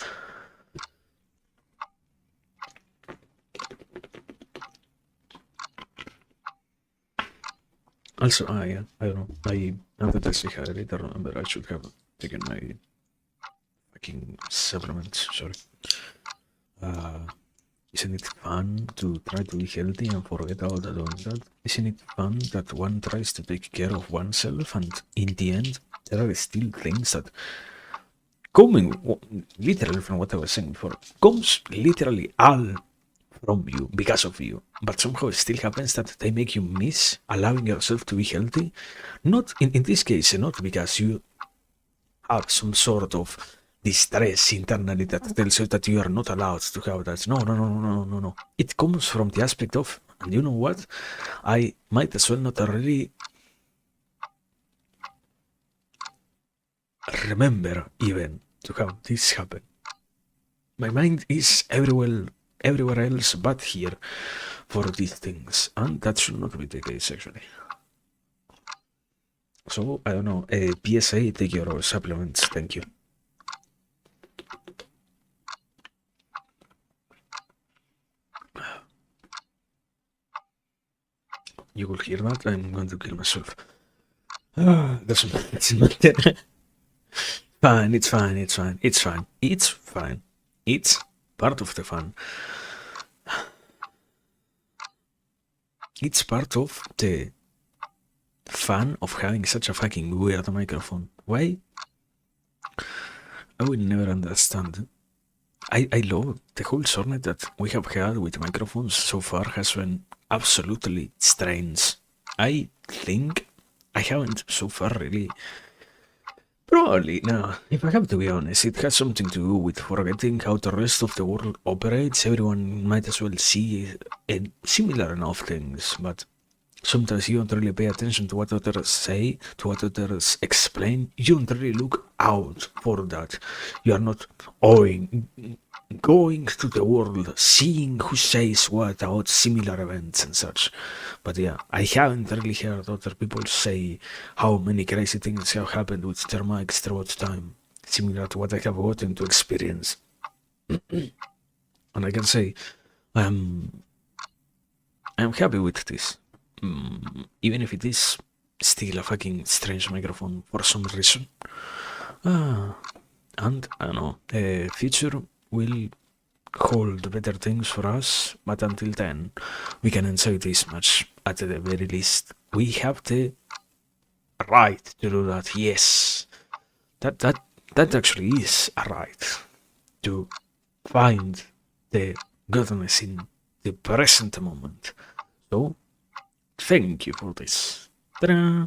Also, yeah, I don't know. Now that I say hydrate, I remember I should have taken my fucking supplements. Sorry. Isn't it fun to try to be healthy and forget about doing that? Isn't it fun that one tries to take care of oneself and in the end there are still things that coming literally from what I was saying before comes literally all from you because of you, but somehow it still happens that they make you miss allowing yourself to be healthy. Not in this case, not because you have some sort of distress internally that tells you that you are not allowed to have that. No, no, no, no, no, no, no. It comes from the aspect of, and you know what? I might as well not really remember even to have this happen. My mind is everywhere else but here for these things, and that should not be the case actually. So I don't know. PSA, take your supplements. Thank you. You will hear that. I'm going to kill myself. Doesn't matter. Fine. It's fine. It's fine. It's fine. It's fine. It's part of the fun. It's part of the fun of having such a fucking weird microphone. Why? I will never understand I love the whole journey that we have had with microphones so far has been absolutely strange. I think I haven't so far really. Probably, no. If I have to be honest, it has something to do with forgetting how the rest of the world operates. Everyone might as well see similar enough things, but sometimes you don't really pay attention to what others say, to what others explain. You don't really look out for that. You are not going to the world, seeing who says what about similar events and such. But yeah, I haven't really heard other people say how many crazy things have happened with their mics throughout time, similar to what I have gotten to experience. And I can say, I'm happy with this. Even if it is still a fucking strange microphone for some reason. And I don't know, the future will hold better things for us, but until then, we can enjoy this much at the very least. We have the right to do that, yes. That actually is a right to find the goodness in the present moment. So, thank you for this. Ta-da!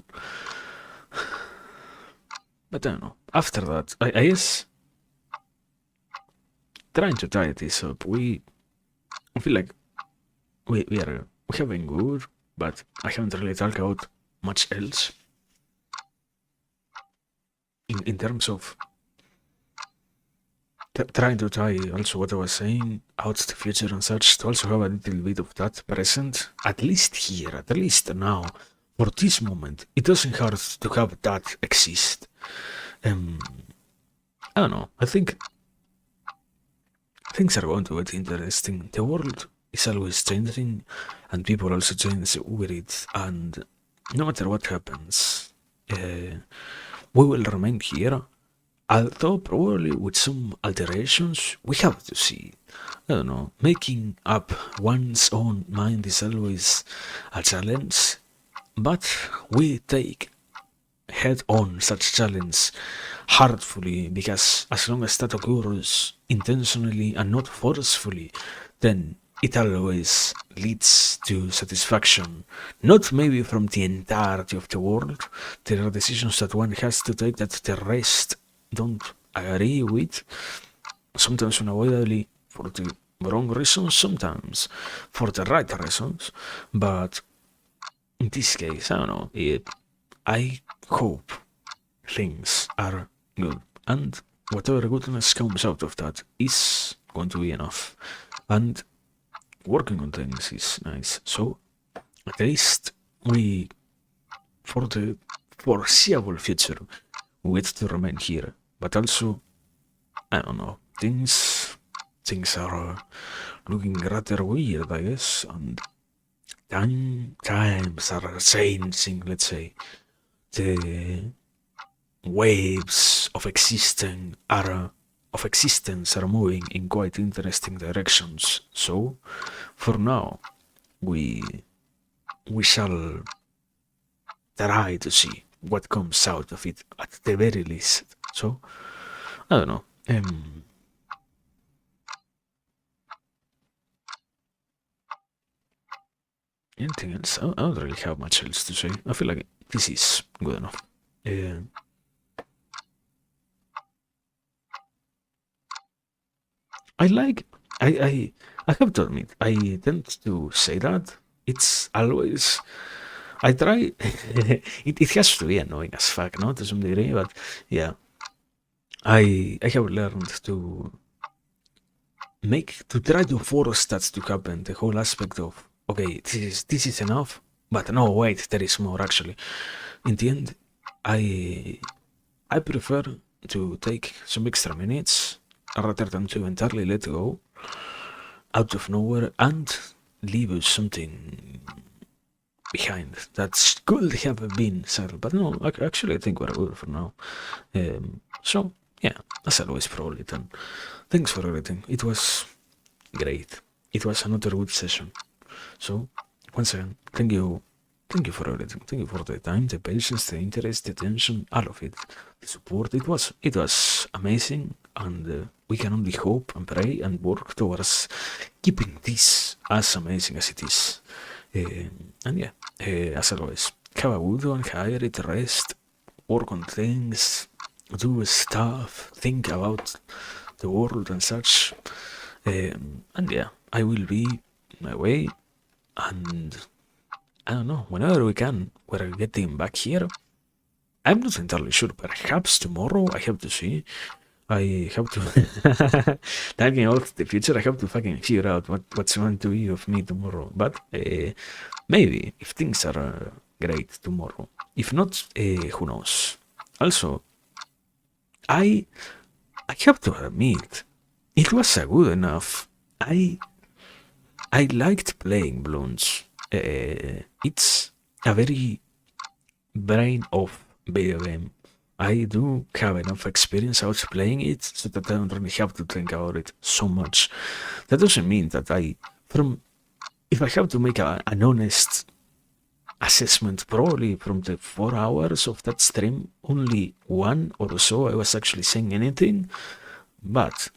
But I don't know. After that, I guess trying to tie this up, I feel like we have been good, but I haven't really talked about much else in terms of trying to tie also what I was saying out the future and such, to also have a little bit of that present, at least here, at least now, for this moment. It doesn't hurt to have that exist. I don't know, I think things are going to get interesting. The world is always changing, and people also change with it, and no matter what happens, we will remain here. Although probably with some alterations, we have to see. I don't know, making up one's own mind is always a challenge, but we take head on such challenge heartfully, because as long as that occurs intentionally and not forcefully, then it always leads to satisfaction. Not maybe from the entirety of the world. There are decisions that one has to take that the rest don't agree with, sometimes unavoidably for the wrong reasons, sometimes for the right reasons, but in this case, I don't know, I hope things are good, and whatever goodness comes out of that is going to be enough, and working on things is nice, so at least we, for the foreseeable future, we get to remain here. But also, I don't know, things are looking rather weird, I guess, and times are changing, let's say. The waves of existence are moving in quite interesting directions. So, for now, we shall try to see what comes out of it at the very least. So, I don't know. Anything else? I don't really have much else to say. I feel like this is good enough. I like. I have to admit, I tend to say that. It's always. I try. It has to be annoying as fuck, no, to some degree, but yeah. I have learned to try to force that to happen. The whole aspect of, okay, this is enough, but no, wait, there is more actually. In the end, I prefer to take some extra minutes rather than to entirely let go out of nowhere and leave something behind that could have been settled. But no, actually, I think we're good for now. So yeah, as always, probably then. Thanks for everything. It was great. It was another good session. So once again, thank you. Thank you for everything. Thank you for the time, the patience, the interest, the attention, all of it, the support. It was amazing, and we can only hope and pray and work towards keeping this as amazing as it is. And yeah, as always, have a good one, hire it, rest, work on things, do stuff, think about the world and such. And yeah, I will be my way, and I don't know, whenever we can, we're getting back here. I'm not entirely sure, perhaps tomorrow, I have to see. I have to, talking about the future, I have to fucking figure out what's going to be of me tomorrow. But maybe, if things are great tomorrow. If not, who knows. Also, I have to admit, it was a good enough. I liked playing balloons. It's a very brain off video game. I do have enough experience out playing it so that I don't really have to think about it so much. That doesn't mean that if I have to make an honest assessment, probably from the 4 hours of that stream, only one or so I was actually saying anything. But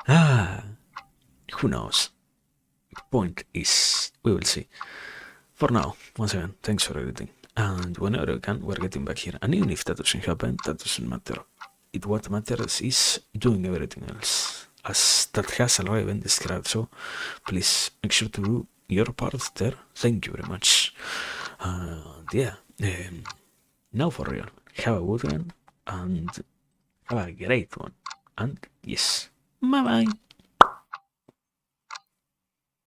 who knows? The point is, we will see. For now, once again, thanks for everything. And whenever we can, we're getting back here. And even if that doesn't happen, that doesn't matter. What matters is doing everything else, as that has already been described. So please make sure to do your part there. Thank you very much. And yeah, now for real, have a good one and have a great one. And yes, bye bye.